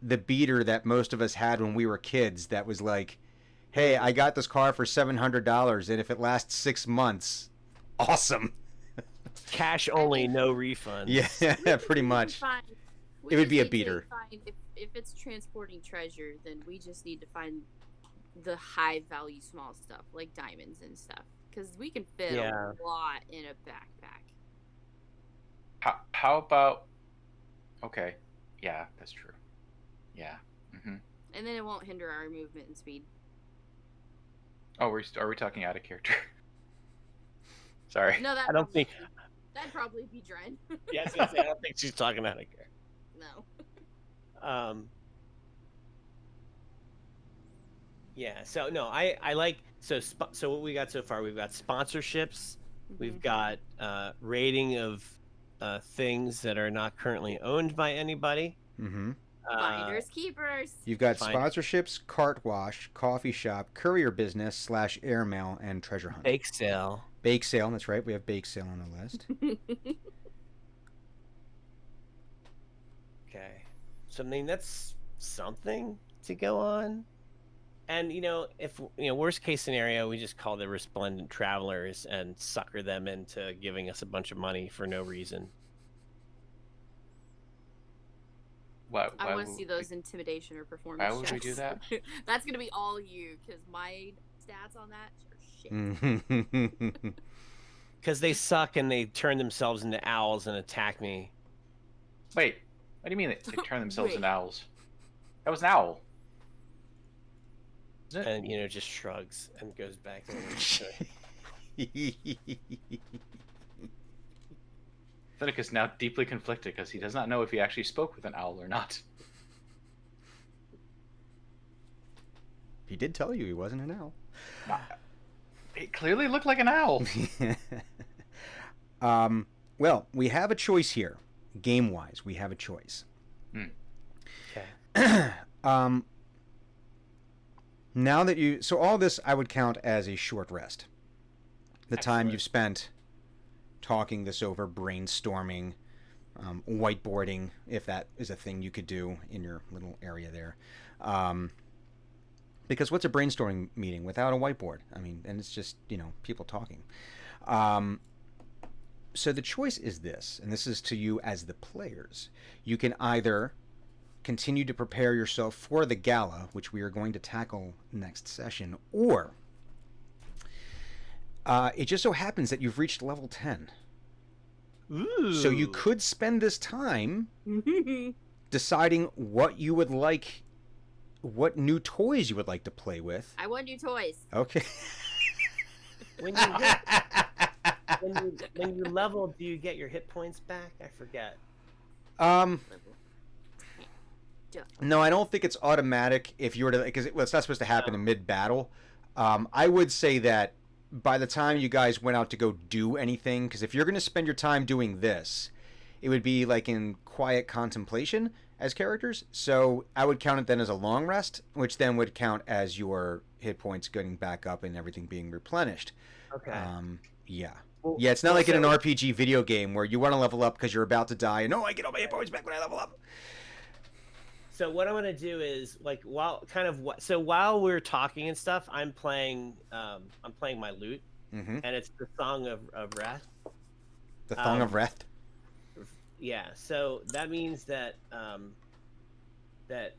the beater that most of us had when we were kids. That was like, hey, I got this car for $700, and if it lasts 6 months, awesome. Cash only, no refunds. Yeah, pretty much. It would be a beater. If it's transporting treasure, then we just need to find the high value small stuff like diamonds and stuff, because we can fit Yeah. a lot in a backpack. How about? Okay, yeah, that's true. Yeah. Mm-hmm. And then it won't hinder our movement and speed. Oh, are we talking out of character? Sorry. No, I don't think. that'd probably be Dren. Yes, I don't think she's talking out of care. No. Yeah. So no, I like so what we got so far. We've got sponsorships. We've got rating of things that are not currently owned by anybody. Mm-hmm. Finders keepers. You've got Fine. sponsorships, cart wash, coffee shop, courier business / airmail, and treasure hunt. Bake sale. Bake sale, that's right. We have bake sale on the list. Okay. So I mean that's something to go on. And if worst case scenario, we just call the resplendent travelers and sucker them into giving us a bunch of money for no reason. I want to see those intimidation or performance Why would we checks. do that? That's gonna be all you, because my stats on that are shit. Because they suck and they turn themselves into owls and attack me. Wait, what do you mean they turn themselves Wait. into owls? That was an owl. Isn't it? And just shrugs and goes back to Finnick is now deeply conflicted because he does not know if he actually spoke with an owl or not. He did tell you he wasn't an owl. It clearly looked like an owl. Well, we have a choice here. Game-wise, we have a choice. Okay. Now that so all this I would count as a short rest. The time Excellent. you've spent talking this over, brainstorming, whiteboarding, if that is a thing you could do in your little area there. Because what's a brainstorming meeting without a whiteboard? I mean, and it's just, people talking. So the choice is this, and this is to you as the players. You can either continue to prepare yourself for the gala, which we are going to tackle next session, or it just so happens that you've reached level 10. Ooh. So you could spend this time deciding what you would like, what new toys you would like to play with. I want new toys. Okay. When you when you level, do you get your hit points back? I forget. No, I don't think it's automatic if you were to, because it's not supposed to happen in mid-battle. I would say that by the time you guys went out to go do anything, because if you're going to spend your time doing this, it would be like in quiet contemplation as characters. So I would count it then as a long rest, which then would count as your hit points getting back up and everything being replenished. Okay. Yeah. Well, Yeah, it's not like in an so- RPG video game where you want to level up because you're about to die, and I get all my hit points back when I level up. So what I'm gonna do is while we're talking and stuff, I'm playing my lute, Mm-hmm. and it's the Song of Wrath. The Thong of Wrath. Yeah, so that means that that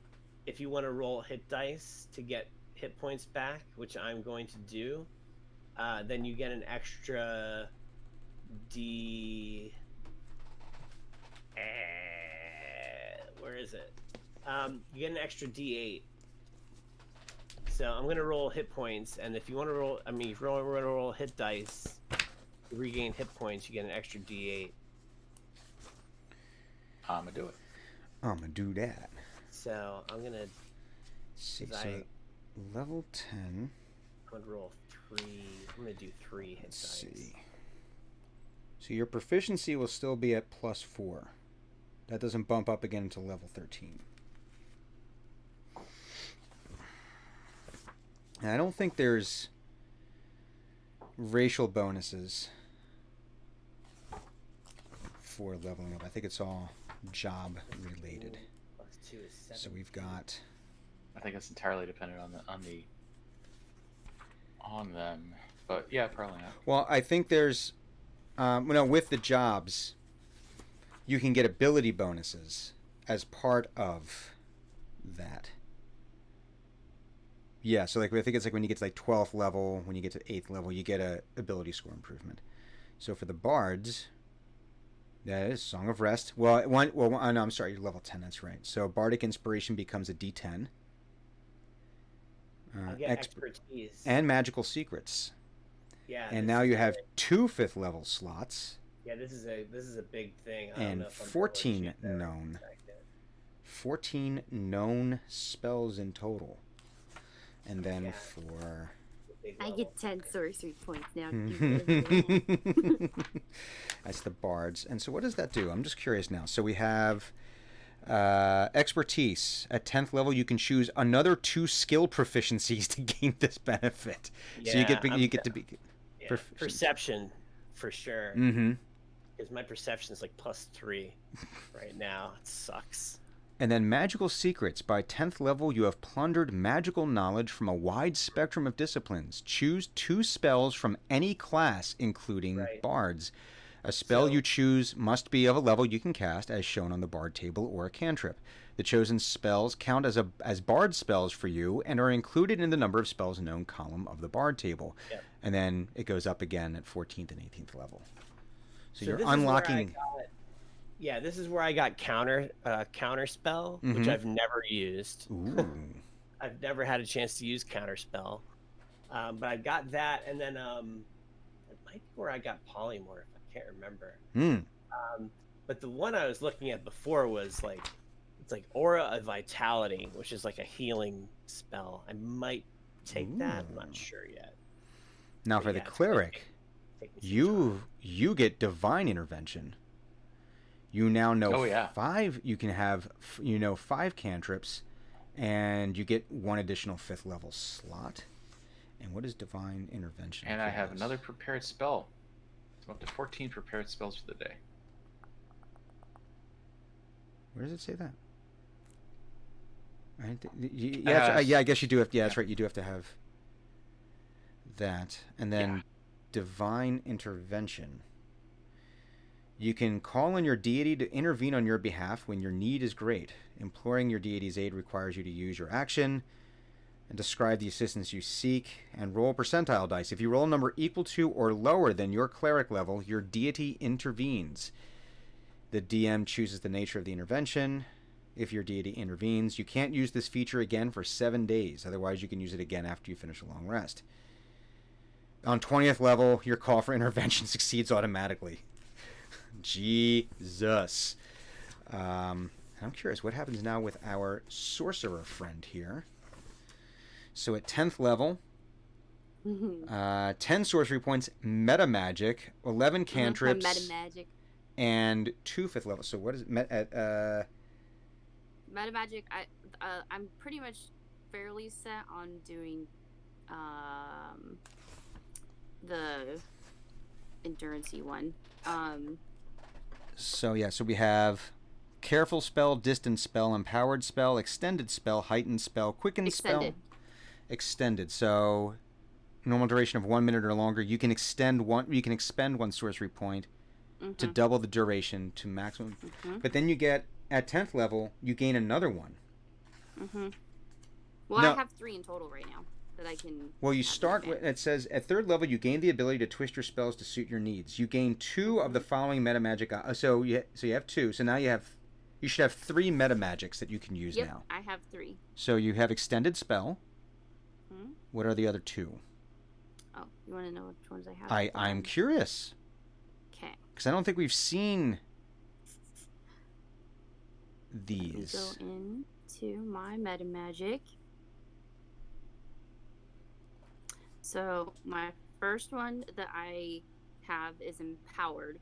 if you want to roll hit dice to get hit points back, which I'm going to do, then you get an extra is it? You get an extra D8. So I'm gonna roll hit points, and if you want to roll, I mean, if you want to roll hit dice, to regain hit points, you get an extra D8. I'm gonna do it. I'm gonna do that. So I'm gonna See, so I- level 10. I'm gonna roll 3. I'm gonna do 3 hit Let's dice. see. So your proficiency will still be at +4. That doesn't bump up again until level 13. And I don't think there's racial bonuses for leveling up. I think it's all job related. +2 is 7. So we've got I think it's entirely dependent on them. But yeah, probably not. well, I think there's with the jobs you can get ability bonuses as part of that. Yeah, so like I think it's like when you get to like 12th level, when you get to 8th level, you get a ability score improvement. So for the bards, that is Song of Rest. No, I'm sorry, you're level 10. That's right. So bardic inspiration becomes a D10. I get expertise. And magical secrets. Yeah. And this now is you a- have 2 5th level slots Yeah, this is a big thing. I don't and know if I'm 14 able to achieve that known. perspective. 14 known spells in total. And then Yeah. for It's a big I level. get 10 sorcery points now. That's the bards. And so what does that do? I'm just curious now. So we have expertise. At 10th level, you can choose another 2 skill proficiencies to gain this benefit. So you get to be Yeah, proficient. perception for sure. Mm-hmm. Because my perception is like +3 right now. It sucks. And then magical secrets. By 10th level, you have plundered magical knowledge from a wide spectrum of disciplines. Choose 2 spells from any class, including Right. bards. A spell So- you choose must be of a level you can cast, as shown on the bard table, or a cantrip. The chosen spells count as bard spells for you and are included in the number of spells known column of the bard table. Yep. And then it goes up again at 14th and 18th level. So you're this is where I unlocking. got- yeah, this is where I got counter spell, which Mhm. I've never used. Ooh. I've never had a chance to use counter spell, but I got that, and then it might be where I got polymorph. I can't remember. Hmm. But the one I was looking at before was like, it's like Aura of Vitality, which is like a healing spell. I might take that. I'm Ooh. not sure yet. Now But for the yeah, it's gonna cleric, take me some time. you get divine intervention. You now know Oh, yeah. 5. You can have 5 cantrips, and you get 1 additional 5th level slot. And what is divine intervention? And I for have this? another prepared spell. So up to 14 prepared spells for the day. Where does it say that? Yeah, I guess you do have. Yeah, that's right. You do have to have that, and then Yeah. divine intervention. You can call on your deity to intervene on your behalf when your need is great. Imploring your deity's aid requires you to use your action and describe the assistance you seek and roll percentile dice. If you roll a number equal to or lower than your cleric level, your deity intervenes. The DM chooses the nature of the intervention. If your deity intervenes, you can't use this feature again for 7 days. Otherwise, you can use it again after you finish a long rest. On 20th level, your call for intervention succeeds automatically. Jesus. I'm curious, what happens now with our sorcerer friend here? So at 10th level, 10 sorcery points, meta magic, 11 cantrips, Meta magic. and 2 5th level. So what is it? Meta magic. I'm pretty much fairly set on doing the endurancey one. So we have careful spell, distance spell, empowered spell, extended spell, heightened spell, quickened Extended. spell, extended. So normal duration of 1 minute or longer. You can expend one. You can expend 1 sorcery point to double the duration to maximum. But then you get at 10th level, you gain another one. Well, No. I have 3 in total right now that I can. Well, you have in start with, advance. it says, at 3rd level, you gain the ability to twist your spells to suit your needs. You gain 2 of the following meta magic. So you have 2. So now you have You should have 3 meta magics that you can use Yep, now. I have 3. So you have extended spell. Hmm? What are the other 2? Oh, you want to know which ones I have? I'm curious. Okay. Because I don't think we've seen Let me these. go into my meta magic. So my first one that I have is empowered.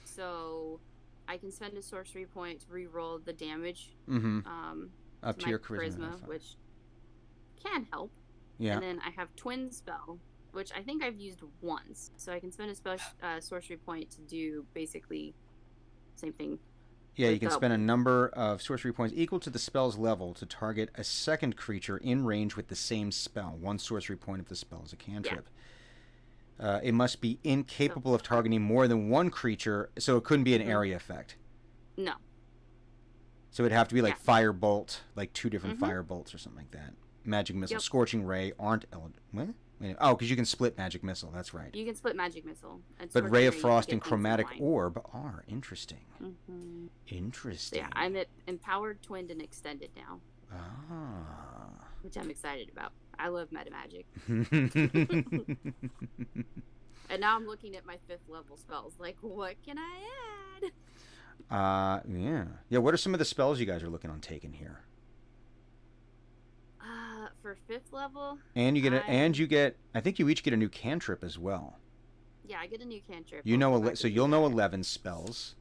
So I can spend a sorcery point to re-roll the damage Mm-hmm. Up to to my your charisma. charisma, which can help. Yeah. And then I have twin spell, which I think I've used once. So I can spend a spell sorcery point to do basically same thing. Yeah, you with can the- spend a number of sorcery points equal to the spell's level to target a second creature in range with the same spell. 1 sorcery point if the spell is a cantrip. It must be incapable of targeting more than 1 creature, so it couldn't be an area effect. No. So it'd have to be like fire bolt, like 2 different Mhm. fire bolts or something like that. Magic missile, Yep. scorching ray aren't eligible. What? Wait, oh, because you can split magic missile. That's right. You can split magic missile. And But sorcery, ray of you can frost get and things in chromatic line. orb are interesting. Mhm. So Interesting. yeah, I'm at empowered, twinned, and extended now, Ah. which I'm excited about. I love meta magic. Yeah. And now I'm looking at my 5th level spells. Like, what can I add? Yeah. What are some of the spells you guys are looking on taking here? For 5th level, And you get I think you each get a new cantrip as well. yeah, I get a new cantrip. You I'll know, go back so and you'll do know that. 11 spells.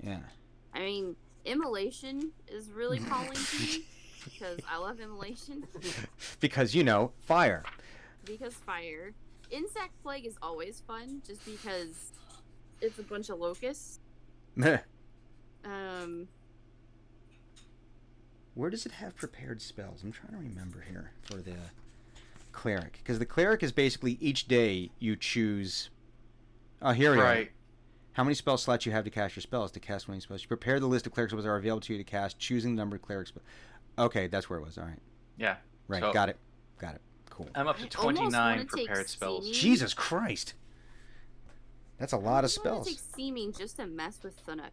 Yeah. I mean, immolation is really calling to me because I love immolation. Because fire. Because fire. Insect plague is always fun, just because it's a bunch of locusts. Where does it have prepared spells? I'm trying to remember here for the cleric, because the cleric is basically each day you choose. Oh, here we are. How many spell slots you have to cast your spells? To cast 20 spells, you prepare the list of cleric spells that are available to you to cast, choosing the number of cleric spells. Okay, that's where it was. All right. Yeah. Right. So got it. Cool. I'm up to I almost 29 wanna take prepared spells. seeming. Jesus Christ. That's a lot of I want to spells. take seeming just to mess with Thunuk.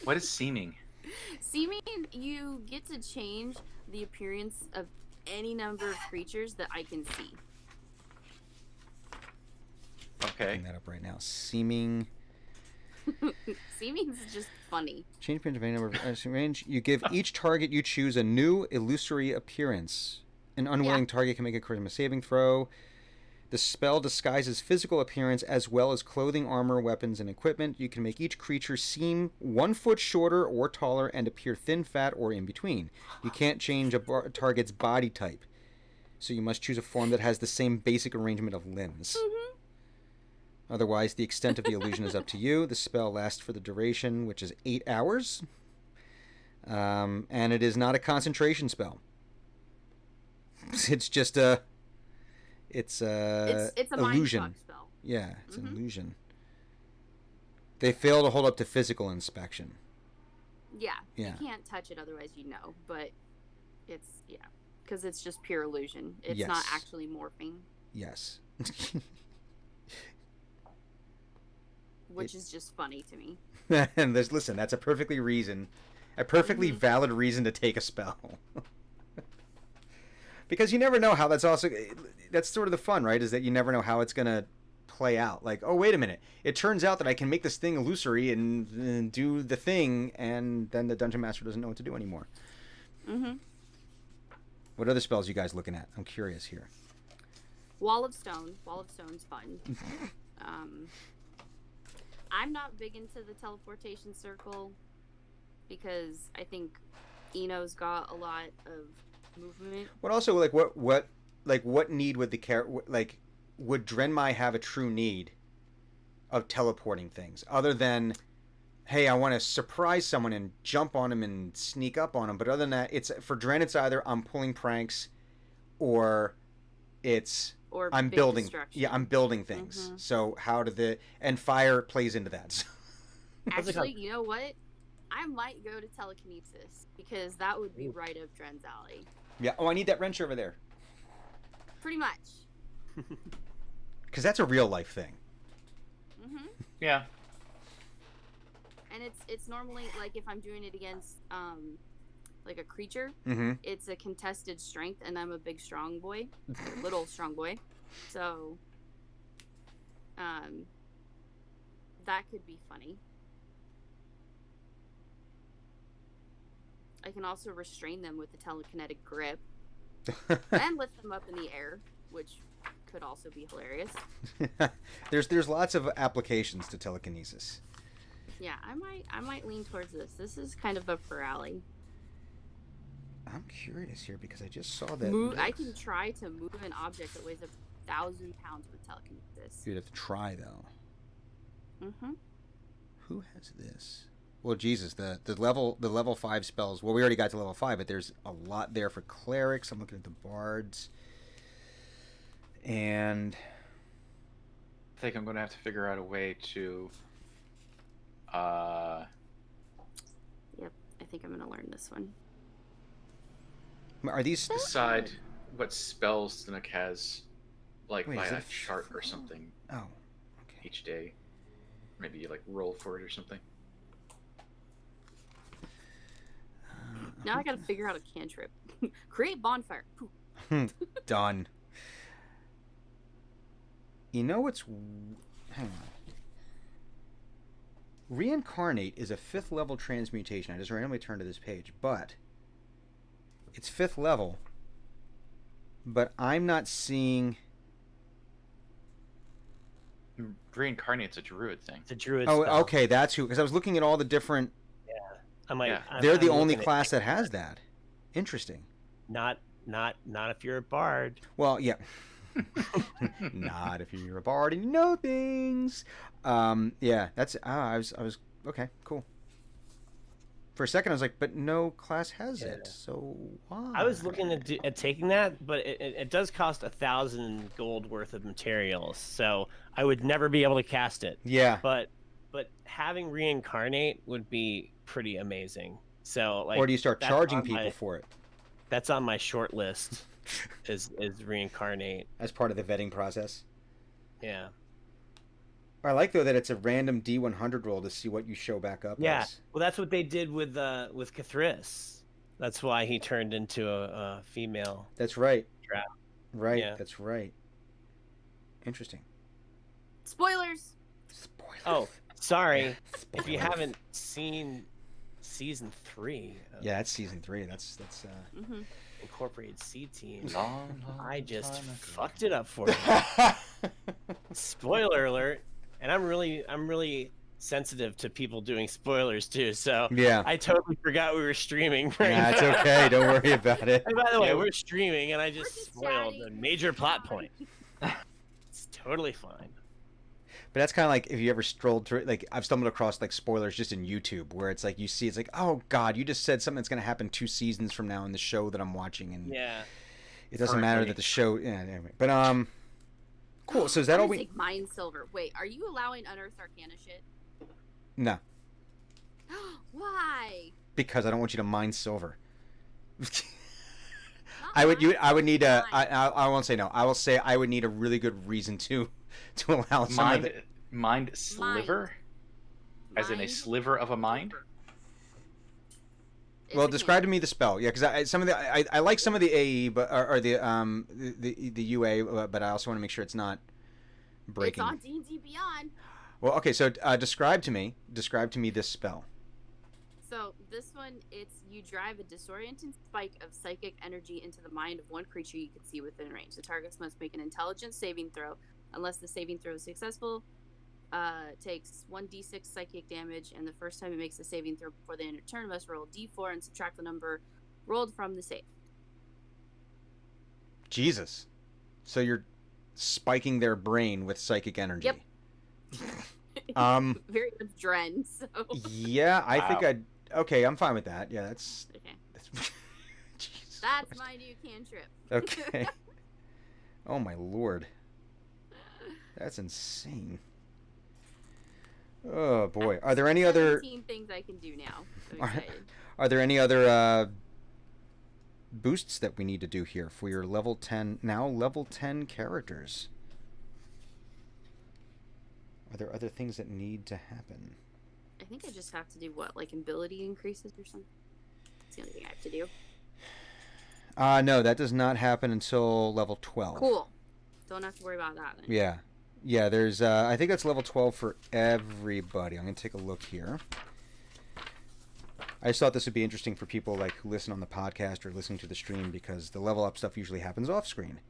What is seeming? Seeming, you get to change the appearance of any number of creatures that I can see. Okay. Bring that up right now. Seeming. Seeming's just funny. Change appearance of any number of range. You give each target you choose a new illusory appearance. An unwilling target can make a charisma saving throw. The spell disguises physical appearance as well as clothing, armor, weapons, and equipment. You can make each creature seem 1 foot shorter or taller and appear thin, fat, or in between. You can't change a target's body type, so you must choose a form that has the same basic arrangement of limbs. Mm-hmm. Otherwise, the extent of the illusion is up to you. The spell lasts for the duration, which is 8 hours. And it is not a concentration spell. It's just it's a illusion. Mind fuck spell. Yeah, it's an Mhm. illusion. They fail to hold up to physical inspection. Yeah, Yeah. you can't touch it, otherwise but it's because it's just pure illusion. It's Yes. not actually morphing, Yes. which is just funny to me. And listen, that's a perfectly Mhm. valid reason to take a spell. Because you never know how that's sort of the fun, right? Is that you never know how it's going to play out. Like, oh, wait a minute. It turns out that I can make this thing illusory and do the thing, and then the dungeon master doesn't know what to do anymore. Mm-hmm. What other spells you guys looking at? I'm curious here. Wall of Stone. Wall of Stone's fun. I'm not big into the teleportation circle because I think Eno's got a lot of movement. What also what need would the would Drenmai have a true need of teleporting things other than, hey, I want to surprise someone and jump on him and sneak up on him? But other than that, it's for Dren. It's either I'm pulling pranks, or it's Or I'm big building. destruction. Yeah, I'm building things. Mhm. So how do and fire plays into that. Actually, you know what? I might go to telekinesis because that would be right up Dren's alley. Yeah. Oh, I need that wrench over there Pretty much. because that's a real life thing. Mm-hmm. Yeah. And it's normally like if I'm doing it against like a creature, Mm-hmm. it's a contested strength, and I'm a big strong boy, little strong boy, so um that could be funny. I can also restrain them with the telekinetic grip and lift them up in the air, which could also be hilarious. There's lots of applications to telekinesis. Yeah, I might lean towards this. This is kind of up her alley. I'm curious here because I just saw that. Move. I can try to move an object that weighs up to 1,000 pounds with telekinesis. You'd have to try though. Mm-hmm. Who has this? Well, Jesus, the level 5 spells. Well, we already got to level 5, but there's a lot there for clerics. I'm looking at the bards, and I think I'm going to have to figure out a way to. Yep, I think I'm gonna learn this one. are these? Decide what spells the Nook has, like Wait, by is a it chart or something Oh, okay. each day. Maybe you like roll for it or something. Now I gotta figure out a cantrip. Create bonfire. Done. You know what's? Hang on. Reincarnate is a 5th level transmutation. I just randomly turned to this page, but it's 5th level. But I'm not seeing. Reincarnate's a druid thing. It's a druid Oh, spell. okay, that's who. Because I was looking at all the different. I might. Yeah. They're the I'm only looking at- class that has that. Interesting. Not if you're a bard. Well, yeah. Not if you're a bard and you know things. Yeah, that's. I was. Okay, cool. For a second, I was like, but no class has it, so why? I was looking at taking that, but it does cost 1,000 gold worth of materials, so I would never be able to cast it. Yeah. But having reincarnate would be pretty amazing. So like, Or do you start that's charging on people my- for it That's on my short list. is reincarnate? as part of the vetting process? Yeah. I like though that it's a random D100 roll to see what you show back up. Yeah. as. Well, that's what they did with Cathris. That's why he turned into a female. That's right. Trap. Right. Yeah. That's right. Interesting. Spoilers. Spoilers. Oh, sorry. If you haven't seen season 3, Yeah, that's season 3. That's. Mm-hmm. Incorporated C Team. Long I just time ago. fucked it up for you. Spoiler alert. And I'm really sensitive to people doing spoilers too. So Yeah. I totally forgot we were streaming. Right That's now. okay. Don't worry about it. And by the way, Yeah. we're streaming, and I just just spoiled chatting. a major plot point. It's totally fine. But that's kind of like if you ever strolled through, like I've stumbled across like spoilers just in YouTube where it's like you see, it's like, oh God, you just said something that's going to happen 2 seasons from now in the show that I'm watching, and Yeah. it doesn't matter Currently. that the show. Yeah, anyway. But cool. So is that I'm all gonna we? take Mind Silver. Wait, are you allowing Unearthed Arcana shit? No, Why? because I don't want you to mine silver. Not I would mine. I would need a. Mine. I won't say no. I will say I would need a really good reason to allow some of Mind, the. mind sliver, as in a Mind sliver of a mind. Silver. It's Well, a describe to cantrip. me the spell. Yeah, because some of the I like some of the AE, but or the UA, but I also want to make sure it's not It's breaking. on D&D Beyond. Well, okay, so describe to me this spell. So this one, it's you drive a disorienting spike of psychic energy into the mind of one creature you can see within range. The targets must make an intelligence saving throw. Unless the saving throw is successful, takes 1d6 psychic damage, and the first time it makes a saving throw before the end of turn must roll d4 and subtract the number rolled from the save. Jesus. So you're spiking their brain with psychic energy. Yep. Very much Dren, so. Yeah, I think Wow. I'd. Okay, I'm fine with that. Yeah, that's. Okay. Jesus That's Christ. my new cantrip. Okay. Oh my lord, that's insane. Oh boy, are there any other? 17 things I can do now. So Are- excited. Are there any other boosts that we need to do here for your level 10 characters? Are there other things that need to happen? I think I just have to do what, like ability increases or something. That's the only thing I have to do. No, that does not happen until level 12. Cool. Don't have to worry about that then. Yeah. Yeah, there's, I think that's level 12 for everybody. I'm going to take a look here. I just thought this would be interesting for people like who listen on the podcast or listening to the stream because the level up stuff usually happens off screen.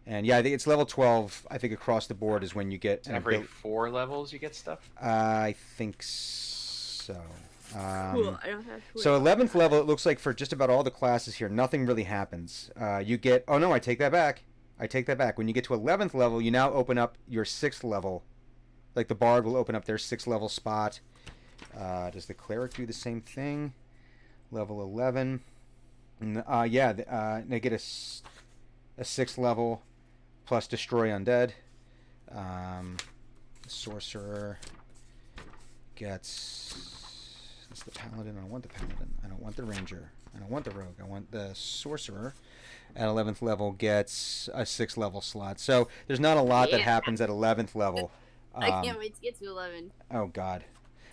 And yeah, I think it's level 12. I think across the board is when you get Every 4 levels you get stuff? I think so. Cool. I don't have to So worry about 11th level, it looks like for just about all the classes here, nothing really happens. You get... Oh, no, I take that back. When you get to 11th level, you now open up your 6th level. Like the Bard will open up their 6th level spot. Does the Cleric do the same thing? Level 11. They get a 6th level plus Destroy Undead. The Sorcerer gets... That's the Paladin. I don't want the Paladin. I don't want the Ranger. I don't want the Rogue. I want the Sorcerer. At 11th level gets a 6th level slot. So there's not a lot that happens at 11th level. I can't wait to get to 11. Oh, God.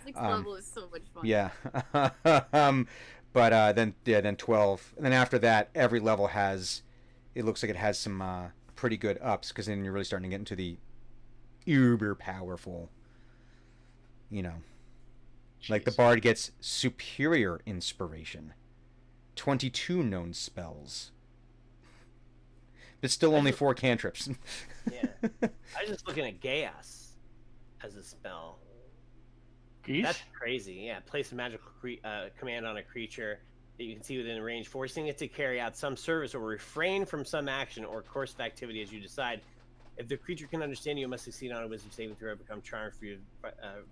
6th level is so much fun. Yeah. But then 12. And then after that, every level has... It looks like it has some pretty good ups, because then you're really starting to get into the uber powerful, like the Bard gets superior inspiration, 22 known spells, but still only 4 cantrips. Yeah. I was just looking at Chaos as a spell. Geese? That's crazy. Yeah, place a magical command on a creature that you can see within range, forcing it to carry out some service or refrain from some action or course of activity as you decide. If the creature can understand you, it must succeed on a wisdom saving throw, become charmed for you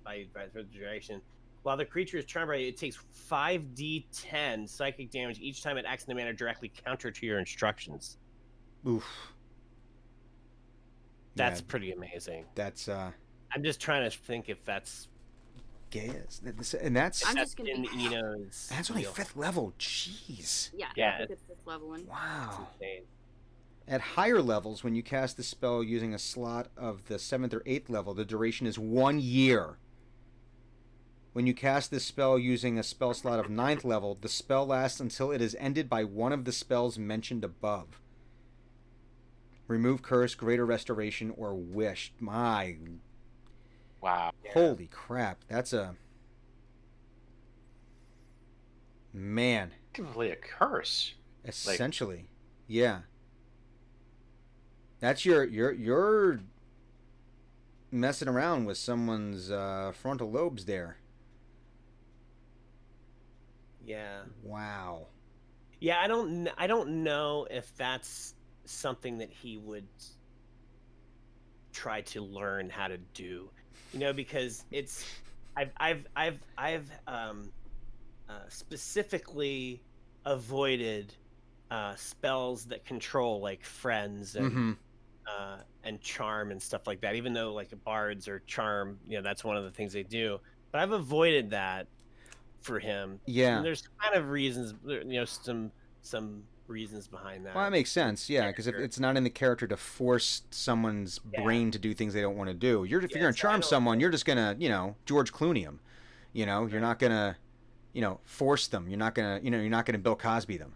by the duration. While the creature is charmed by you, it takes 5d10 psychic damage each time it acts in a manner directly counter to your instructions. Oof. That's Yeah, pretty amazing. that's I'm just trying to think if that's Gaius, and that's I'm just gonna in be- Eno's. that's only deal. 5th level. Jeez. Yeah. Yeah. I think it's 5th level one. It's Wow. insane. At higher levels, when you cast the spell using a slot of the 7th or 8th level, the duration is 1 year. When you cast this spell using a spell slot of 9th level, the spell lasts until it is ended by one of the spells mentioned above. Remove Curse, Greater Restoration, or Wish. My... Wow. Yeah. Holy crap. That's a... Man. Technically a curse. Essentially. Yeah. That's you're messing around with someone's frontal lobes there. Yeah. Wow. Yeah, I don't know if that's something that he would try to learn how to do, because it's I've specifically avoided spells that control like friends and charm and stuff like that, even though like bards or charm, that's one of the things they do, but I've avoided that for him. Yeah. And there's kind of reasons, some reasons behind that. Well, that makes sense. Yeah, because if it's not in the character to force someone's brain to do things they don't want to do. If you're gonna charm someone, you're just gonna, George Clooney them. You're not gonna, force them. You're not gonna Bill Cosby them.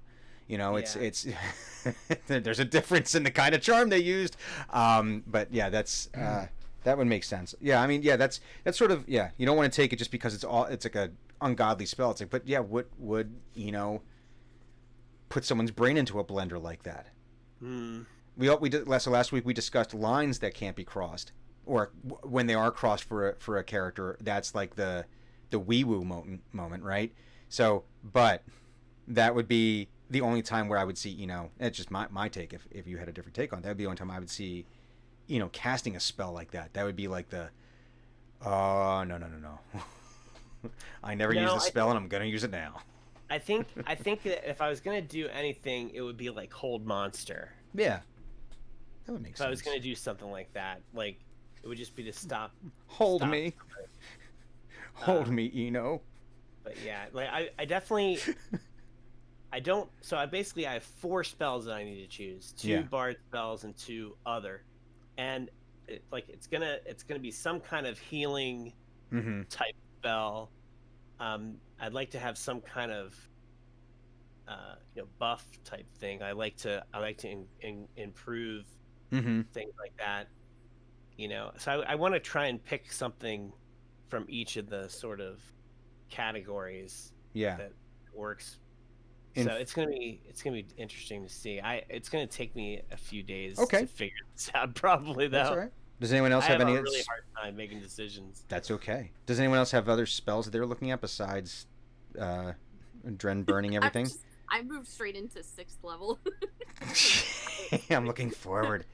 It's there's a difference in the kind of charm they used. But yeah, that's that would make sense. Yeah, I mean, yeah, that's sort of, yeah. You don't want to take it just because it's like a ungodly spell. It's like, but yeah, what would put someone's brain into a blender like that? We did last week we discussed lines that can't be crossed, or when they are crossed for a character, that's like the wee woo moment, right? So, but that would be the only time where I would see, it's just my take. If you had a different take on it, that would be the only time I would see, casting a spell like that. That would be like the, oh, no. I never used the spell and I'm going to use it now. I think that if I was going to do anything, it would be like Hold Monster. Yeah. That would make sense. If I was going to do something like that, like, it would just be to stop. Hold me. Hold me, Eno. But yeah, like, I definitely... I don't... So I have 4 spells that I need to choose. 2 bard spells and 2 other. And it's gonna be some kind of healing type spell, I'd like to have some kind of buff type thing. I like to improve Mm-hmm. things like that. So I want to try and pick something from each of the sort of categories Yeah. that works. In- So it's gonna be interesting to see. It's gonna take me a few days Okay. to figure this out, probably though. That's all right. Does anyone else I have have any? a really hard time making decisions. That's okay. Does anyone else have other spells that they're looking at besides Dren burning everything? I moved straight into 6th level. I'm looking forward.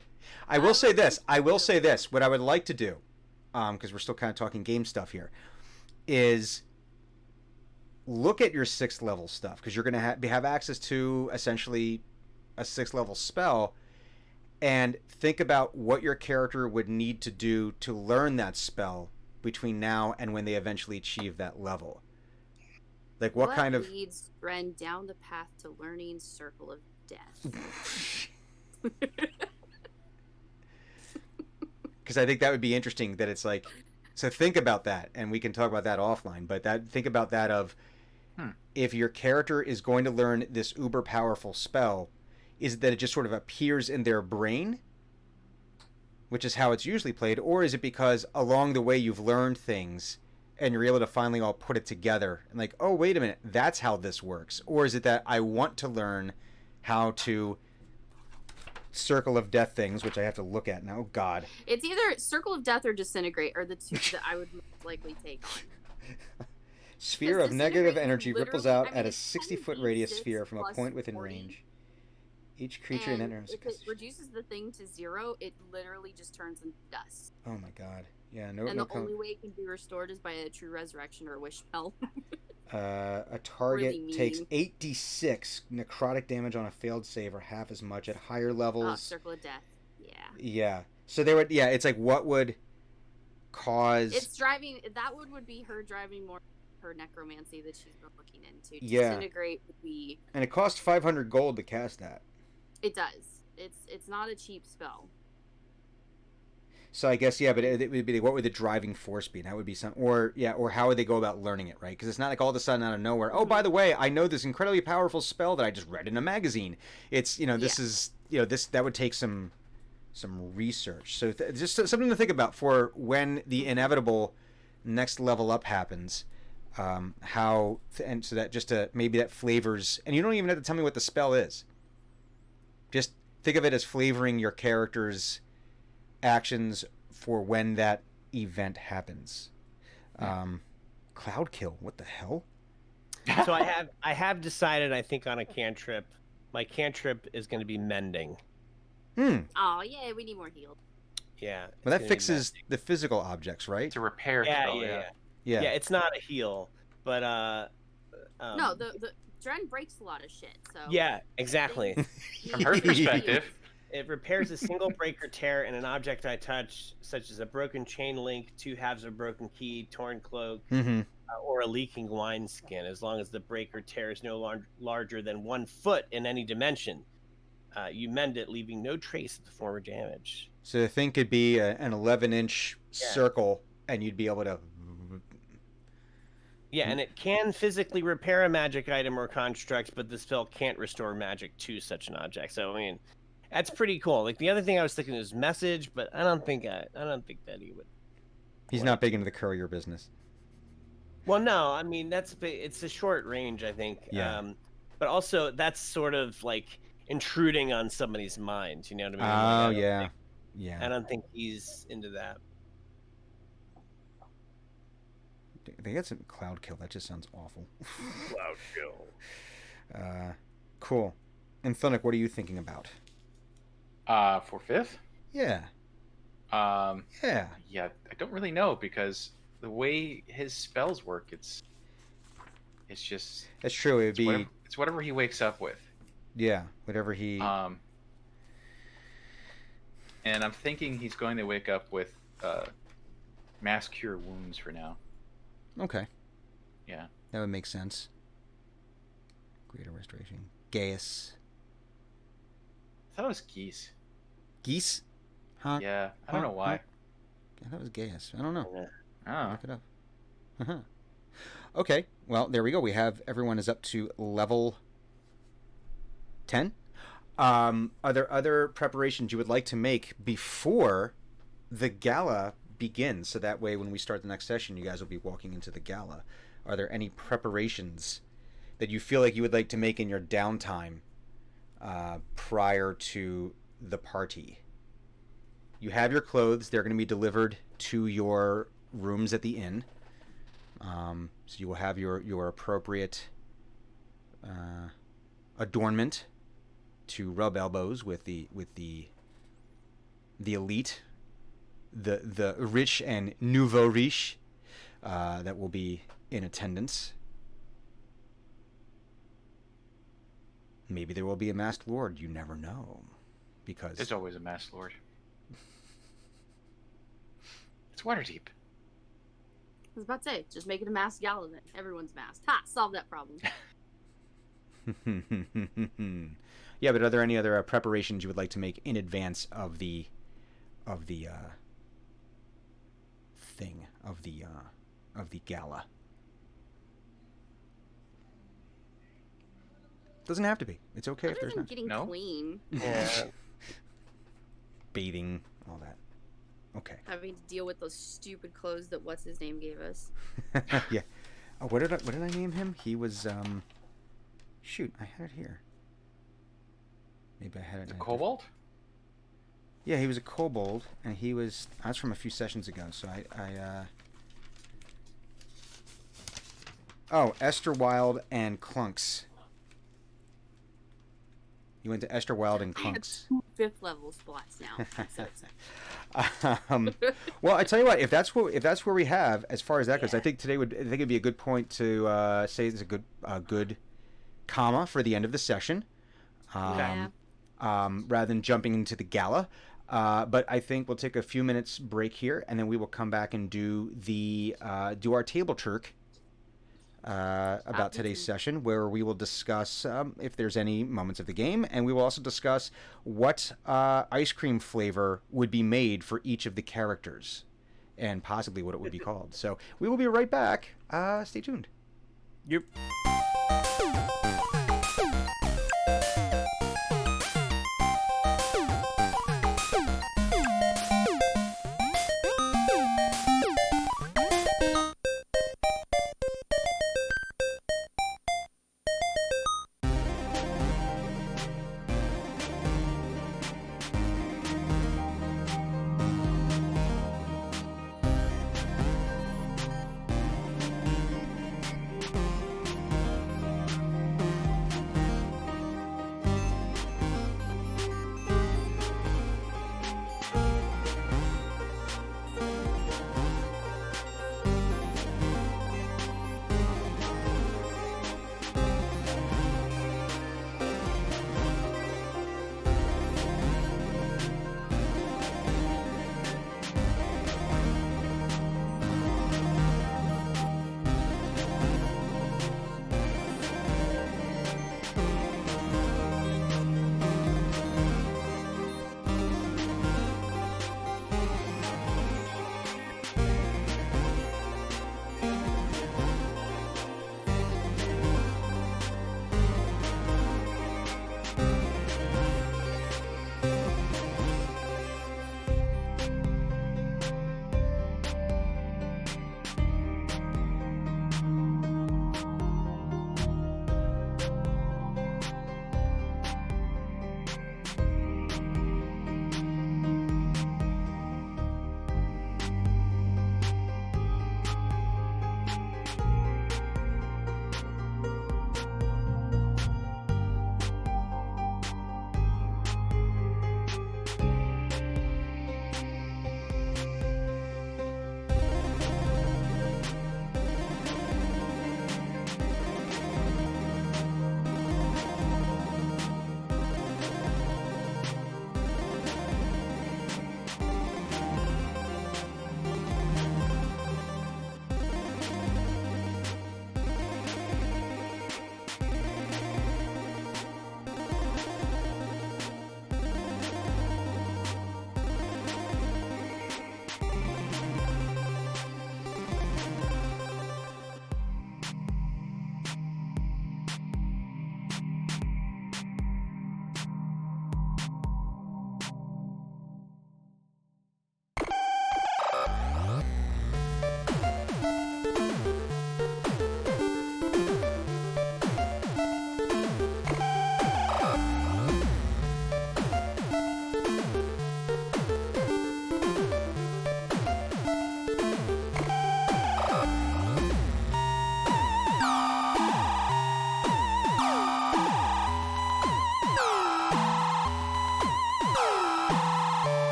I will say this. What I would like to do, because we're still kind of talking game stuff here, is look at your 6th level stuff, because you're going to have access to essentially a 6th level spell, and think about what your character would need to do to learn that spell between now and when they eventually achieve that level. Like what kind of leads Ren down the path to learning Circle of Death? Because I think that would be interesting. That it's like, so think about that, and we can talk about that offline. But think about that of if your character is going to learn this uber powerful spell, is it that it just sort of appears in their brain, which is how it's usually played, or is it because along the way you've learned things and you're able to finally all put it together and like, oh, wait a minute, that's how this works? Or is it that I want to learn how to Circle of Death things, which I have to look at now. Oh, God. It's either Circle of Death or Disintegrate are the two that I would most likely take on. Sphere of negative energy ripples literally- out I mean, at a it's 60-foot 10d6 radius sphere from a plus point within 40, range. Each creature in And enters. if it reduces the thing to 0, it literally just turns into dust. Oh my God. Yeah, no. And no the only way it can be restored is by a true resurrection or a wish spell. A target really takes mean. 8d6 necrotic damage on a failed save, or half as much at higher levels. Circle of Death. Yeah. Yeah. So they would. Yeah, it's like what would cause. It's driving. That would be her driving more her necromancy that she's been looking into. Yeah. Disintegrate would be. And it costs 500 gold to cast that. It does. It's not a cheap spell. So I guess yeah, but it would be what would the driving force be? And that would be some, or how would they go about learning it, right? Because it's not like all of a sudden out of nowhere. Oh, by the way, I know this incredibly powerful spell that I just read in a magazine. It's this is this that would take some research. So just something to think about for when the inevitable next level up happens. How and so that just maybe that flavors, and you don't even have to tell me what the spell is. Just think of it as flavoring your character's actions for when that event happens. Cloud kill, what the hell? So I have decided, I think, on a cantrip. My cantrip is going to be mending. Oh yeah, we need more healed. Yeah. Well, that fixes the physical objects, right? It's a repair Yeah, spell, Yeah. Yeah, it's not a heal, but No, the Dren breaks a lot of shit. So yeah, exactly. From her perspective, It repairs a single break or tear in an object I touch, such as a broken chain link, 2 halves of broken key, torn cloak, or a leaking wineskin, as long as the break or tear is no larger than 1 foot in any dimension. You mend it, leaving no trace of the former damage. So the thing could be an 11-inch circle, and you'd be able to. Yeah, and it can physically repair a magic item or construct, but the spell can't restore magic to such an object. So I mean, that's pretty cool. Like the other thing I was thinking is message, but I don't think that he would. He's not big into the courier business. Well, no, I mean it's a short range, I think. Yeah. But also that's sort of like intruding on somebody's mind. You know what I mean? Oh Like, yeah. I don't think he's into that. They got some cloud kill. That just sounds awful. Cloud kill. Cool. And Thunic, what are you thinking about? for 5th. Yeah. Yeah. Yeah, I don't really know because the way his spells work, it's just That's true. It would be it's whatever he wakes up with. yeah, whatever he. And I'm thinking he's going to wake up with mass cure wounds for now. Okay. Yeah. That would make sense. Greater restoration. Gaius. I thought it was geese. Geese? Huh? Yeah, I don't know why. I thought it was Gaius. I don't know. Oh. Look it up. Uh-huh. Okay, well, there we go. We have everyone is up to level 10. Are there other preparations you would like to make before the gala begins? So that way, when we start the next session, you guys will be walking into the gala. Are there any preparations that you feel like you would like to make in your downtime prior to the party? You have your clothes. They're going to be delivered to your rooms at the inn. So you will have your appropriate adornment to rub elbows with the elite, the rich and nouveau riche that will be in attendance. Maybe there will be a masked lord. You never know, because There's always a masked lord. It's Waterdeep. I was about to say, just make it a masked gala then. Everyone's masked. Ha! Solve that problem. Yeah, but are there any other preparations you would like to make in advance of the thing of the gala? Doesn't have to be. It's okay if Other there's than not. getting No? clean, Yeah. Bathing, all that. Okay. having to deal with those stupid clothes that what's his name gave us. Yeah. Oh, what did I name him? He was shoot, I had it here. Maybe I had it. The in a kobold? Yeah, he was a kobold, and he was. That's from a few sessions ago. So I Oh, Esther Wild and Clunks. You went to Esther Wild and I have Clunks. 2 5th level spots now. I'm so excited. Well, I tell you what, if that's where we have as far as that goes, I think it'd be a good point to say it's a good comma for the end of the session. Yeah. Rather than jumping into the gala. But I think we'll take a few minutes break here, and then we will come back and do our table turk about today's session, where we will discuss if there's any moments of the game, and we will also discuss what ice cream flavor would be made for each of the characters, and possibly what it would be called. So we will be right back. Stay tuned. Yep.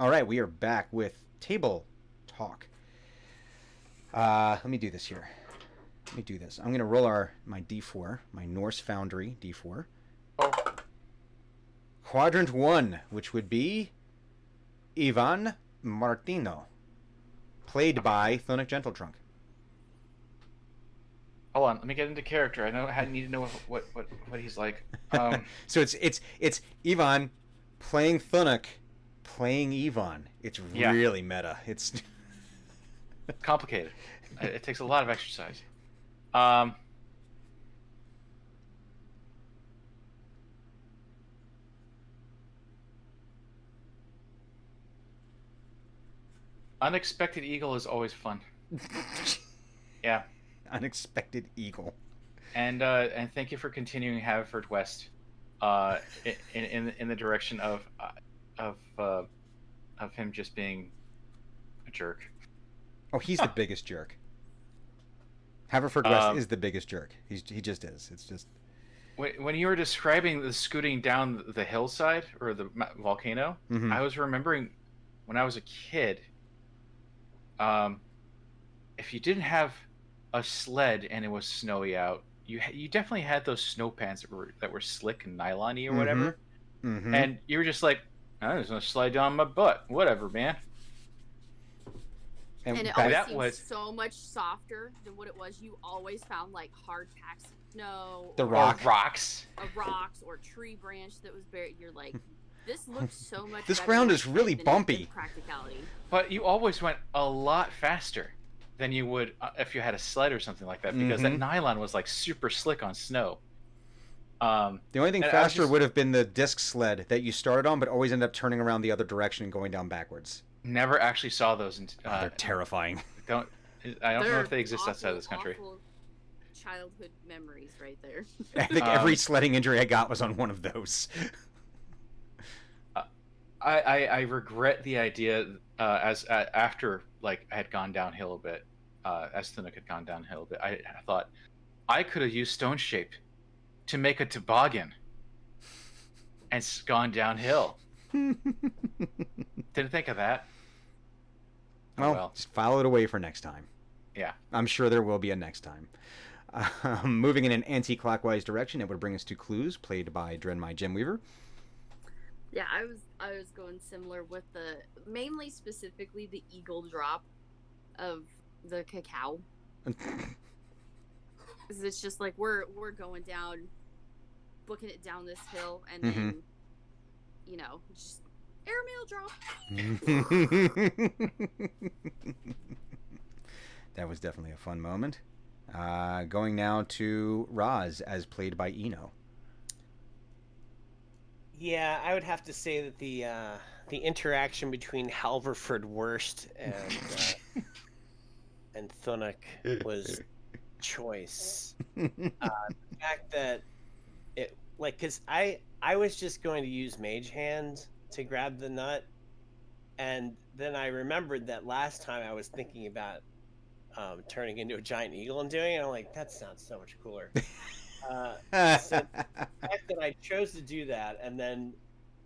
All right, we are back with table talk. Let me do this here. Let me do this. I'm going to roll my D4, my Norse Foundry D4. Oh, Quadrant 1, which would be Ivan Martino, played by Thonic Gentletrunk. hold on. Let me get into character. I need to know what he's like. So it's Ivan playing Thonic, playing Ivan. It's Yeah. really meta. It's Complicated. It takes a lot of exercise. Unexpected Eagle is always fun. Yeah. Unexpected Eagle. And thank you for continuing Haverford West, in the direction of him just being a jerk. Oh, he's the biggest jerk. Haverford West is the biggest jerk. He just is. It's just when you were describing the scooting down the hillside or the volcano, Mhm. I was remembering when I was a kid. If you didn't have a sled and it was snowy out, you definitely had those snow pants that were slick and nylon-y or whatever, Mhm. and you were just like, I'm just gonna slide down my butt, whatever, man. And it back- always that seemed was- so much softer than what it was. You always found like hard packs of snow, The or rock. Or rocks. rocks, or tree branch that was buried. You're like, this looks so much. This better ground in is my really head than bumpy. Practicality. But you always went a lot faster than you would if you had a sled or something like that, because that Mhm. nylon was like super slick on snow. The only thing And I was faster just- would have been the disc sled that you started on, but always end up turning around the other direction and going down backwards. Never actually saw those. They're terrifying. I don't know They're if they exist outside of this awful, country. awful childhood memories right there. I think every Um, sledding injury I got was on one of those. I regret the idea after like I had gone downhill a bit, as Thunic had gone downhill a bit. I thought I could have used Stone Shape to make a toboggan and gone downhill. Didn't think of that. Oh, Well, just file it away for next time. Yeah. I'm sure there will be a next time. Moving in an anti-clockwise direction, it would bring us to Clues, played by Drenmai Gemweaver. Yeah, I was going similar with mainly specifically the eagle drop of the cacao. 'Cause it's just like we're going down, booking it down this hill, and then just airmail drop. That was definitely a fun moment. Going now to Roz, as played by Eno. Yeah, I would have to say that the interaction between Halverford and Thunic was choice. The fact that it because I was just going to use Mage Hand to grab the nut, and then I remembered that last time I was thinking about turning into a giant eagle and doing it. I'm like, that sounds so much cooler. So the fact that I chose to do that, and then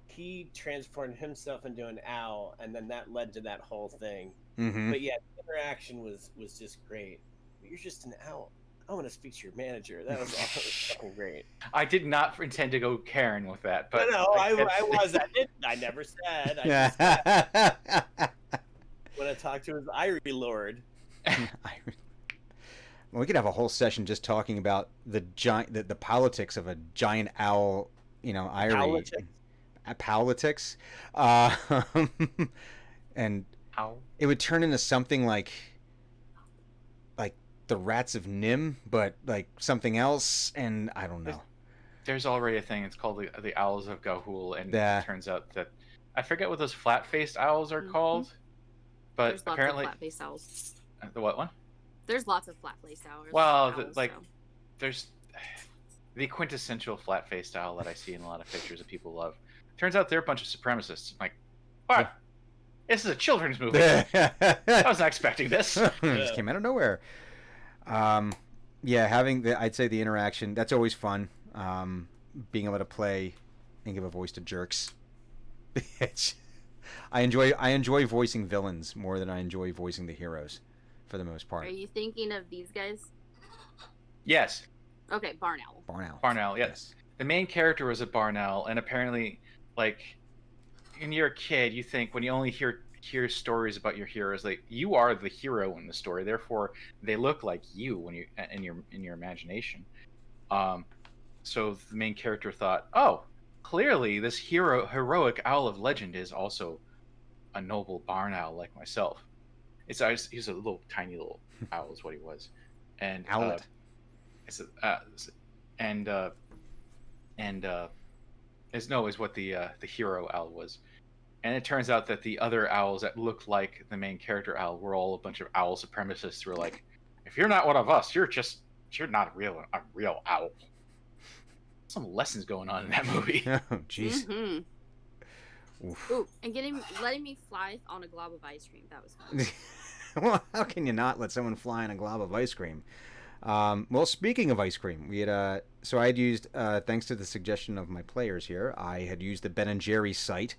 he transformed himself into an owl, and then that led to that whole thing. Mhm. But yeah, the interaction was just great. But you're just an owl. I want to speak to your manager. That was fucking great. I did not intend to go Karen with that, but No, I was. I didn't. I never said. I just said when I talked to his Irie Lord. Well, we could have a whole session just talking about the politics of a giant owl, Irie. Politics. And Ow. it would turn into something like the Rats of Nim, but like something else, and I don't know. There's already a thing. It's called the Owls of Gahul, and Yeah. it turns out that I forget what those flat-faced owls are called, but There's lots apparently of flat-faced owls. the what one? There's lots of flat-faced owls. Well, owls, like so. there's the quintessential flat-faced owl that I see in a lot of pictures that people love. Turns out they're a bunch of supremacists. I'm like, what? This is a children's movie. I was not expecting this. It just came out of nowhere. Yeah, having I'd say the interaction, that's always fun. Being able to play and give a voice to jerks. I enjoy voicing villains more than I enjoy voicing the heroes, for the most Are part. you thinking of these guys? Yes, Okay, Barn Owl. Barn Owl. barn owl. Yes, the main character was a barn owl, and apparently, like, when you're a kid, you think when you only hear stories about your heroes, like you are the hero in the story. Therefore, they look like you when you in your imagination. Um, so the main character thought, oh, clearly this heroic owl of legend is also a noble barn owl like myself. He's a little tiny little owl is what he was, and Owlet. it's and and is what the hero owl was. And it turns out that the other owls that looked like the main character owl were all a bunch of owl supremacists who were like, if you're not one of us, you're not a real owl. Some lessons going on in that movie. Oh, jeez. Oof. Ooh, and letting me fly on a glob of ice cream. That was fun. Well, how can you not let someone fly on a glob of ice cream? Well, speaking of ice cream, we had so I had used thanks to the suggestion of my players here, I had used the Ben and Jerry's site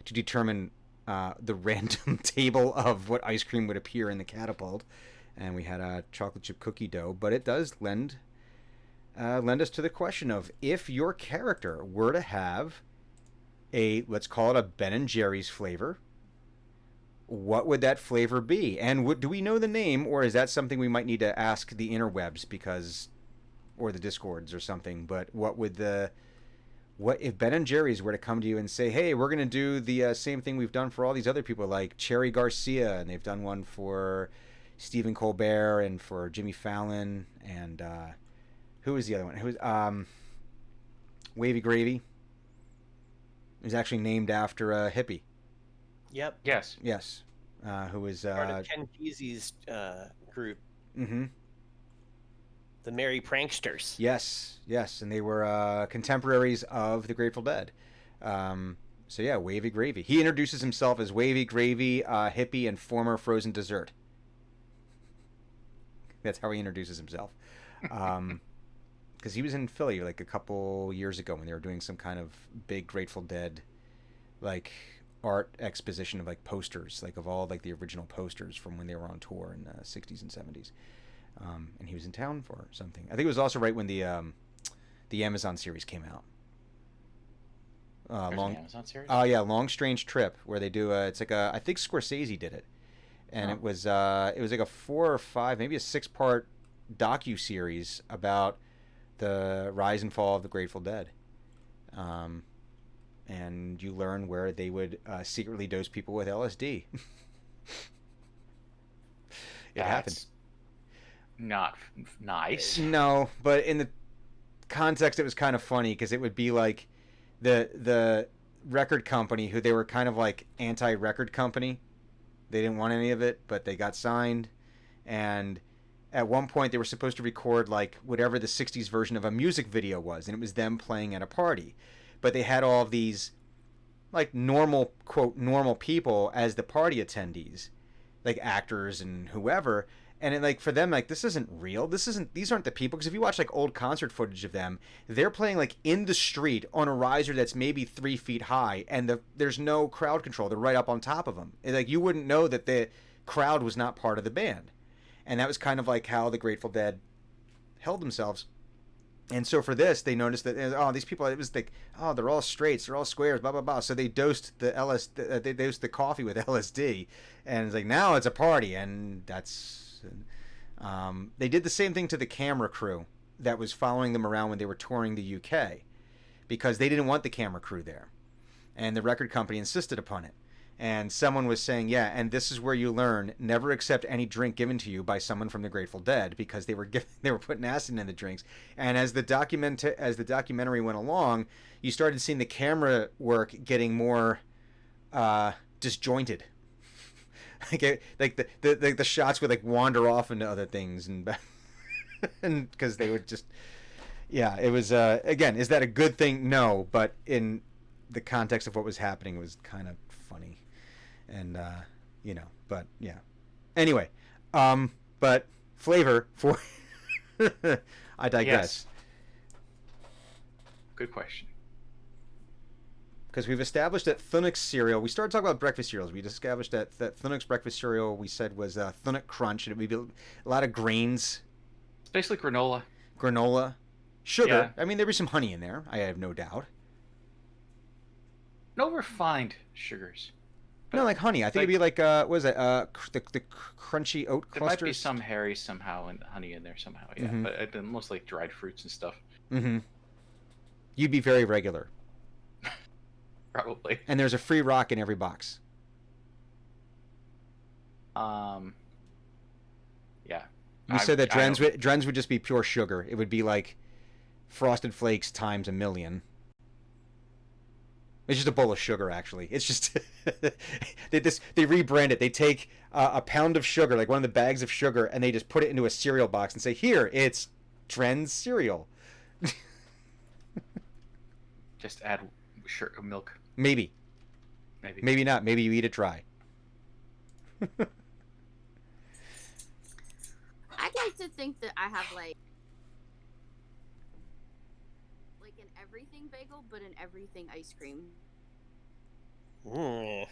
to determine the random table of what ice cream would appear in the catapult, and we had a chocolate chip cookie dough. But it does lend us to the question of if your character were to have a, let's call it a Ben and Jerry's flavor, what would that flavor be? And do we know the name, or is that something we might need to ask the interwebs or the discords or something? But what if Ben and Jerry's were to come to you and say, hey, we're going to do the same thing we've done for all these other people, like Cherry Garcia, and they've done one for Stephen Colbert and for Jimmy Fallon, and who was the other one? Who was Wavy Gravy? It was actually named after a hippie. Yep. Yes. Yes. Who was Part of Ken Kesey's group, mm-hmm. the Merry Pranksters. Yes, and they were contemporaries of the Grateful Dead. So yeah, Wavy Gravy. He introduces himself as Wavy Gravy, hippie, and former frozen dessert. That's how he introduces himself. Because he was in Philly like a couple years ago when they were doing some kind of big Grateful Dead, like, art exposition of like posters, like of all like the original posters from when they were on tour in the 60s and 70s. And he was in town for something. I think it was also right when the Amazon series came out. There's an Amazon series? Oh yeah, Long Strange Trip, where they do it's like I think Scorsese did it, and it was like a 4 or 5, maybe a 6-part docu-series about the rise and fall of the Grateful Dead. And you learn where they would secretly dose people with LSD. It happened. Not nice. No, but in the context, it was kind of funny because it would be like the record company, who they were kind of like anti-record company. They didn't want any of it, but they got signed. And at one point, they were supposed to record like whatever the 60s version of a music video was, and it was them playing at a party. But they had all of these like normal, quote, normal people as the party attendees, like actors and whoever. And it, like, for them, like, this isn't real. These aren't the people. Because if you watch like old concert footage of them, they're playing like in the street on a riser that's maybe 3 feet high, and there's no crowd control. They're right up on top of them. And, like, you wouldn't know that the crowd was not part of the band. And that was kind of like how the Grateful Dead held themselves. And so for this, they noticed that these people, it was like, they're all straights, they're all squares, blah blah blah. So they dosed they dosed the coffee with LSD, and it's like now it's a party, and that's. They did the same thing to the camera crew that was following them around when they were touring the UK, because they didn't want the camera crew there, and the record company insisted upon it. And someone was saying, yeah, and this is where you learn, never accept any drink given to you by someone from the Grateful Dead, because they were putting acid in the drinks. And as the documentary went along, you started seeing the camera work getting more disjointed. like the shots would like wander off into other things, and because they would just, yeah, it was again, is that a good thing? No, but in the context of what was happening, it was kind of funny. And but yeah, anyway, but flavor for I digress. Yes. Good question. Because we've established that Thunix cereal. We started talking about breakfast cereals. We established that Thunix breakfast cereal we said was Thunix Crunch, and it would be a lot of grains, It's basically granola. granola, sugar. Yeah. I mean, there'd be some honey in there. I have no doubt. No refined sugars. No, like honey. I think it'd be like what is it? The crunchy oat There might be clusters. some berries somehow and honey in there somehow. Yeah, Mhm. but mostly dried fruits and stuff. Mm-hmm. You'd be very regular. Probably. And there's a free rock in every box. Yeah. You said that Drens would just be pure sugar. It would be like Frosted Flakes times a million. It's just a bowl of sugar, actually. It's just they rebrand it. They take a pound of sugar, like one of the bags of sugar, and they just put it into a cereal box and say, "Here, it's Drens cereal." Just add milk. Maybe not. Maybe you eat it dry. I'd like to think that I have like an everything bagel, but an everything ice cream. Mm.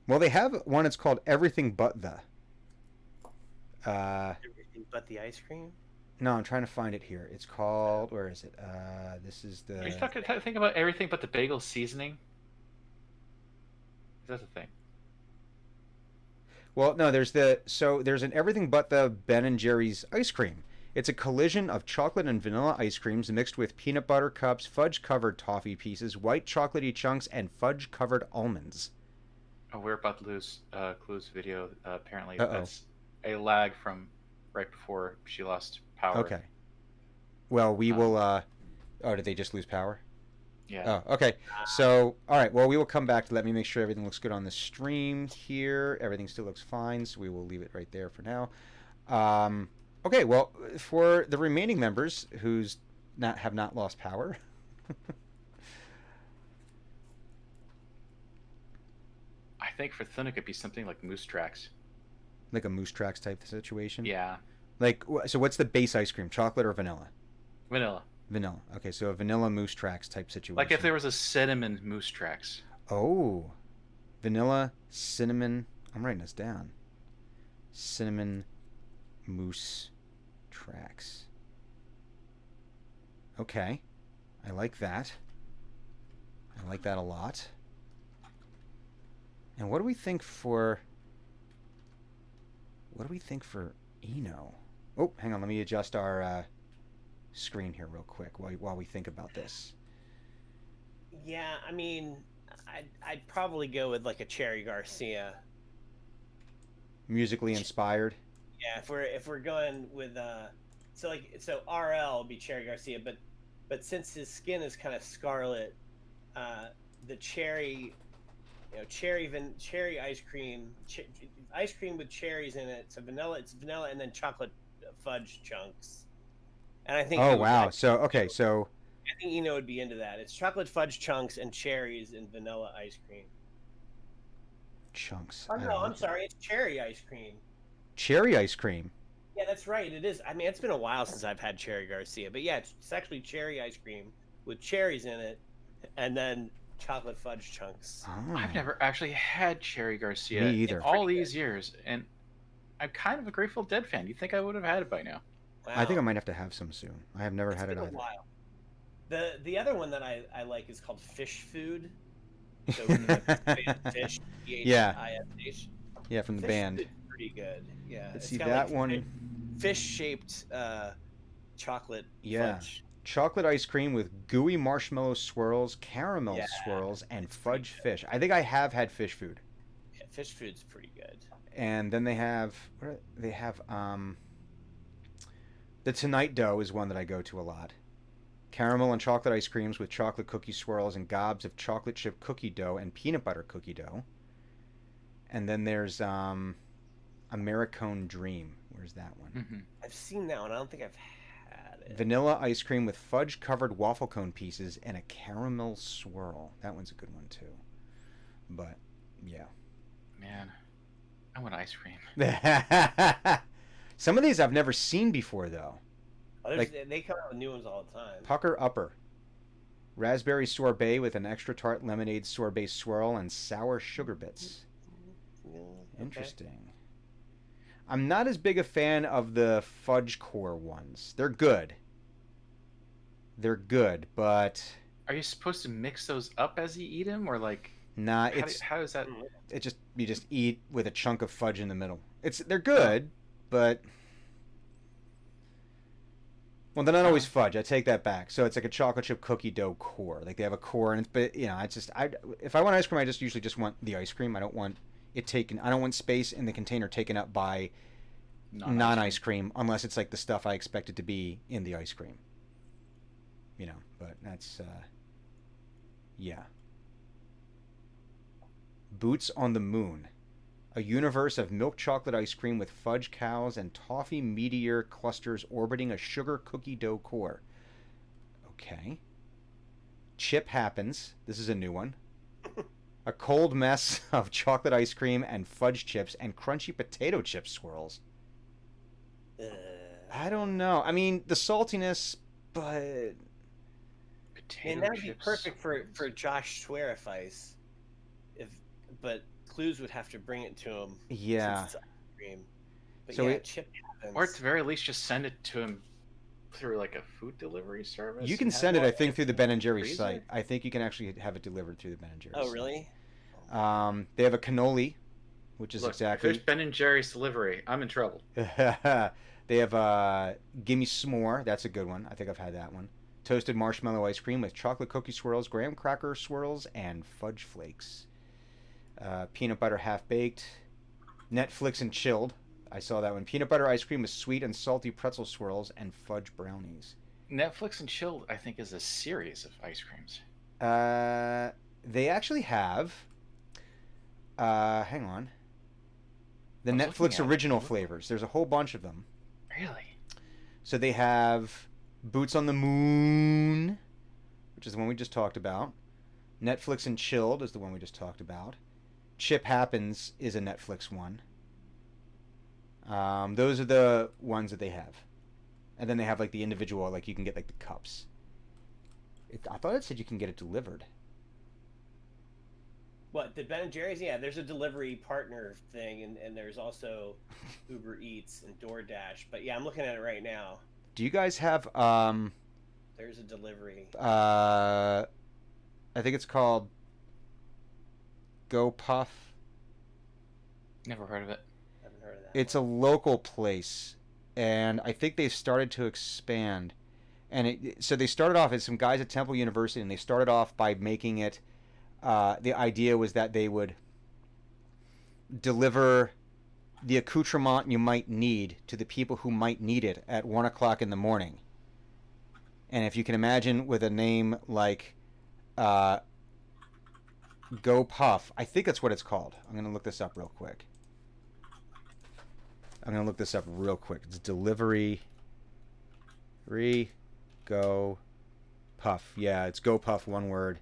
Well, they have one. It's called Everything But the. Everything but the ice cream. No, I'm trying to find it here. It's called. Where is it? This is the. Are you think about everything but the bagel seasoning? Is that the thing? Well, no, there's an Everything But the Ben and Jerry's ice cream. It's a collision of chocolate and vanilla ice creams mixed with peanut butter cups, fudge-covered toffee pieces, white chocolatey chunks, and fudge-covered almonds. Oh, we're about to lose Clue's video. Apparently, Uh-oh. that's a lag from right before she lost power. Okay. Well, we will. Oh, did they just lose power? Yeah. Oh, okay. So, all right. Well, we will come back to let me make sure everything looks good on the stream here. Everything still looks fine, so we will leave it right there for now. Okay. Well, for the remaining members who's have not lost power. I think for Thunic it'd be something like Moose Tracks. Like a Moose Tracks type situation. Yeah. Like, so what's the base ice cream? Chocolate or vanilla? Vanilla. Vanilla. Okay, so a vanilla Moose Tracks type situation. Like if there was a cinnamon Moose Tracks. Oh, vanilla, cinnamon. I'm writing this down. Cinnamon Moose Tracks. Okay, I like that. I like that a lot. And what do we think for? What do we think for Eno? Oh, hang on. Let me adjust our screen here real quick while we think about this. Yeah, I mean, I'd probably go with like a Cherry Garcia. Musically inspired. Yeah, if we're going with so RL would be Cherry Garcia, but since his skin is kind of scarlet, the cherry, cherry ice cream, ice cream with cherries in it. So it's vanilla and then chocolate fudge chunks. And I think. Oh wow! So okay, so I think Eno would be into that. It's chocolate fudge chunks and cherries and vanilla ice cream. chunks. Oh no, I'm sorry. It's cherry ice cream. Cherry ice cream. Yeah, that's right. It is. I mean, it's been a while since I've had Cherry Garcia, but yeah, it's actually cherry ice cream with cherries in it, and then chocolate fudge chunks. Oh. I've never actually had Cherry Garcia Me either. in all these years, and I'm kind of a Grateful Dead fan. You'd think I would have had it by now. Wow. I think I might have to have some soon. I have never It's had it been either. a while. The other one that I like is called Fish Food. So fish. Yeah. Fish. Yeah, from the Fish band. Food's pretty good. Yeah. Let's it's see got, that like, one. Fish-shaped chocolate Yeah. fudge. Chocolate ice cream with gooey marshmallow swirls, caramel Yeah, swirls, and it's pretty fudge good. fish. I think I have had fish food. Yeah, Fish Food's pretty good. And then they have the Tonight Dough is one that I go to a lot. Caramel and chocolate ice creams with chocolate cookie swirls and gobs of chocolate chip cookie dough and peanut butter cookie dough. And then there's Americone Dream. Where's that one? Mm-hmm. I've seen that one. I don't think I've had it. Vanilla ice cream with fudge covered waffle cone pieces and a caramel swirl. That one's a good one too. But yeah. Man, I want ice cream. Some of these I've never seen before though. Oh, they come out with new ones all the time. Pucker Upper. Raspberry sorbet with an extra tart lemonade sorbet swirl and sour sugar bits. Yeah, okay. Interesting. I'm not as big a fan of the fudge core ones. They're good. They're good, but Are you supposed to mix those up as you eat them, or like nah, it's how is that? it just you just eat with a chunk of fudge in the middle. They're Oh. good, but well, they're not always fudge. I take that back. So it's like a chocolate chip cookie dough core. Like they have a core, and it's but it's just if I want ice cream, I just usually just want the ice cream. I don't want it taken. I don't want space in the container taken up by non-ice cream unless it's like the stuff I expect it to be in the ice cream. But that's yeah. Boots on the Moon. A universe of milk chocolate ice cream with fudge cows and toffee meteor clusters orbiting a sugar cookie dough core. Okay. Chip Happens. This is a new one. A cold mess of chocolate ice cream and fudge chips and crunchy potato chip swirls. I don't know. I mean, the saltiness, but Potato that would be chips. perfect for Josh Schwerifice. But Clues would have to bring it to him. yeah. Since it's ice cream. But So Chip Happens. Or at the very least, just send it to him through like a food delivery service. You can and have send it, all I think, through the Ben and Jerry's freezer? site. I think you can actually have it delivered through the Ben and Jerry's Oh, site. really? They have a cannoli, which is Look, exactly. if there's Ben and Jerry's delivery, I'm in trouble. They have Gimme S'more. That's a good one. I think I've had that one. Toasted marshmallow ice cream with chocolate cookie swirls, graham cracker swirls, and fudge flakes. Peanut butter half baked. Netflix and chilled. I saw that one. Peanut butter ice cream with sweet and salty pretzel swirls and fudge brownies. Netflix and Chilled, I think, is a series of ice creams. They actually have. Hang on. The I was looking Netflix at it. original flavors. There's a whole bunch of them. Really? So they have Boots on the Moon, which is the one we just talked about. Netflix and Chilled is the one we just talked about. Chip Happens is a Netflix one. Those are the ones that they have. And then they have like the individual, like you can get like the cups. I thought it said you can get it delivered. What, the Ben and Jerry's? Yeah, there's a delivery partner thing, and there's also Uber Eats and DoorDash. But yeah, I'm looking at it right now. Do you guys have There's a delivery. I think it's called Go Puff. Never heard of it. Haven't heard of that. It's a local place, and I think they've started to expand. And so they started off as some guys at Temple University, and they started off by making it. The idea was that they would deliver the accoutrement you might need to the people who might need it at 1 o'clock in the morning. And if you can imagine, with a name like Go Puff, I think that's what it's called. I'm going to look this up real quick. It's delivery. Go Puff. Yeah, it's Go Puff, one word.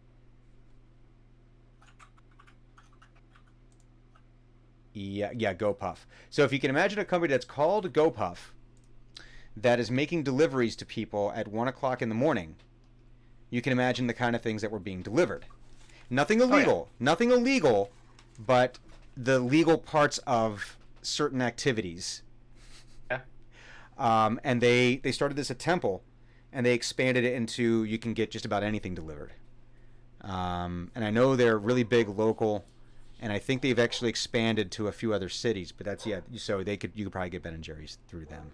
Yeah, Go Puff. So if you can imagine a company that's called Go Puff that is making deliveries to people at 1 o'clock in the morning, you can imagine the kind of things that were being delivered. Nothing illegal. Nothing illegal, but the legal parts of certain activities. Yeah. And they started this at Temple, and they expanded it into you can get just about anything delivered. And I know they're really big local, and I think they've actually expanded to a few other cities. But that's so you could probably get Ben and Jerry's through them.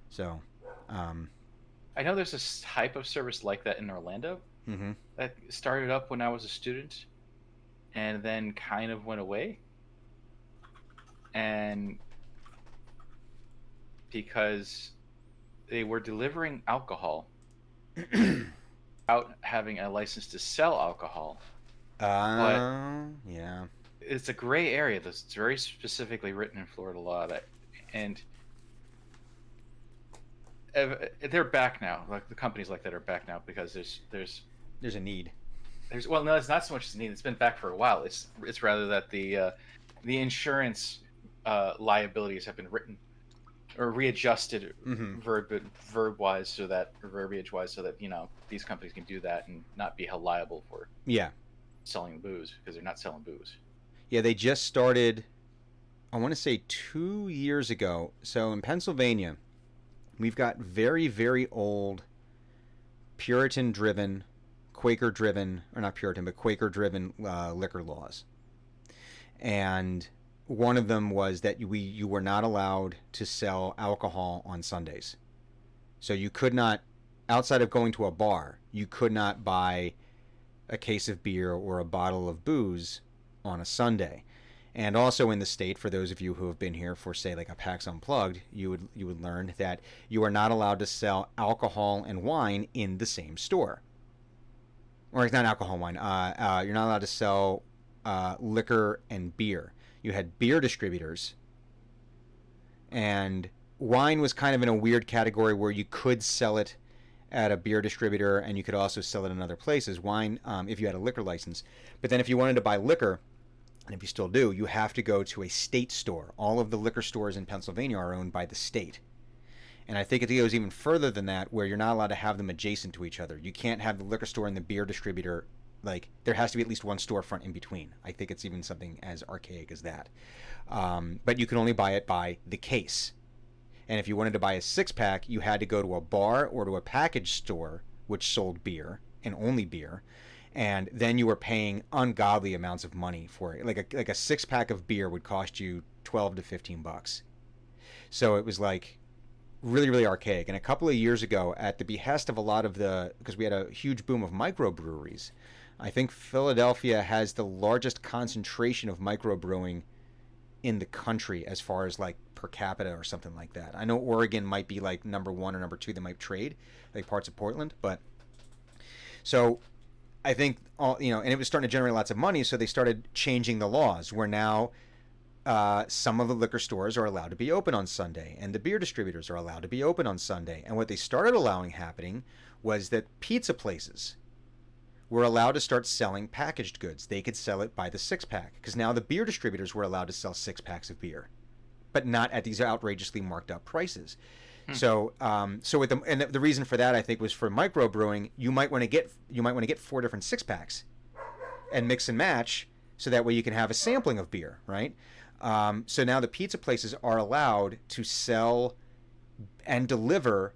So, I know there's this type of service like that in Orlando mm-hmm. that started up when I was a student, and then kind of went away. And because they were delivering alcohol without having a license to sell alcohol. Yeah. It's a gray area that's very specifically written in Florida law and they're back now. Like the companies like that are back now because there's a need. No, it's not so much as a need. It's been back for a while. It's rather that the insurance liabilities have been written or readjusted Mm-hmm. verb wise so that, or verbiage wise, so that these companies can do that and not be held liable for Yeah. selling booze, because they're not selling booze. Yeah, they just started, I want to say 2 years ago. So in Pennsylvania, we've got very, very old Puritan driven, Quaker driven, or not Puritan, but Quaker driven liquor laws. And one of them was that you were not allowed to sell alcohol on Sundays. So you could not, outside of going to a bar, you could not buy a case of beer or a bottle of booze on a Sunday. And also in the state, for those of you who have been here for, say, like a PAX Unplugged, you would learn that you are not allowed to sell alcohol and wine in the same store. Or it's not alcohol and wine. You're not allowed to sell liquor and beer. You had beer distributors, and wine was kind of in a weird category where you could sell it at a beer distributor and you could also sell it in other places. Wine, if you had a liquor license. But then if you wanted to buy liquor, and if you still do, you have to go to a state store. All of the liquor stores in Pennsylvania are owned by the state. And I think it goes even further than that, where you're not allowed to have them adjacent to each other. You can't have the liquor store and the beer distributor, like, there has to be at least one storefront in between. I think it's even something as archaic as that. But you can only buy it by the case. And if you wanted to buy a six-pack, you had to go to a bar or to a package store, which sold beer, and only beer. And then you were paying ungodly amounts of money for it. Like a six-pack of beer would cost you $12 to $15. So it was like really, really archaic. And a couple of years ago, at the behest of a lot of because we had a huge boom of microbreweries, I think Philadelphia has the largest concentration of microbrewing in the country as far as like per capita or something like that. I know Oregon might be like number one or number two. They might trade like parts of Portland, but so I think and it was starting to generate lots of money. So they started changing the laws where now some of the liquor stores are allowed to be open on Sunday, and the beer distributors are allowed to be open on Sunday. And what they started allowing happening was that pizza places were allowed to start selling packaged goods. They could sell it by the six-pack because now the beer distributors were allowed to sell six-packs of beer, but not at these outrageously marked up prices. So with the reason for that, I think, was for microbrewing. You might want to get 4 different six-packs and mix and match, so that way you can have a sampling of beer, right? So now the pizza places are allowed to sell and deliver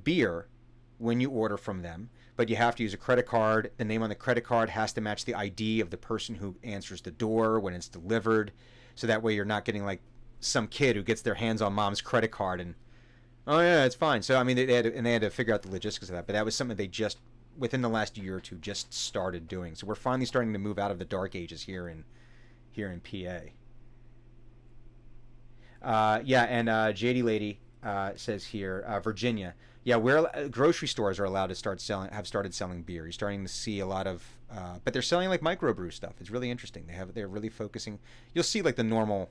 beer when you order from them, but you have to use a credit card. The name on the credit card has to match the ID of the person who answers the door when it's delivered, so that way you're not getting like some kid who gets their hands on mom's credit card and, oh yeah, it's fine. So I mean, they had to figure out the logistics of that, but that was something they just within the last year or two just started doing. So we're finally starting to move out of the dark ages here in PA. And JD Lady says here, Virginia. Yeah, where grocery stores are allowed to have started selling beer. You're starting to see a lot of, but they're selling like microbrew stuff. It's really interesting. They're really focusing. You'll see like the normal,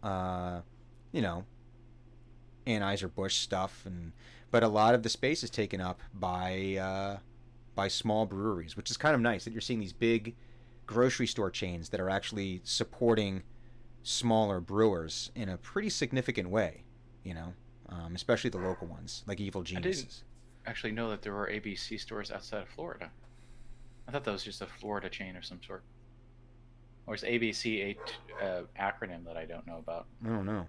Anheuser-Busch stuff, but a lot of the space is taken up by small breweries, which is kind of nice that you're seeing these big grocery store chains that are actually supporting smaller brewers in a pretty significant way, especially the local ones like Evil Geniuses. I didn't actually know that there were ABC stores outside of Florida. I thought that was just a Florida chain of some sort. Or is ABC a acronym that I don't know about? I don't know.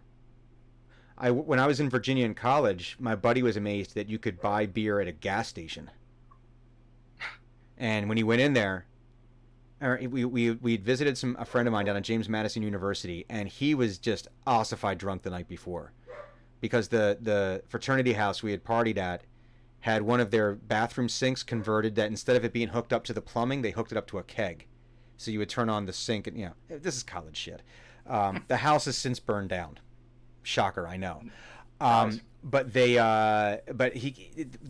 When I was in Virginia in college, my buddy was amazed that you could buy beer at a gas station. And when he went in there, we'd visited a friend of mine down at James Madison University, and he was just ossified drunk the night before, because the fraternity house we had partied at had one of their bathroom sinks converted, that instead of it being hooked up to the plumbing, they hooked it up to a keg. So you would turn on the sink, and this is college shit. The house has since burned down. Shocker, I know. But the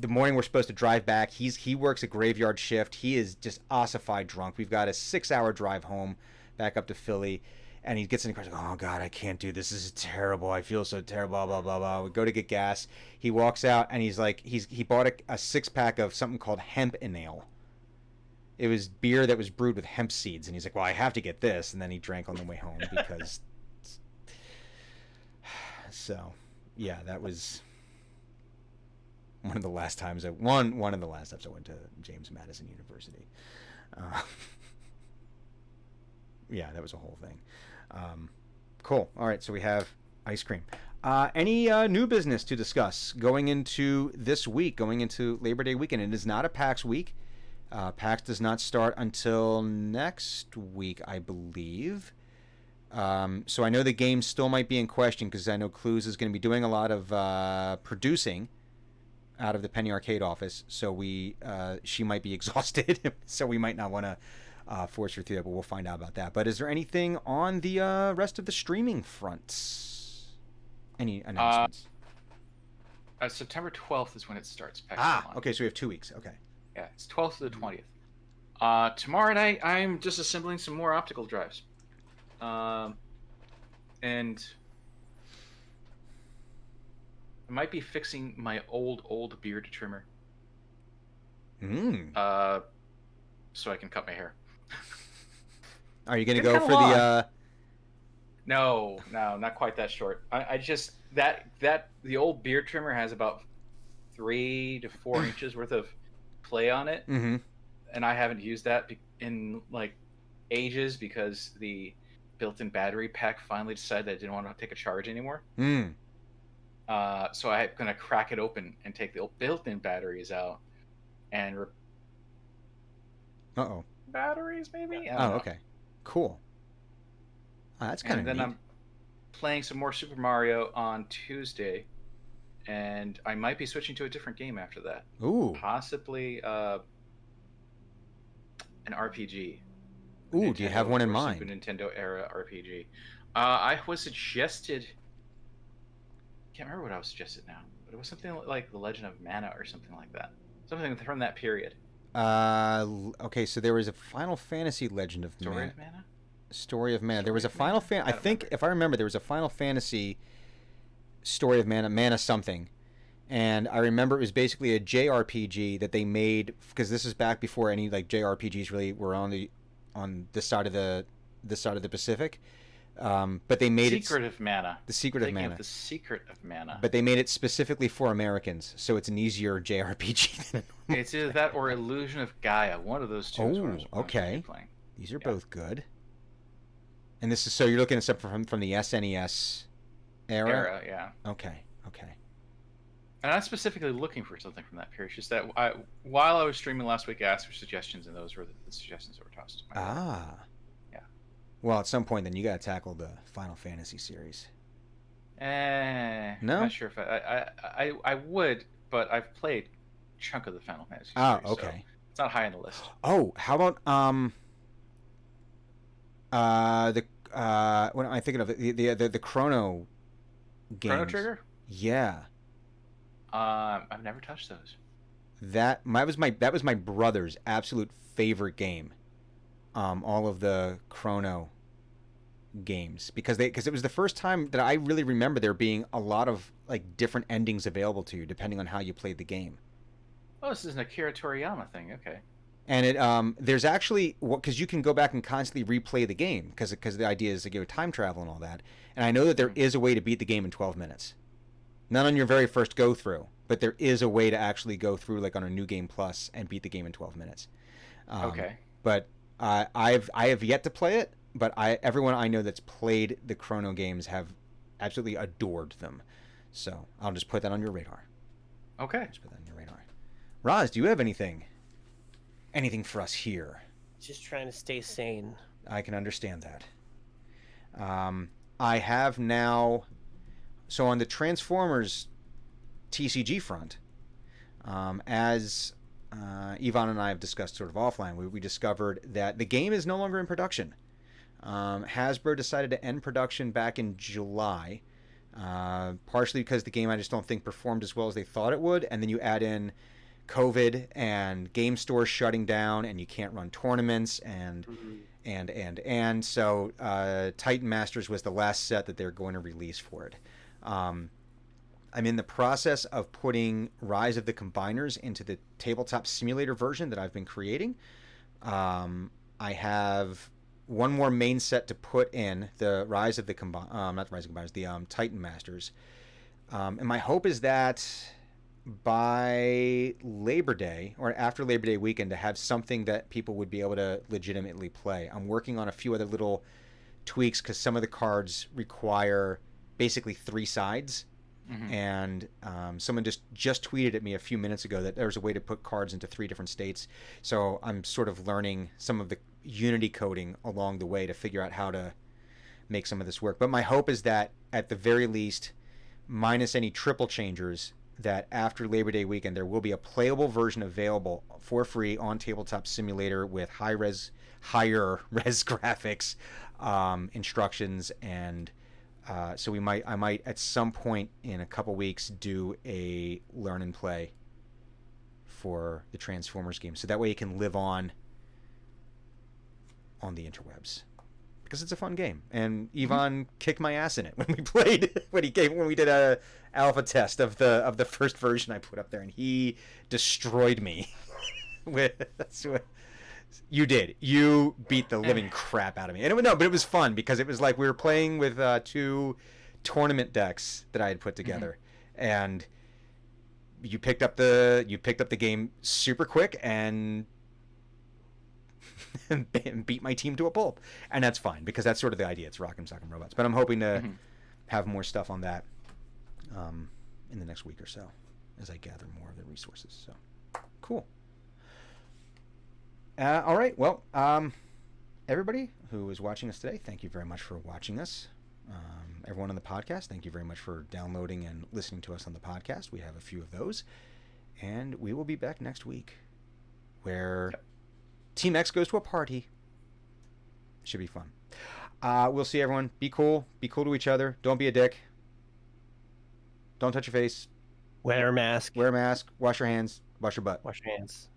morning we're supposed to drive back, he works a graveyard shift. He is just ossified drunk. We've got a 6-hour drive home back up to Philly, and he gets in the car, like, oh God, I can't do this. This is terrible. I feel so terrible. Blah blah blah blah. We go to get gas. He walks out, and he's like, he bought a 6-pack of something called hemp ale. It was beer that was brewed with hemp seeds, and he's like, well, I have to get this, and then he drank on the way home because. So, yeah, that was one of the last times I went to James Madison University. Uh, yeah, that was a whole thing. Cool. All right, so we have ice cream. Any new business to discuss going into this week, going into Labor Day weekend? It is not a PAX week. PAX does not start until next week, I believe. So I know the game still might be in question because I know Clues is going to be doing a lot of producing out of the Penny Arcade office. So she might be exhausted, so we might not want to force her through that, but we'll find out about that. But is there anything on the rest of the streaming fronts? Any announcements? September 12th is when it starts. PAX Milan. Okay, so we have 2 weeks. Okay. Yeah, it's 12th to the 20th. Tomorrow night, I'm disassembling some more optical drives. And I might be fixing my old beard trimmer. So I can cut my hair. Are you gonna go for the? No, not quite that short. I just the old beard trimmer has about 3 to 4 inches worth of play on it, and I haven't used that in like ages because the built-in battery pack finally decided that I didn't want to take a charge anymore. So I'm gonna crack it open and take the built-in batteries out and batteries maybe. Okay, cool. That's kind of neat. And then I'm playing some more Super Mario on Tuesday, and I might be switching to a different game after that. Ooh, possibly an RPG. Ooh, do you have one in mind? Super Nintendo era RPG. I was suggested. Can't remember what I was suggested now, but it was something like The Legend of Mana or something like that. Something from that period. Okay, so there was a Final Fantasy Legend of Story of Mana. Story of Mana. There was a Final Fantasy. I think, if I remember, there was a Final Fantasy Story of Mana, Mana something, and I remember it was basically a JRPG that they made because this is back before any like JRPGs really were on this side of the Pacific. But they made Secret of Mana. The Secret of Mana. The Secret of Mana. But they made it specifically for Americans, so it's an easier JRPG than it's either that or Illusion of Gaia. One of those two. Oh, okay. These are both good. And this is so you're looking at stuff from the SNES era? Yeah. Okay. And I'm specifically looking for something from that period. It's just that while I was streaming last week, I asked for suggestions, and those were the suggestions that were tossed. Yeah. Well, at some point, then you got to tackle the Final Fantasy series. No, I'm not sure if I would, but I've played a chunk of the Final Fantasy series. Okay. So it's not high on the list. Oh, how about what am I thinking of? The Chrono games. Chrono Trigger? Yeah. I've never touched those. That was my brother's absolute favorite game. All of the Chrono games because it was the first time that I really remember there being a lot of like different endings available to you depending on how you played the game. Oh, this is an Akira Toriyama thing. Okay. And it there's actually because you can go back and constantly replay the game because the idea is to give time travel and all that. And I know that there is a way to beat the game in 12 minutes. Not on your very first go through, but there is a way to actually go through like on a New Game Plus and beat the game in 12 minutes. Okay. But I have yet to play it, but everyone I know that's played the Chrono games have absolutely adored them. So I'll just put that on your radar. Okay. Just put that on your radar. Roz, do you have anything for us here? Just trying to stay sane. I can understand that. I have now. So on the Transformers TCG front, as Yvonne and I have discussed sort of offline, we discovered that the game is no longer in production. Hasbro decided to end production back in July, partially because the game I just don't think performed as well as they thought it would, and then you add in COVID and game stores shutting down, and you can't run tournaments, and so Titan Masters was the last set that they're going to release for it. I'm in the process of putting Rise of the Combiners into the tabletop simulator version that I've been creating. I have one more main set to put in, the Rise of the not the Rise of the Combiners, the Titan Masters. And my hope is that by Labor Day or after Labor Day weekend to have something that people would be able to legitimately play. I'm working on a few other little tweaks because some of the cards require basically 3 sides. Mhm. And someone just tweeted at me a few minutes ago that there's a way to put cards into 3 different states. So I'm sort of learning some of the Unity coding along the way to figure out how to make some of this work. But my hope is that at the very least, minus any triple changers, that after Labor Day weekend there will be a playable version available for free on Tabletop Simulator with higher res graphics, instructions, and so I might at some point in a couple weeks do a learn and play for the Transformers game, so that way it can live on the interwebs, because it's a fun game. And Yvonne kicked my ass in it when we played when we did a alpha test of the first version I put up there, and he destroyed me. You did. You beat the living crap out of me. And but it was fun because it was like we were playing with 2 tournament decks that I had put together, and you picked up the game super quick and beat my team to a pulp. And that's fine because that's sort of the idea. It's Rock'em Sock'em Robots. But I'm hoping to have more stuff on that in the next week or so as I gather more of the resources. So cool. All right. Well, everybody who is watching us today, thank you very much for watching us. Everyone on the podcast, thank you very much for downloading and listening to us on the podcast. We have a few of those. And we will be back next week where Team X goes to a party. Should be fun. We'll see everyone. Be cool. Be cool to each other. Don't be a dick. Don't touch your face. Wear a mask. Wear a mask. Wash your hands. Wash your butt. Wash your hands.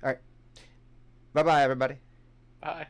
All right. Bye-bye, everybody. Bye.